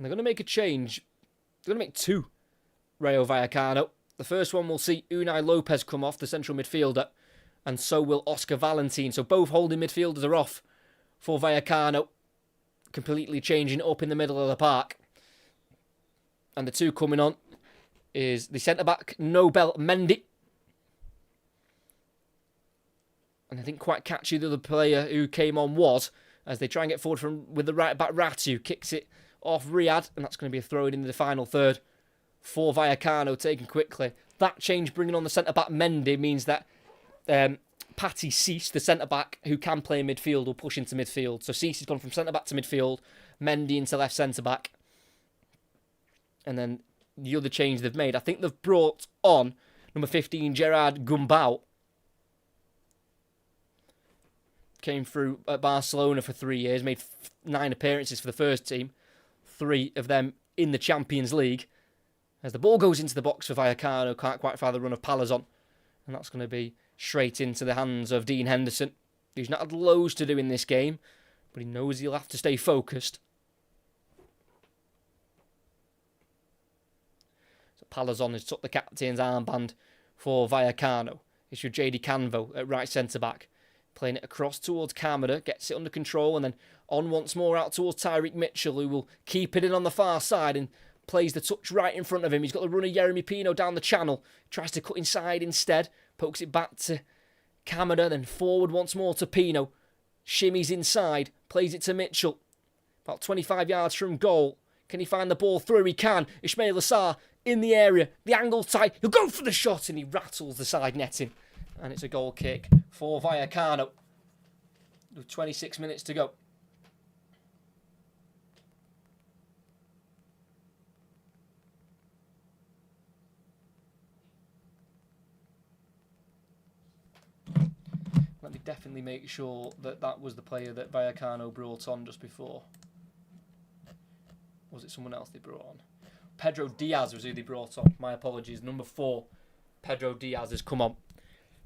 And they're going to make a change. They're going to make two Rayo Vallecano. The first one will see Unai Lopez come off, the central midfielder, and so will Oscar Valentin. So both holding midfielders are off for Vallecano, completely changing it up in the middle of the park. And the two coming on is the centre-back, Nobel Mendy. And I think quite catchy the other player who came on was, as they try and get forward with the right-back Rayo, kicks it off Riyad, and that's going to be a throw-in the final third for Vallecano, taken quickly. That change bringing on the centre-back Mendy means that Patty Cease, the centre-back who can play in midfield, will push into midfield. So Cease has gone from centre-back to midfield, Mendy into left centre-back. And then the other change they've made, I think they've brought on number 15, Gerard Gumbau. Came through at Barcelona for 3 years, made 9 appearances for the first team, 3 of them in the Champions League. As the ball goes into the box for Vallecano, can't quite find the run of Palazon. And that's going to be straight into the hands of Dean Henderson, who's not had loads to do in this game, but he knows he'll have to stay focused. So Palazon has took the captain's armband for Vallecano. It's with JD Canvo at right centre-back. Playing it across towards Kamada, gets it under control, and then on once more out towards Tyreek Mitchell, who will keep it in on the far side and plays the touch right in front of him. He's got the runner Jeremy Pino down the channel. Tries to cut inside instead. Pokes it back to Kamada, then forward once more to Pino. Shimmies inside. Plays it to Mitchell. About 25 yards from goal. Can he find the ball through? He can. Ismail Assar in the area. The angle tight. He'll go for the shot and he rattles the side netting. And it's a goal kick for Vallecano. With 26 minutes to go. Let me definitely make sure that that was the player that Vallecano brought on just before. Was it someone else they brought on? Pedro Diaz was who they brought on. My apologies. Number 4, Pedro Diaz has come on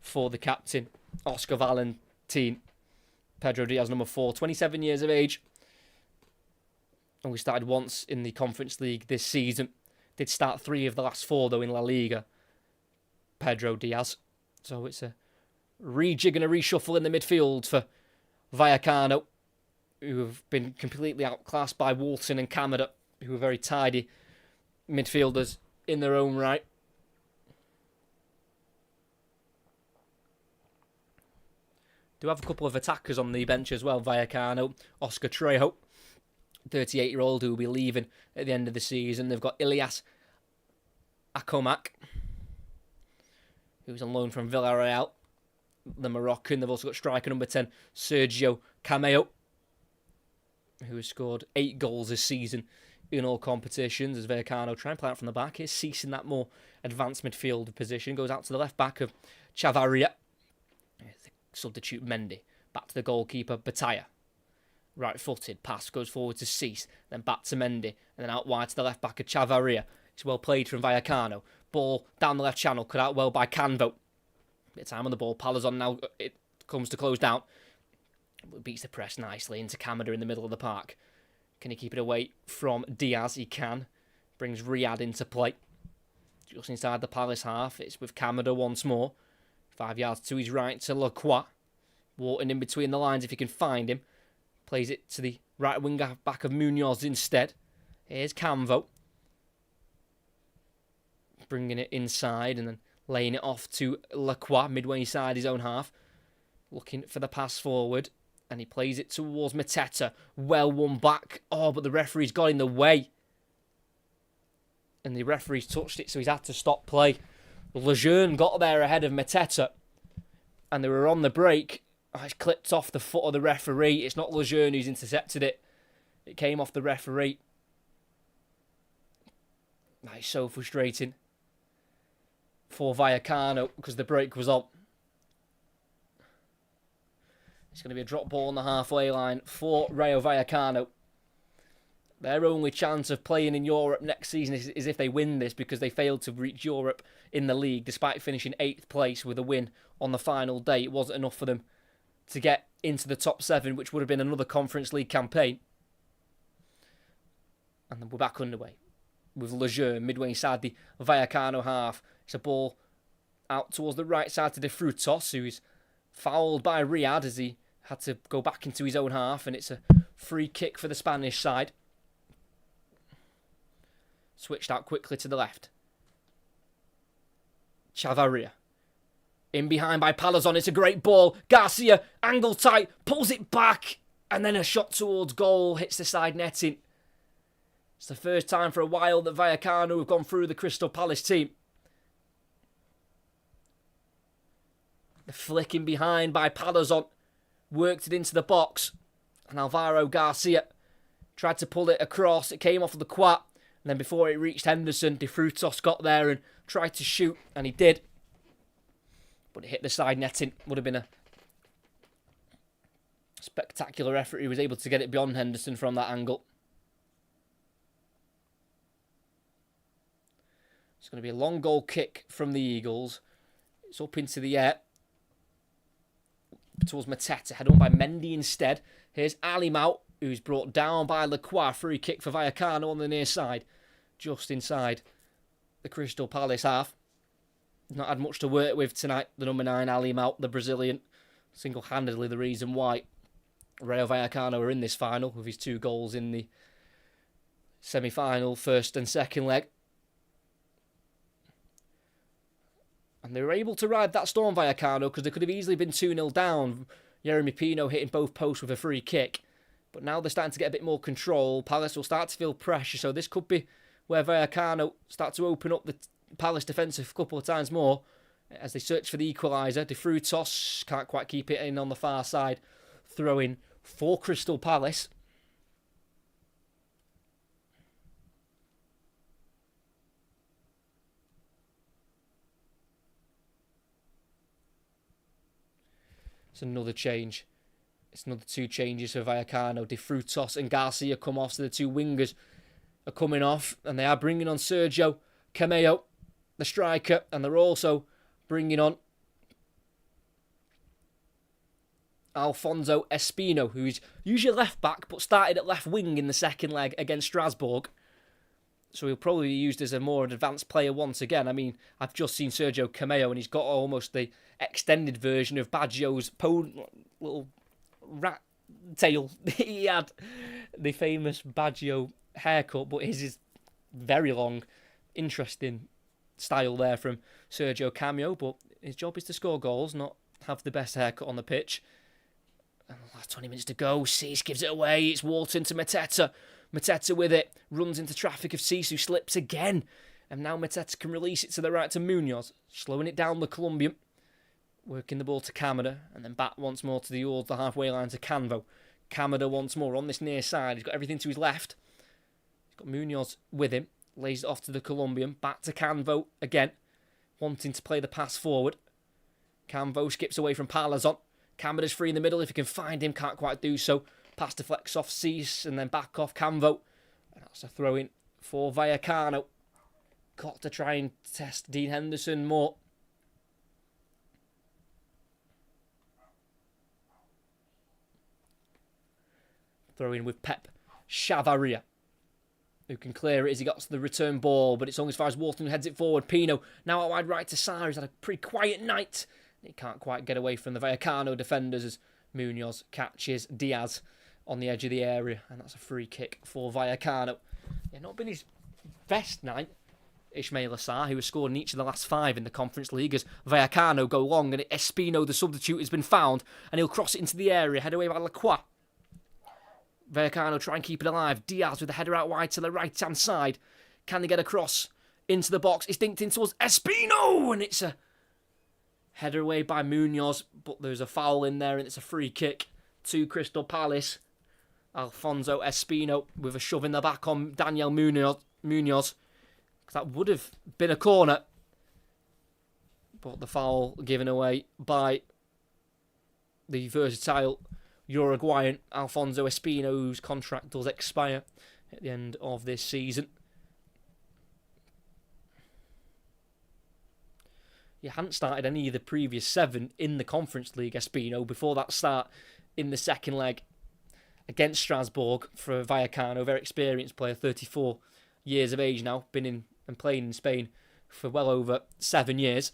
for the captain, Oscar Valentin. Pedro Diaz, number 4, 27 years of age. Only started once in the Conference League this season. Did start 3 of the last 4, though, in La Liga. Pedro Diaz. So it's a rejig and a reshuffle in the midfield for Vallecano, who have been completely outclassed by Walton and Kamada, who are very tidy midfielders in their own right. Do have a couple of attackers on the bench as well. Vallecano, Oscar Trejo, 38-year-old, who will be leaving at the end of the season. They've got Ilias Akomak, who's on loan from Villarreal, the Moroccan. They've also got striker number 10, Sergio Cameo, who has scored 8 goals this season in all competitions. As Vallecano try and play out from the back, he's ceasing that more advanced midfield position. Goes out to the left back of Chavaria. Substitute Mendy. Back to the goalkeeper, Bataya. Right-footed. Pass goes forward to Cease. Then back to Mendy. And then out wide to the left back of Chavaria. It's well played from Vallecano. Ball down the left channel. Cut out well by Canvo. Bit of time on the ball. Palazon now. It comes to close down. Beats the press nicely into Kamada in the middle of the park. Can he keep it away from Diaz? He can. Brings Riyad into play. Just inside the Palace half. It's with Kamada once more. 5 yards to his right to Lacroix. Wharton in between the lines if he can find him. Plays it to the right wing back of Munoz instead. Here's Canvo. Bringing it inside and then laying it off to Lacroix midway inside his own half. Looking for the pass forward. And he plays it towards Mateta. Well won back. Oh, but the referee's got in the way. And the referee's touched it, so he's had to stop play. Lejeune got there ahead of Mateta. And they were on the break. Oh, it's clipped off the foot of the referee. It's not Lejeune who's intercepted it. It came off the referee. That is so frustrating for Vallecano because the break was on. It's going to be a drop ball on the halfway line for Rayo Vallecano. Their only chance of playing in Europe next season is if they win this, because they failed to reach Europe in the league despite finishing 8th place with a win on the final day. It wasn't enough for them to get into the top 7, which would have been another Conference League campaign. And then we're back underway with Lejeune midway inside the Vallecano half. It's a ball out towards the right side to De Frutos, who is fouled by Riyad as he had to go back into his own half, and it's a free kick for the Spanish side. Switched out quickly to the left. Chavarria. In behind by Palazon, it's a great ball. Garcia, angle tight, pulls it back, and then a shot towards goal, hits the side netting. It's the first time for a while that Vallecano have gone through the Crystal Palace team. The flick in behind by Palazon worked it into the box, and Alvaro Garcia tried to pull it across. It came off of the quat, and then before it reached Henderson, De Frutos got there and tried to shoot, and he did. But it hit the side netting. Would have been a spectacular effort. He was able to get it beyond Henderson from that angle. It's going to be a long goal kick from the Eagles. It's up into the air towards Mateta. Headed on by Mendy instead. Here's Alimau, who's brought down by Lacroix. Free kick for Vallecano on the near side. Just inside the Crystal Palace half. Not had much to work with tonight. The number 9, Alimau, the Brazilian. Single-handedly the reason why Rayo Vallecano are in this final, with his 2 goals in the semi-final, first and second leg. And they were able to ride that storm, Vallecano, because they could have easily been 2-0 down. Yeremy Pino hitting both posts with a free kick. But now they're starting to get a bit more control. Palace will start to feel pressure, so this could be where Vallecano start to open up the Palace defensive a couple of times more as they search for the equaliser. De Frutos can't quite keep it in on the far side. Throwing for Crystal Palace. It's another change. It's another 2 changes for Vallecano. De Frutos and Garcia come off, so the 2 wingers are coming off, and they are bringing on Sergio Cameo, the striker, and they're also bringing on Alfonso Espino, who is usually left back but started at left wing in the second leg against Strasbourg. So he'll probably be used as a more advanced player once again. I mean, I've just seen Sergio Cameo, and he's got almost the extended version of Baggio's little rat tail. He had the famous Baggio haircut, but his is very long. Interesting style there from Sergio Cameo, but his job is to score goals, not have the best haircut on the pitch. And the last 20 minutes to go. Cease gives it away. It's Walton to Mateta. Mateta with it. Runs into traffic of Cease, who slips again. And now Mateta can release it to the right to Munoz. Slowing it down the Colombian. Working the ball to Kamada. And then back once more to the halfway line to Canvo. Kamada once more on this near side. He's got everything to his left. He's got Munoz with him. Lays it off to the Colombian. Back to Canvo again. Wanting to play the pass forward. Canvo skips away from Palazon. Kamada's free in the middle if he can find him. Can't quite do so. Pass deflects off Cease and then back off Canvo. And that's a throw in for Vallecano. Got to try and test Dean Henderson more. Throw in with Pep Chavarria, who can clear it as he got to the return ball, but it's only as far as Walton, who heads it forward. Pino now out wide right to Sarr, who's had a pretty quiet night. He can't quite get away from the Vallecano defenders as Munoz catches Diaz on the edge of the area, and that's a free kick for Vallecano. Yeah, not been his best night, Ismail Assar, who has scored in each of the last 5 in the Conference League, as Vallecano go long, and Espino, the substitute, has been found, and he'll cross it into the area, head away by Lacroix. Vallecano try and keep it alive. Diaz with the header out wide to the right-hand side. Can they get across into the box? It's dinked in towards Espino, and it's a header away by Munoz, but there's a foul in there, and it's a free kick to Crystal Palace. Alfonso Espino with a shove in the back on Daniel Munoz. That would have been a corner, but the foul given away by the versatile Uruguayan Alfonso Espino, whose contract does expire at the end of this season. He hadn't started any of the previous 7 in the Conference League, Espino, before that start in the second leg against Strasbourg for Vallecano, very experienced player, 34 years of age now, been in and playing in Spain for well over 7 years.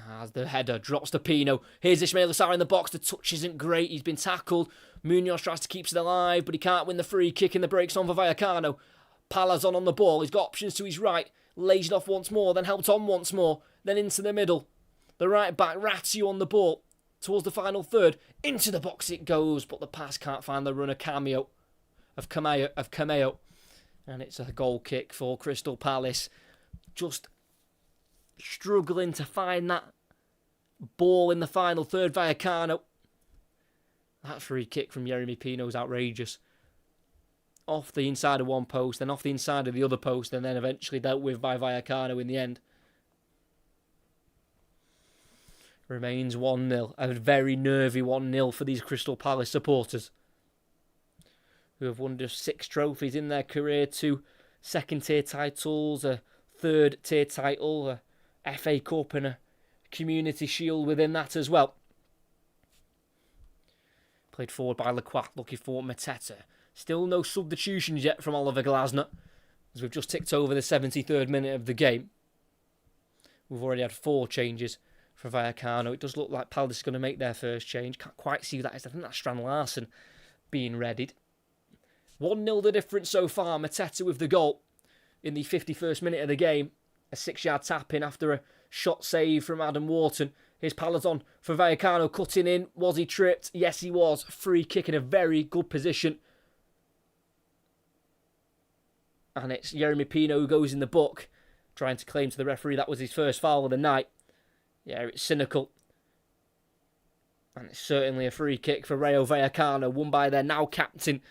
As the header drops to Pino. Here's Ismail Assar in the box. The touch isn't great. He's been tackled. Munoz tries to keep it alive, but he can't win the free kick in the breaks on for Vallecano. Palazon on the ball. He's got options to his right. Lays it off once more, then helped on once more. Then into the middle. The right back, Rayo on the ball. Towards the final third. Into the box it goes, but the pass can't find the runner Cameo. Of Cameo. And it's a goal kick for Crystal Palace. Just struggling to find that ball in the final third. Vallecano. That free kick from Yeremy Pino is outrageous. Off the inside of one post, then off the inside of the other post, and then eventually dealt with by Vallecano in the end. Remains 1-0. A very nervy 1-0 for these Crystal Palace supporters, who have won just 6 trophies in their career, 2 second-tier titles, a third-tier title, a FA Cup and a Community Shield within that as well. Played forward by Lacroix, looking for Mateta. Still no substitutions yet from Oliver Glasner, as we've just ticked over the 73rd minute of the game. We've already had 4 changes for Vallecano. It does look like Palace is going to make their first change. Can't quite see who that is. I think that's Strand Larsen being readied. 1-0 the difference so far. Mateta with the goal in the 51st minute of the game. A 6-yard tap in after a shot save from Adam Wharton. Here's Palazon for Vallecano cutting in. Was he tripped? Yes, he was. Free kick in a very good position. And it's Yeremy Pino who goes in the book, trying to claim to the referee that was his first foul of the night. Yeah, it's cynical. And it's certainly a free kick for Rayo Vallecano, won by their now captain,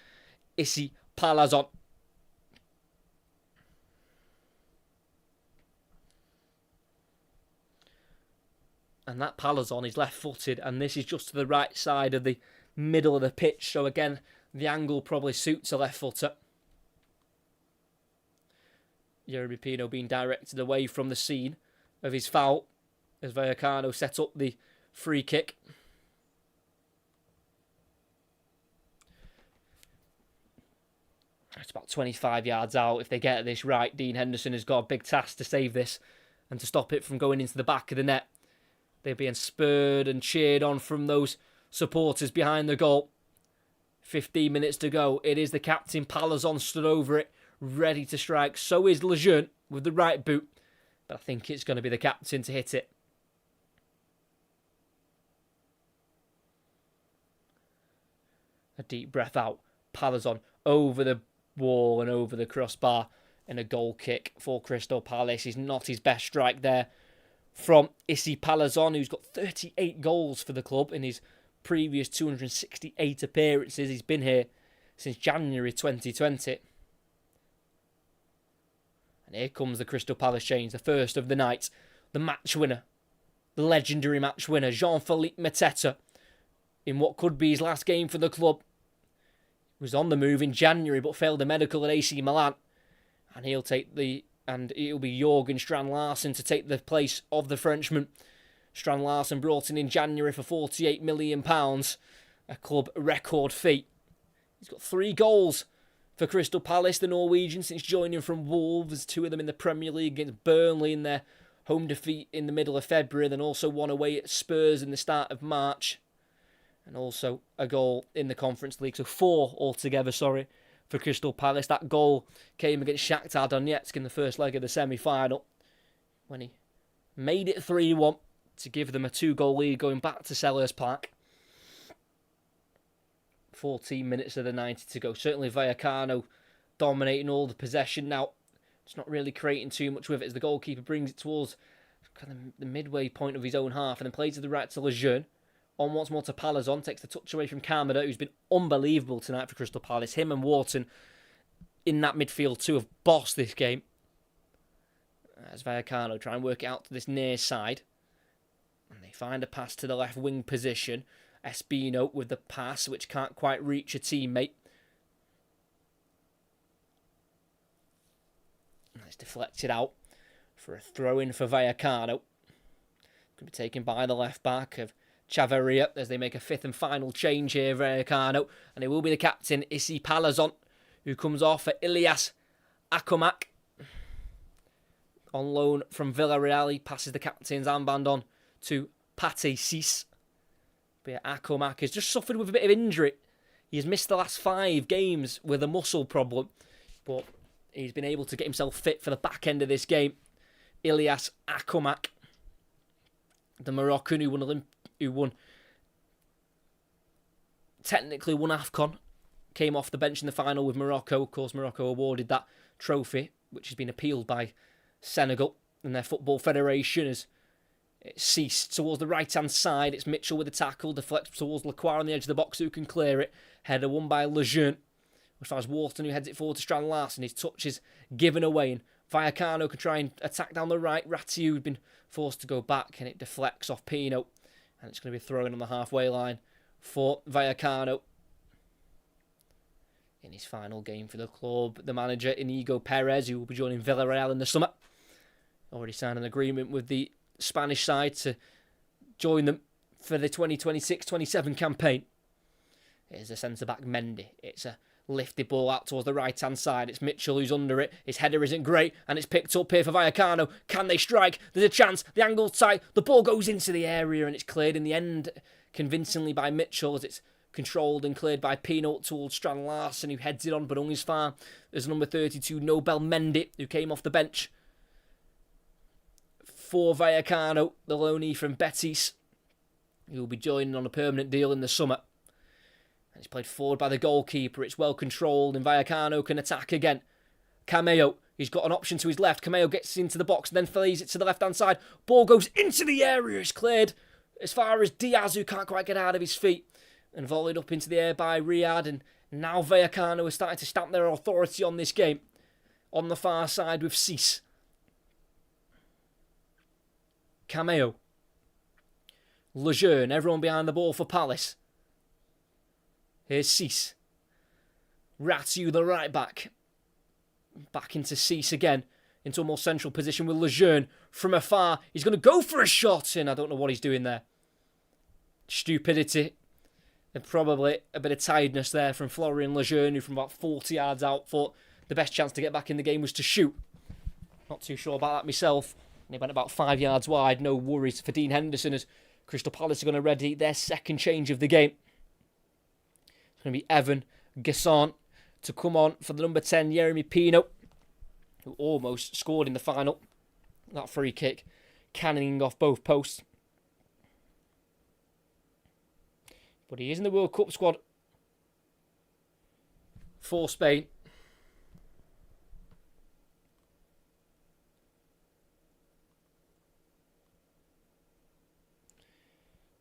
Issy Palazon. And that Palazon is left-footed, and this is just to the right side of the middle of the pitch. So again, the angle probably suits a left-footer. Yeremy Pino being directed away from the scene of his foul as Vallecano set up the free kick. It's about 25 yards out. If they get this right, Dean Henderson has got a big task to save this and to stop it from going into the back of the net. They're being spurred and cheered on from those supporters behind the goal. 15 minutes to go. It is the captain, Palazon, stood over it, ready to strike. So is Lejeune with the right boot. But I think it's going to be the captain to hit it. A deep breath out. Palazon over the wall and over the crossbar. And a goal kick for Crystal Palace. Is not his best strike there from Issy Palazon, who's got 38 goals for the club in his previous 268 appearances. He's been here since January 2020. And here comes the Crystal Palace change, the first of the night. The match winner, the legendary match winner, Jean-Philippe Mateta, in what could be his last game for the club. He was on the move in January but failed a medical at AC Milan. And it'll be Jurgen Strand Larsen to take the place of the Frenchman. Strand Larsen brought in January for £48 million, a club record fee. He's got 3 goals for Crystal Palace, the Norwegian, since joining from Wolves. 2 of them in the Premier League against Burnley in their home defeat in the middle of February, then also 1 away at Spurs in the start of March. And also a goal in the Conference League. So 4 altogether, for Crystal Palace. That goal came against Shakhtar Donetsk in the first leg of the semi-final, when he made it 3-1 to give them a 2-goal lead going back to Selhurst Park. 14 minutes of the 90 to go. Certainly Vallecano dominating all the possession now. It's not really creating too much with it as the goalkeeper brings it towards kind of the midway point of his own half and then plays to the right to Lejeune. On once more to Palazon, takes the touch away from Kamada, who's been unbelievable tonight for Crystal Palace. Him and Wharton in that midfield too have bossed this game. As Vallecano try and work it out to this near side. And they find a pass to the left wing position. Espino with the pass, which can't quite reach a teammate. And it's deflected out for a throw-in for Vallecano. Could be taken by the left back of Chavarria as they make a fifth and final change here, Vallecano, and it will be the captain, Issy Palazon, who comes off for Ilias Akomak. On loan from Villarreal, he passes the captain's armband on to Pate Cis. But Akomak has just suffered with a bit of injury. He has missed the last 5 games with a muscle problem, but he's been able to get himself fit for the back end of this game. Ilias Akomak, the Moroccan who technically won AFCON, came off the bench in the final with Morocco. Of course, Morocco awarded that trophy, which has been appealed by Senegal and their football federation as it ceased towards the right-hand side. It's Mitchell with the tackle, deflects towards Lacroix on the edge of the box who can clear it. Header won by Lejeune, as far as Wharton who heads it forward to Strand Larsen. His touch is given away and Vallecano can try and attack down the right. Ratiu has been forced to go back and it deflects off Pino. And it's going to be thrown on the halfway line for Vallecano. In his final game for the club, the manager Inigo Perez, who will be joining Villarreal in the summer, already signed an agreement with the Spanish side to join them for the 2026-27 campaign. Here's the centre-back Mendy. It's a lifted ball out towards the right-hand side. It's Mitchell who's under it. His header isn't great, and it's picked up here for Vallecano. Can they strike? There's a chance. The angle's tight. The ball goes into the area, and it's cleared in the end convincingly by Mitchell as it's controlled and cleared by Pino towards Strand Larsen, who heads it on, but only as far as number 32, Nobel Mendy, who came off the bench for Vallecano, the loanee from Betis, who will be joining on a permanent deal in the summer. And it's played forward by the goalkeeper. It's well controlled, and Vallecano can attack again. Cameo, he's got an option to his left. Cameo gets into the box and then flees it to the left-hand side. Ball goes into the area. It's cleared as far as Diaz, who can't quite get out of his feet, and volleyed up into the air by Riyad. And now Vallecano is starting to stamp their authority on this game. On the far side with Cis. Cameo. Lejeune, everyone behind the ball for Palace. Here's Cis. Ratiu, the right back. Back into Cis again. Into a more central position with Lejeune. From afar, he's going to go for a shot. And I don't know what he's doing there. Stupidity. And probably a bit of tiredness there from Florian Lejeune, who from about 40 yards out thought the best chance to get back in the game was to shoot. Not too sure about that myself. And he went about 5 yards wide. No worries for Dean Henderson as Crystal Palace are going to ready their second change of the game. It's going to be Evan Gasson to come on for the number 10, Yeremy Pino, who almost scored in the final. That free kick cannoning off both posts. But he is in the World Cup squad for Spain.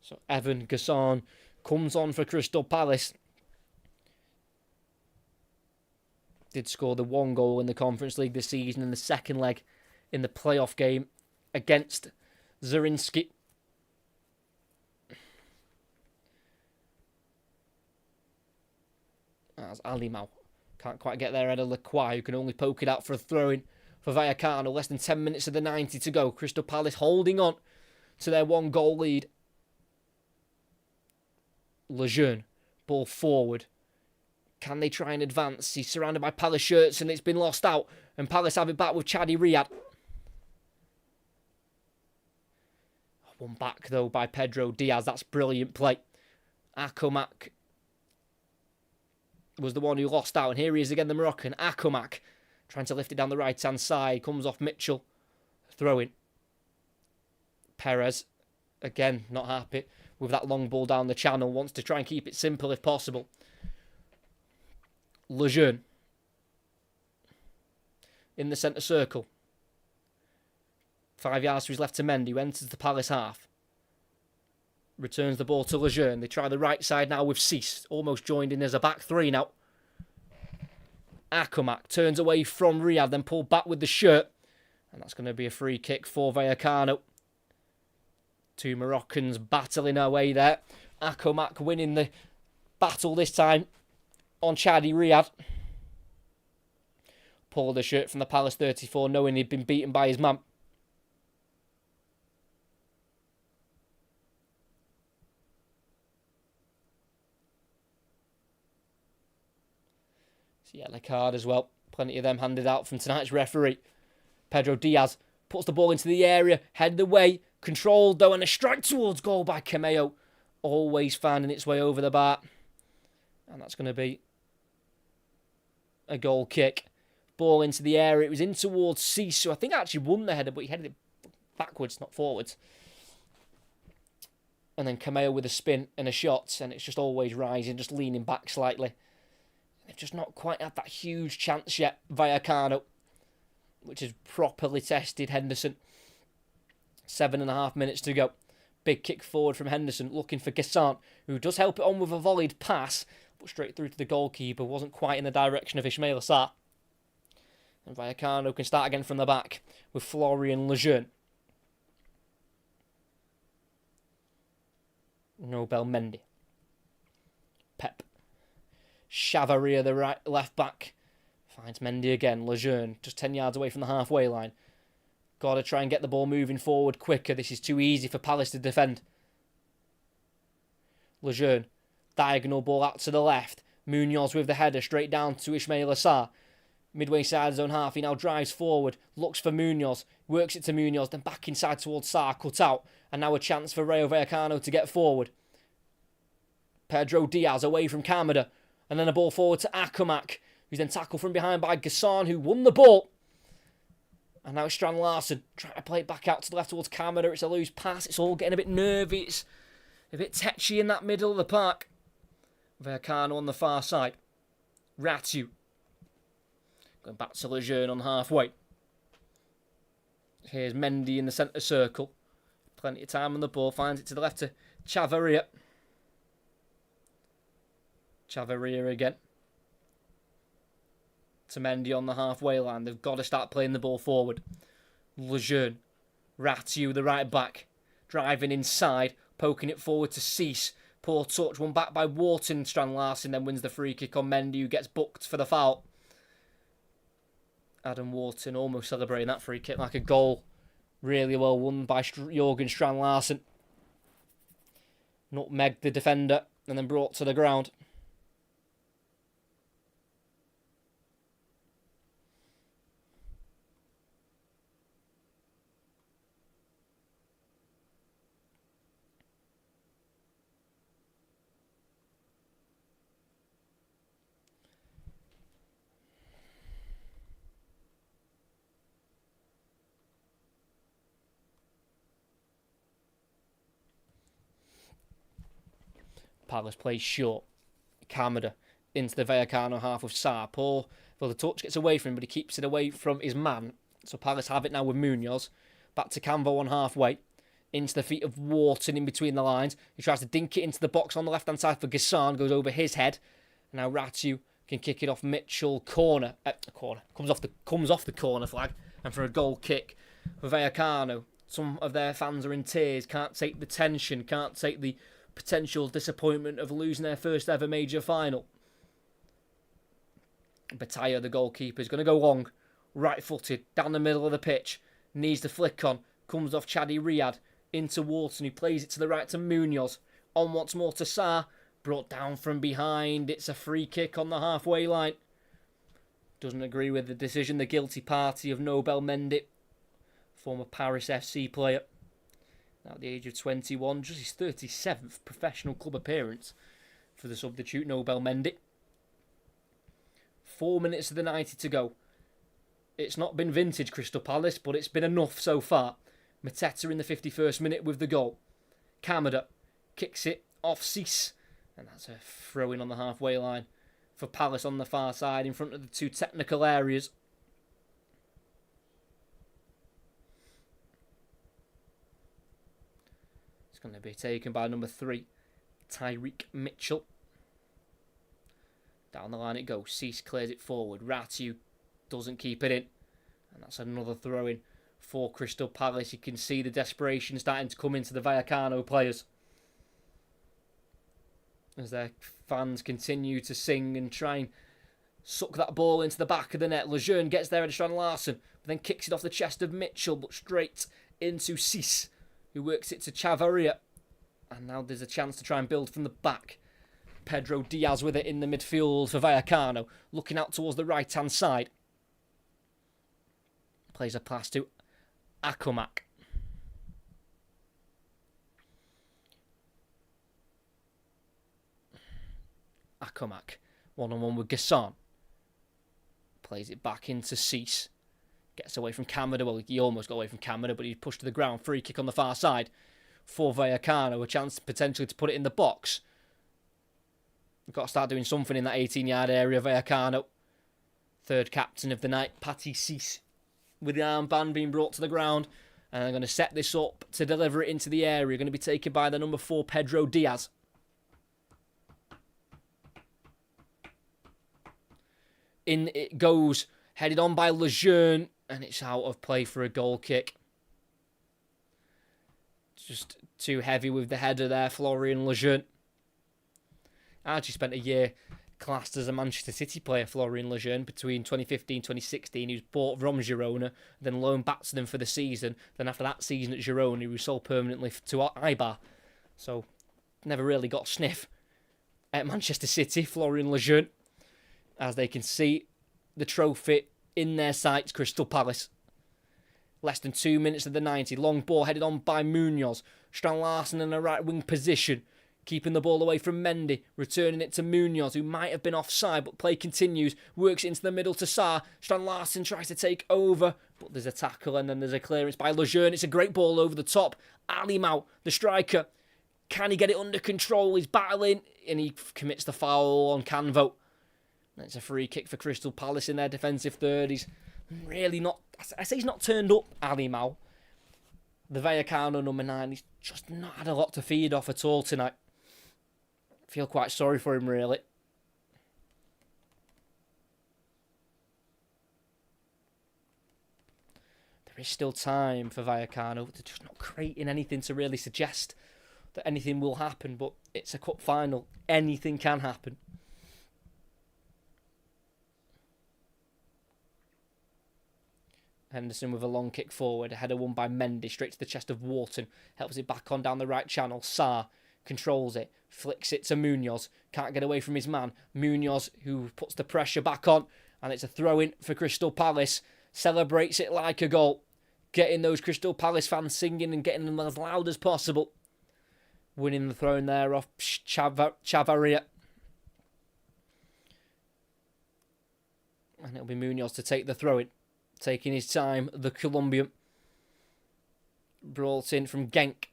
So Evan Gasson comes on for Crystal Palace. Did score the 1 goal in the Conference League this season in the second leg in the playoff game against Zrinski. As Alimau can't quite get there. Header Lacroix, who can only poke it out for a throw-in for Vallecano. Less than 10 minutes of the 90 to go. Crystal Palace holding on to their 1 goal lead. Lejeune, ball forward. Can they try and advance? He's surrounded by Palace shirts and it's been lost out. And Palace have it back with Chadi Riyad. One back though by Pedro Diaz. That's brilliant play. Akomak was the one who lost out. And here he is again, the Moroccan. Akomak trying to lift it down the right-hand side. Comes off Mitchell. Throwing. Perez, again, not happy with that long ball down the channel. Wants to try and keep it simple if possible. Lejeune. In the centre circle. 5 yards to his left to Mendy, who enters the Palace half. Returns the ball to Lejeune. They try the right side now with Cis. Almost joined in as a back 3 now. Akomak turns away from Riyad, then pulled back with the shirt. And that's going to be a free kick for Vallecano. 2 Moroccans battling away there. Akomak winning the battle this time on Chadi Riyad. Pulled the shirt from the Palace 34, knowing he'd been beaten by his man. It's a yellow card as well. Plenty of them handed out from tonight's referee. Pedro Diaz puts the ball into the area, headed away, controlled though, and a strike towards goal by Cameo. Always finding its way over the bar. And that's going to be a goal kick. Ball into the area. It was in towards Cease, who I think actually won the header, but he headed it backwards, not forwards. And then Cameo with a spin and a shot, and it's just always rising, just leaning back slightly. They've just not quite had that huge chance yet, Vallecano, which has properly tested Henderson. 7.5 minutes to go. Big kick forward from Henderson, looking for Gassan, who does help it on with a volleyed pass, but straight through to the goalkeeper, wasn't quite in the direction of Ismail Assar. And Vallecano can start again from the back with Florian Lejeune. Nobel Mendy. Pep. Chavaria, the right left back, finds Mendy again. Lejeune, just 10 yards away from the halfway line. Got to try and get the ball moving forward quicker. This is too easy for Palace to defend. Lejeune, diagonal ball out to the left. Munoz with the header straight down to Ismail Assar. Midway side of zone half, he now drives forward, looks for Munoz, works it to Munoz, then back inside towards Sarr, cut out. And now a chance for Rayo Vallecano to get forward. Pedro Diaz away from Kamada. And then a ball forward to Akamak, who's then tackled from behind by Gassan, who won the ball. And now it's Strand Larsen trying to play it back out to the left towards Kamada. It's a loose pass. It's all getting a bit nervy. It's a bit tetchy in that middle of the park. Vallecano on the far side. Ratu. Going back to Lejeune on halfway. Here's Mendy in the centre circle. Plenty of time on the ball. Finds it to the left to Chavaria. Chavaria again. To Mendy on the halfway line. They've got to start playing the ball forward. Lejeune. Ratu, the right back. Driving inside. Poking it forward to Cease. Poor touch. One back by Wharton. Strand Larsen then wins the free kick on Mendy, who gets booked for the foul. Adam Wharton almost celebrating that free kick like a goal. Really well won by Jørgen Strand Larsen. Nutmegged the defender and then brought to the ground. Palace plays short. Kamada into the Vallecano half with Sarr. Paul, well, the touch gets away from him, but he keeps it away from his man. So Palace have it now with Munoz. Back to Camvo on halfway. Into the feet of Wharton in between the lines. He tries to dink it into the box on the left-hand side for Gassan. Goes over his head. And now Ratu can kick it off Mitchell. Corner. Comes off the corner flag. And for a goal kick for Vallecano. Some of their fans are in tears. Can't take the tension. Can't take the potential disappointment of losing their first ever major final. Bataya, the goalkeeper, is going to go long. Right-footed. Down the middle of the pitch. Needs to flick on. Comes off Chadi Riyad. Into Wharton, who plays it to the right to Munoz. On once more to Sarr. Brought down from behind. It's a free kick on the halfway line. Doesn't agree with the decision. The guilty party of Nobel Mendy. Former Paris FC player. Now at the age of 21. Just his 37th professional club appearance for the substitute Nobel Mendy. 4 minutes of the 90 to go. It's not been vintage Crystal Palace, but it's been enough so far. Mateta in the 51st minute with the goal. Kamada kicks it off Cease. And that's a throw-in on the halfway line for Palace on the far side in front of the two technical areas. It's going to be taken by number 3, Tyreek Mitchell. Down the line it goes. Cease clears it forward. Ratu doesn't keep it in. And that's another throw-in for Crystal Palace. You can see the desperation starting to come into the Vallecano players as their fans continue to sing and try and suck that ball into the back of the net. Lejeune gets there at Strand Larsen, but then kicks it off the chest of Mitchell, but straight into Cease, who works it to Chavaria. And now there's a chance to try and build from the back. Pedro Diaz with it in the midfield for Vallecano. Looking out towards the right-hand side. Plays a pass to Akumak. Akumak. One-on-one with Gasson. Plays it back into Cease. Gets away from Kamada. Well, he almost got away from Kamada, but he pushed to the ground. Free kick on the far side for Vallecano. A chance potentially to put it in the box. We've got to start doing something in that 18-yard area. Vallecano. Third captain of the night, Patty Cease. With the armband being brought to the ground. And they're going to set this up to deliver it into the area. Going to be taken by the number 4, Pedro Diaz. In it goes, headed on by Lejeune, and it's out of play for a goal kick. Just too heavy with the header there, Florian Lejeune. I actually spent a year classed as a Manchester City player, Florian Lejeune, between 2015-2016. He was bought from Girona, then loaned back to them for the season. Then after that season at Girona, he was sold permanently to Eibar. So, never really got a sniff at Manchester City, Florian Lejeune. As they can see, the trophy in their sights, Crystal Palace. Less than 2 minutes of the 90. Long ball headed on by Munoz. Strand Larsen in a right wing position. Keeping the ball away from Mendy. Returning it to Munoz, who might have been offside, but play continues. Works it into the middle to Sarr. Strand Larsen tries to take over, but there's a tackle and then there's a clearance by Lejeune. It's a great ball over the top. Alimau, the striker. Can he get it under control? He's battling and he commits the foul on Canvo. It's a free kick for Crystal Palace in their defensive third. He's really not... I say he's not turned up, Alimau. The Vallecano number 9, he's just not had a lot to feed off at all tonight. I feel quite sorry for him, really. There is still time for Vallecano. They're just not creating anything to really suggest that anything will happen, but it's a cup final. Anything can happen. Henderson with a long kick forward. A header won by Mendy. Straight to the chest of Wharton. Helps it back on down the right channel. Sarr controls it. Flicks it to Munoz. Can't get away from his man. Munoz, who puts the pressure back on. And it's a throw-in for Crystal Palace. Celebrates it like a goal. Getting those Crystal Palace fans singing and getting them as loud as possible. Winning the throw-in there off Chavarria. And it'll be Munoz to take the throw-in. Taking his time, the Colombian. Brought in from Genk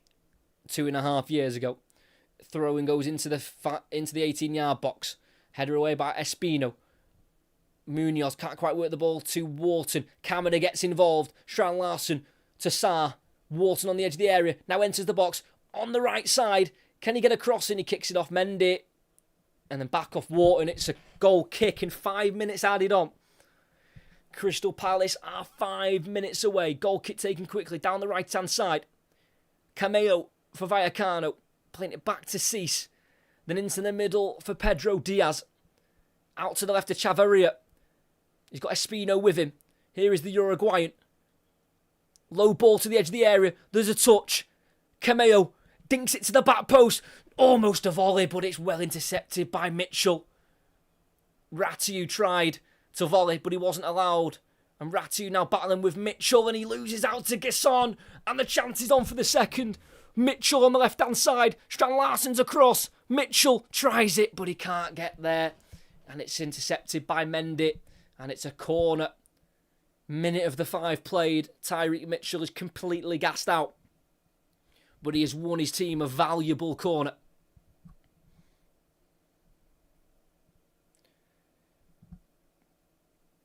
2.5 years ago. Throwing goes into the 18-yard box. Header away by Espino. Munoz can't quite work the ball to Wharton. Kamada gets involved. Strand Larsen to Sarr. Wharton on the edge of the area. Now enters the box on the right side. Can he get across? And he kicks it off Mendy. And then back off Wharton. It's a goal kick and 5 minutes added on. Crystal Palace are 5 minutes away. Goal kick taken quickly down the right-hand side. Cameo for Vallecano. Playing it back to Cease. Then into the middle for Pedro Diaz. Out to the left to Chavarria. He's got Espino with him. Here is the Uruguayan. Low ball to the edge of the area. There's a touch. Cameo dinks it to the back post. Almost a volley, but it's well intercepted by Mitchell. Ratiu tried to volley, but he wasn't allowed. And Ratiu now battling with Mitchell, and he loses out to Gasson. And the chance is on for the second. Mitchell on the left-hand side. Strand Larsen's across. Mitchell tries it, but he can't get there. And it's intercepted by Mendy. And it's a corner. Minute of the 5 played. Tyreek Mitchell is completely gassed out. But he has won his team a valuable corner.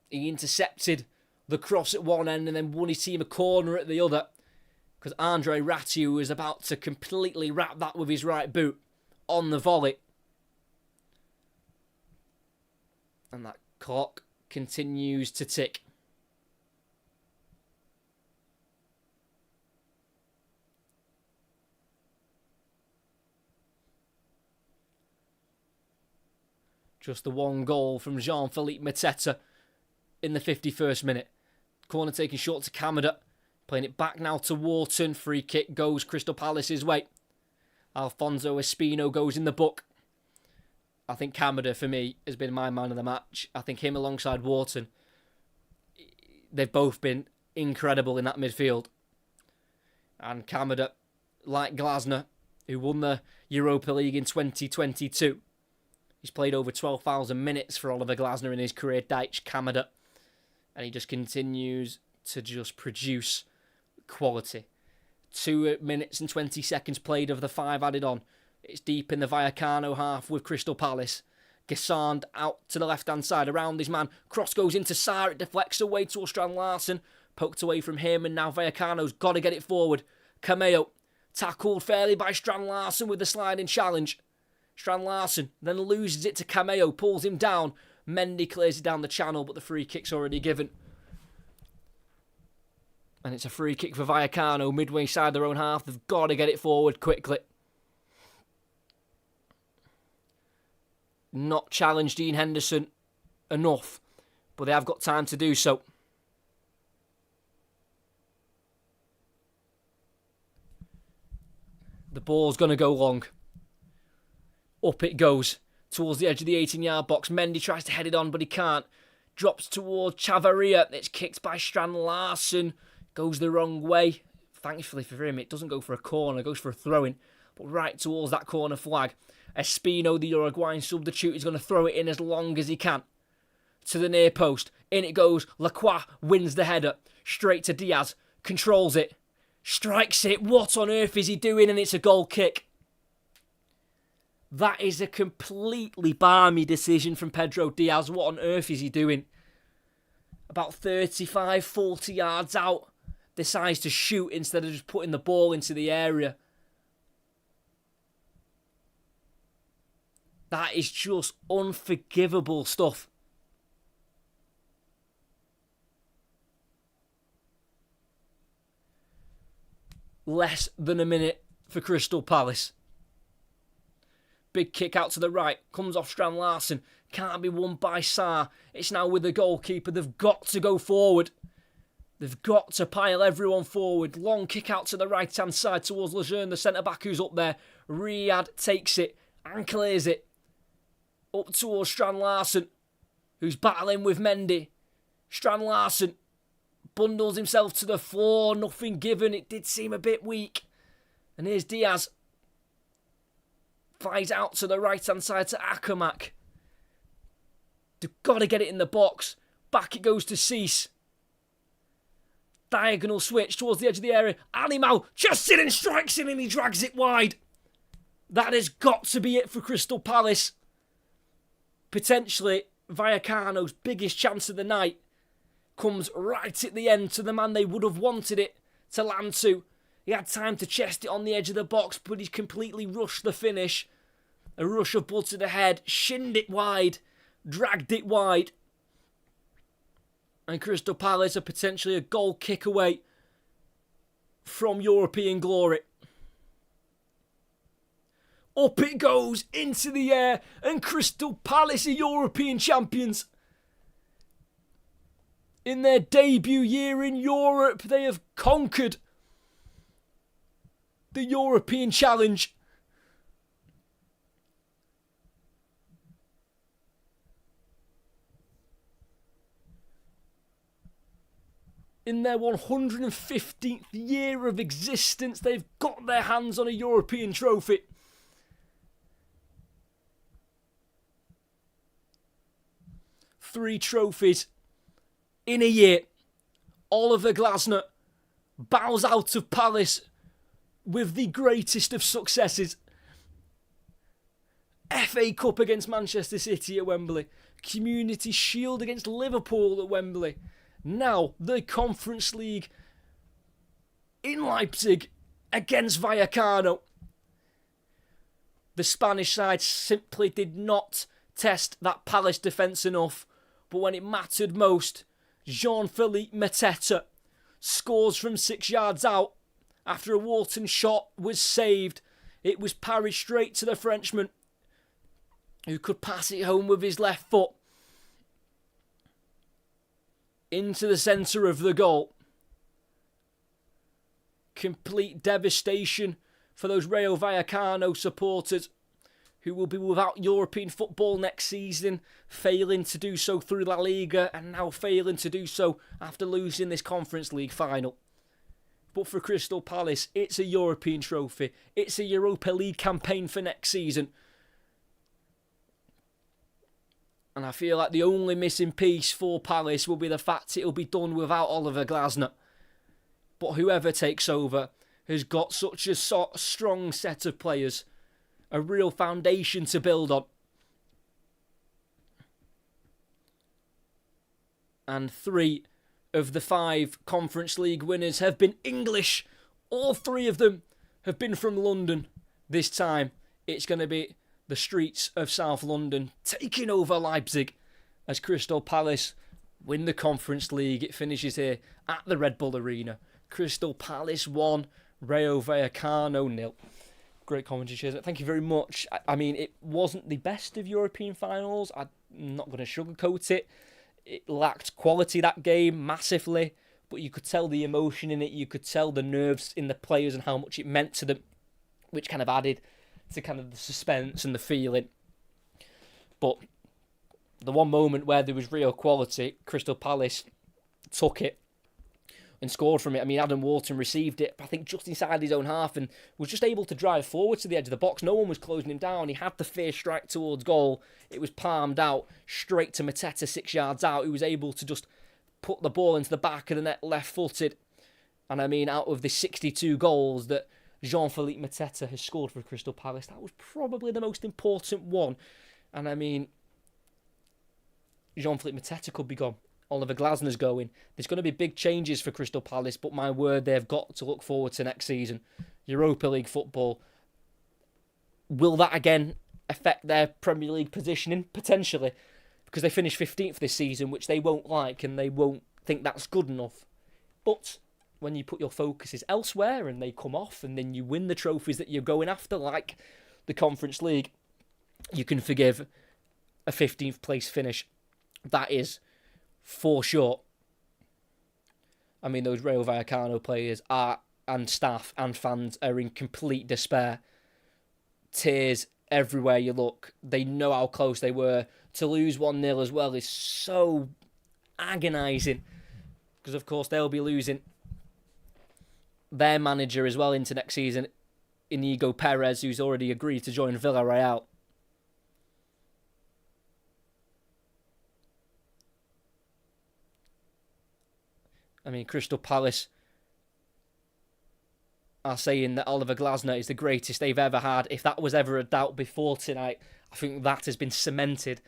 He intercepted the cross at one end and then won his team a corner at the other. Because Andre Ratiu was about to completely wrap that with his right boot on the volley. And that clock continues to tick. Just the one goal from Jean-Philippe Mateta in the 51st minute. Corner taken short to Kamada. Playing it back now to Wharton. Free kick goes Crystal Palace's way. Alfonso Espino goes in the book. I think Kamada, for me, has been my man of the match. I think him alongside Wharton, they've both been incredible in that midfield. And Kamada, like Glasner, who won the Europa League in 2022, he's played over 12,000 minutes for Oliver Glasner in his career, Deitch Kamada. And he just continues to just produce quality. 2 minutes and 20 seconds played of the 5 added on. It's deep in the Vallecano half with Crystal Palace. Gesand out to the left-hand side around his man. Cross goes into Sarr. It deflects away to Strand Larsen. Poked away from him, and now Vallecano's got to get it forward. Cameo tackled fairly by Strand Larsen with the sliding challenge. Strand Larsen then loses it to Cameo, pulls him down. Mendy clears it down the channel, but the free kick's already given. And it's a free kick for Vallecano, midway side their own half. They've got to get it forward quickly. Not challenged Dean Henderson enough, but they have got time to do so. The ball's going to go long. Up it goes towards the edge of the 18-yard box. Mendy tries to head it on, but he can't. Drops towards Chavarria. It's kicked by Strand Larsen. Goes the wrong way. Thankfully for him, it doesn't go for a corner. It goes for a throw-in. But right towards that corner flag. Espino, the Uruguayan substitute, is going to throw it in as long as he can. To the near post. In it goes. Lacroix wins the header. Straight to Diaz. Controls it. Strikes it. What on earth is he doing? And it's a goal kick. That is a completely balmy decision from Pedro Diaz. What on earth is he doing? About 35, 40 yards out. Decides to shoot instead of just putting the ball into the area. That is just unforgivable stuff. Less than a minute for Crystal Palace. Big kick out to the right. Comes off Strand Larsen. Can't be won by Sarr. It's now with the goalkeeper. They've got to go forward. They've got to pile everyone forward. Long kick out to the right-hand side towards Lejeune, the centre-back who's up there. Riyad takes it and clears it. Up towards Strand Larsen, who's battling with Mendy. Strand Larsen bundles himself to the floor. Nothing given. It did seem a bit weak. And here's Diaz. Flies out to the right-hand side to Akamak. They've got to get it in the box. Back it goes to Cease. Diagonal switch towards the edge of the area. Animal just in and strikes in and he drags it wide. That has got to be it for Crystal Palace. Potentially Vallecano's biggest chance of the night comes right at the end to the man they would have wanted it to land to. He had time to chest it on the edge of the box, but he's completely rushed the finish. A rush of blood to the head, shinned it wide, dragged it wide. And Crystal Palace are potentially a goal kick away from European glory. Up it goes into the air, and Crystal Palace are European champions. In their debut year in Europe, they have conquered the European challenge. In their 115th year of existence, they've got their hands on a European trophy. Three trophies in a year. Oliver Glasner bows out of Palace with the greatest of successes. FA Cup against Manchester City at Wembley. Community Shield against Liverpool at Wembley. Now the Conference League in Leipzig against Vallecano. The Spanish side simply did not test that Palace defence enough. But when it mattered most, Jean-Philippe Mateta scores from 6 yards out after a Wharton shot was saved. It was parried straight to the Frenchman, who could pass it home with his left foot into the centre of the goal. Complete devastation for those Rayo Vallecano supporters who will be without European football next season, failing to do so through La Liga and now failing to do so after losing this Conference League final. But for Crystal Palace, it's a European trophy. It's a Europa League campaign for next season. And I feel like the only missing piece for Palace will be the fact it'll be done without Oliver Glasner. But whoever takes over has got such a strong set of players, a real foundation to build on. And 3 of the 5 Conference League winners have been English. All 3 of them have been from London. This time, it's going to be the streets of South London taking over Leipzig as Crystal Palace win the Conference League. It finishes here at the Red Bull Arena. Crystal Palace 1, Rayo Vallecano 0. Great commentary, cheers. Thank you very much. I mean, it wasn't the best of European finals. I'm not going to sugarcoat it. It lacked quality, that game, massively. But you could tell the emotion in it. You could tell the nerves in the players and how much it meant to them, which kind of added to kind of the suspense and the feeling. But the one moment where there was real quality, Crystal Palace took it and scored from it. I mean, Adam Wharton received it, I think, just inside his own half and was just able to drive forward to the edge of the box. No one was closing him down. He had the fierce strike towards goal. It was palmed out straight to Mateta 6 yards out. He was able to just put the ball into the back of the net left-footed. And I mean, out of the 62 goals that Jean-Philippe Mateta has scored for Crystal Palace, that was probably the most important one. And I mean, Jean-Philippe Mateta could be gone. Oliver Glasner's going. There's going to be big changes for Crystal Palace, but my word, they've got to look forward to next season. Europa League football. Will that again affect their Premier League positioning? Potentially. Because they finished 15th this season, which they won't like and they won't think that's good enough. But when you put your focuses elsewhere and they come off and then you win the trophies that you're going after, like the Conference League, you can forgive a 15th place finish. That is for sure. I mean, those Rayo Vallecano players and staff and fans are in complete despair. Tears everywhere you look. They know how close they were. To lose 1-0 as well is so agonising. Because, of course, they'll be losing their manager as well into next season, Inigo Perez, who's already agreed to join Villarreal. I mean, Crystal Palace are saying that Oliver Glasner is the greatest they've ever had. If that was ever a doubt before tonight, I think that has been cemented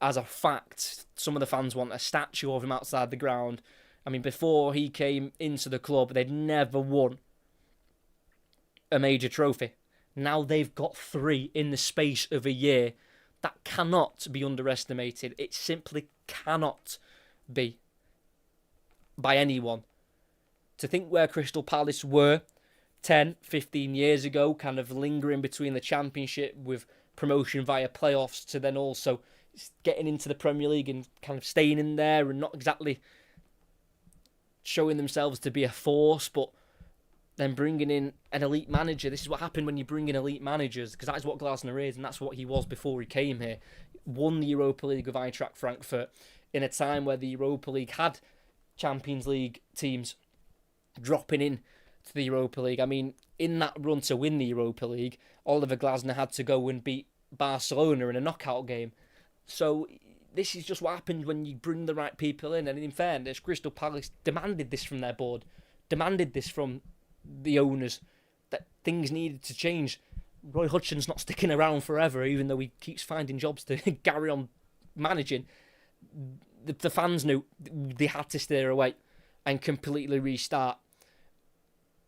as a fact. Some of the fans want a statue of him outside the ground. I mean, before he came into the club, they'd never won a major trophy. Now they've got 3 in the space of a year. That cannot be underestimated. It simply cannot be by anyone. To think where Crystal Palace were 10, 15 years ago, kind of lingering between the Championship with promotion via playoffs to then also getting into the Premier League and kind of staying in there and not exactly showing themselves to be a force, but then bringing in an elite manager. This is what happened when you bring in elite managers, because that is what Glasner is, and that's what he was before he came here. Won the Europa League with Eintracht Frankfurt in a time where the Europa League had Champions League teams dropping in to the Europa League. I mean, in that run to win the Europa League, Oliver Glasner had to go and beat Barcelona in a knockout game. So this is just what happens when you bring the right people in. And in fairness, Crystal Palace demanded this from their board, demanded this from the owners, that things needed to change. Roy Hodgson's not sticking around forever, even though he keeps finding jobs to carry on managing. The fans knew they had to steer away and completely restart.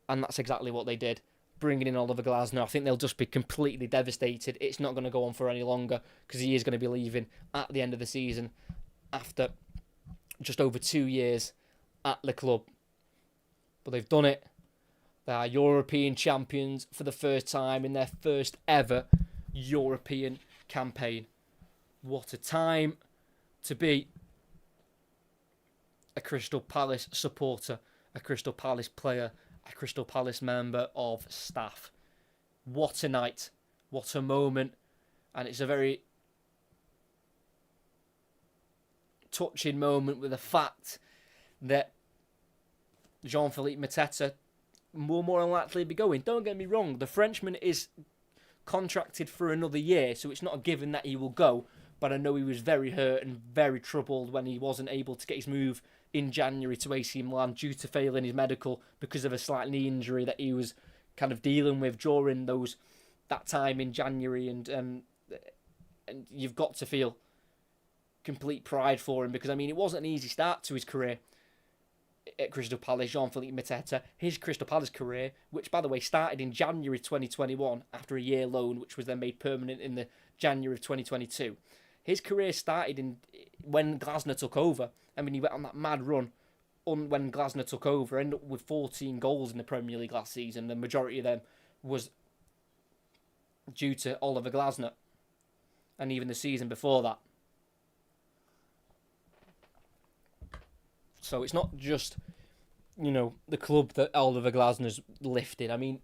And that's exactly what they did. Bringing in Oliver Glasner, I think they'll just be completely devastated. It's not going to go on for any longer because he is going to be leaving at the end of the season after just over 2 years at the club. But they've done it. They are European champions for the first time in their first ever European campaign. What a time to be a Crystal Palace supporter, a Crystal Palace player, a Crystal Palace member of staff. What a night. What a moment. And it's a very touching moment with the fact that Jean-Philippe Mateta will more than likely be going. Don't get me wrong, the Frenchman is contracted for another year, so it's not a given that he will go. But I know he was very hurt and very troubled when he wasn't able to get his move in January to AC Milan due to failing his medical because of a slight knee injury that he was kind of dealing with during that time in January. And you've got to feel complete pride for him because, I mean, it wasn't an easy start to his career at Crystal Palace. Jean-Philippe Mateta, his Crystal Palace career, which, by the way, started in January 2021 after a year loan, which was then made permanent in the January of 2022. His career started when Glasner took over. I mean, he went on that mad run when Glasner took over, ended up with 14 goals in the Premier League last season. The majority of them was due to Oliver Glasner, and even the season before that. So it's not just, the club that Oliver Glasner's lifted. I mean,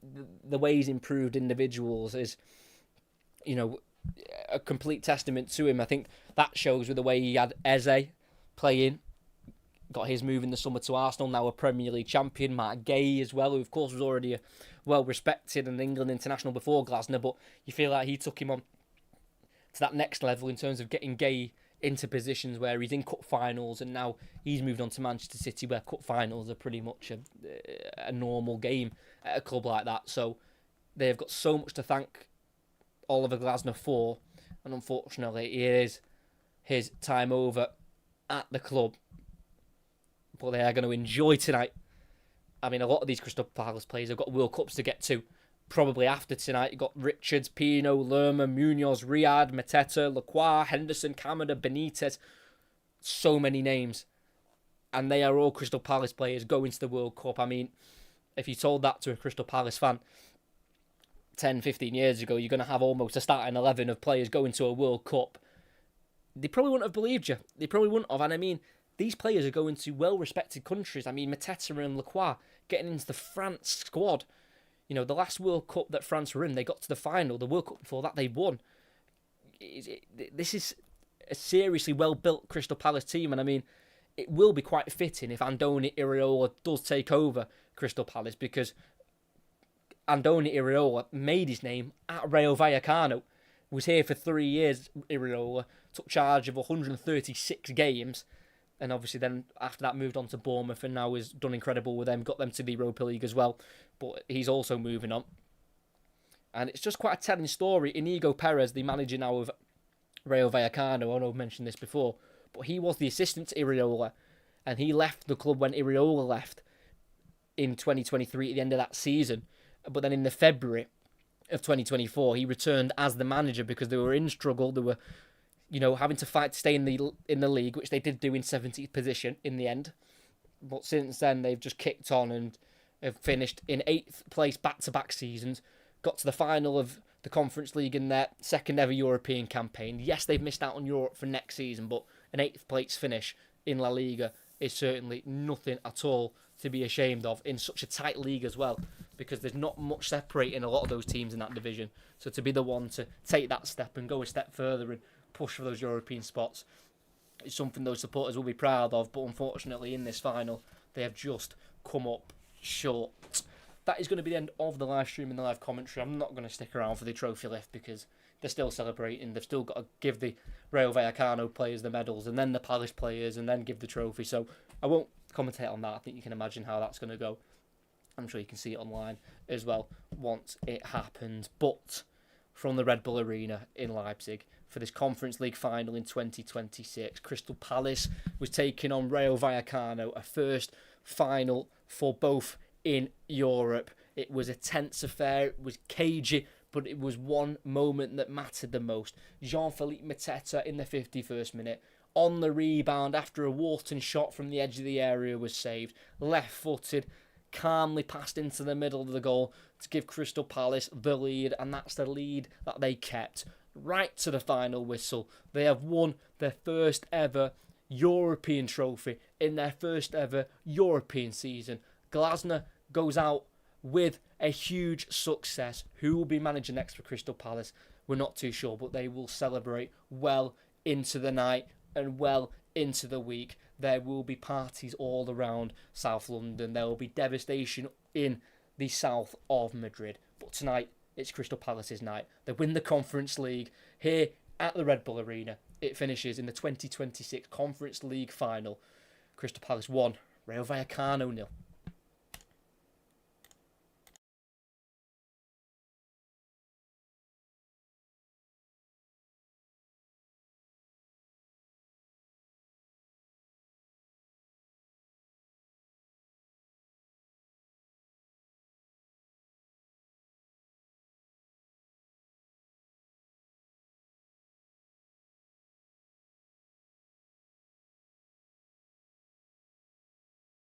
the way he's improved individuals is, a complete testament to him. I think that shows with the way he had Eze playing, got his move in the summer to Arsenal, now a Premier League champion. Mark Gay as well, who of course was already a well-respected and England international before Glasner, but you feel like he took him on to that next level in terms of getting Gay into positions where he's in cup finals, and now he's moved on to Manchester City where cup finals are pretty much a normal game at a club like that. So they've got so much to thank Oliver Glasner for, and unfortunately it is his time over at the club. But they are going to enjoy tonight. I mean, a lot of these Crystal Palace players have got World Cups to get to. Probably after tonight, you've got Richards, Pino, Lerma, Munoz, Riyad, Mateta, Lacroix, Henderson, Kamada, Benitez. So many names. And they are all Crystal Palace players going to the World Cup. I mean, if you told that to a Crystal Palace fan 10, 15 years ago, you're going to have almost a starting 11 of players going to a World Cup. They probably wouldn't have believed you. They probably wouldn't have. And I mean, these players are going to well-respected countries. I mean, Mateta and Lacroix getting into the France squad. The last World Cup that France were in, they got to the final. The World Cup before that, they won. This is a seriously well-built Crystal Palace team. And I mean, it will be quite fitting if Andoni Iraola does take over Crystal Palace, because Andoni Iraola made his name at Rayo Vallecano. Was here for 3 years, Iraola. Took charge of 136 games. And obviously then after that moved on to Bournemouth, and now has done incredible with them. Got them to the Europa League as well. But he's also moving on. And it's just quite a telling story. Inigo Perez, the manager now of Rayo Vallecano, I know I've mentioned this before, but he was the assistant to Iraola. And he left the club when Iraola left in 2023 at the end of that season. But then in the February of 2024, he returned as the manager because they were in struggle. They were having to fight to stay in the league, which they did do in 17th position in the end. But since then, they've just kicked on and have finished in 8th place back-to-back seasons, got to the final of the Conference League in their second ever European campaign. Yes, they've missed out on Europe for next season, but an 8th place finish in La Liga is certainly nothing at all to be ashamed of in such a tight league as well, because there's not much separating a lot of those teams in that division. So to be the one to take that step and go a step further and push for those European spots is something those supporters will be proud of, but unfortunately in this final they have just come up short. That is going to be the end of the live stream and the live commentary. I'm not going to stick around for the trophy lift because they're still celebrating. They've still got to give the Rayo Vallecano players the medals and then the Palace players and then give the trophy, so I won't commentate on that. I think you can imagine how that's going to go. I'm sure you can see it online as well once it happens. But from the Red Bull Arena in Leipzig for this Conference League final in 2026, Crystal Palace was taking on Rayo Vallecano, a first final for both in Europe. It was a tense affair, it was cagey, but it was one moment that mattered the most. Jean-Philippe Mateta in the 51st minute, on the rebound after a Wharton shot from the edge of the area was saved, left-footed, calmly passed into the middle of the goal to give Crystal Palace the lead, and that's the lead that they kept right to the final whistle. They have won their first ever European trophy in their first ever European season. Glasner goes out with a huge success. Who will be manager next for Crystal Palace? we're not too sure, but they will celebrate well into the night and well into the week. There will be parties all around South London. There will be devastation in the south of Madrid. But tonight, it's Crystal Palace's night. They win the Conference League here at the Red Bull Arena. It finishes in the 2026 Conference League final. Crystal Palace 1, Rayo Vallecano 0.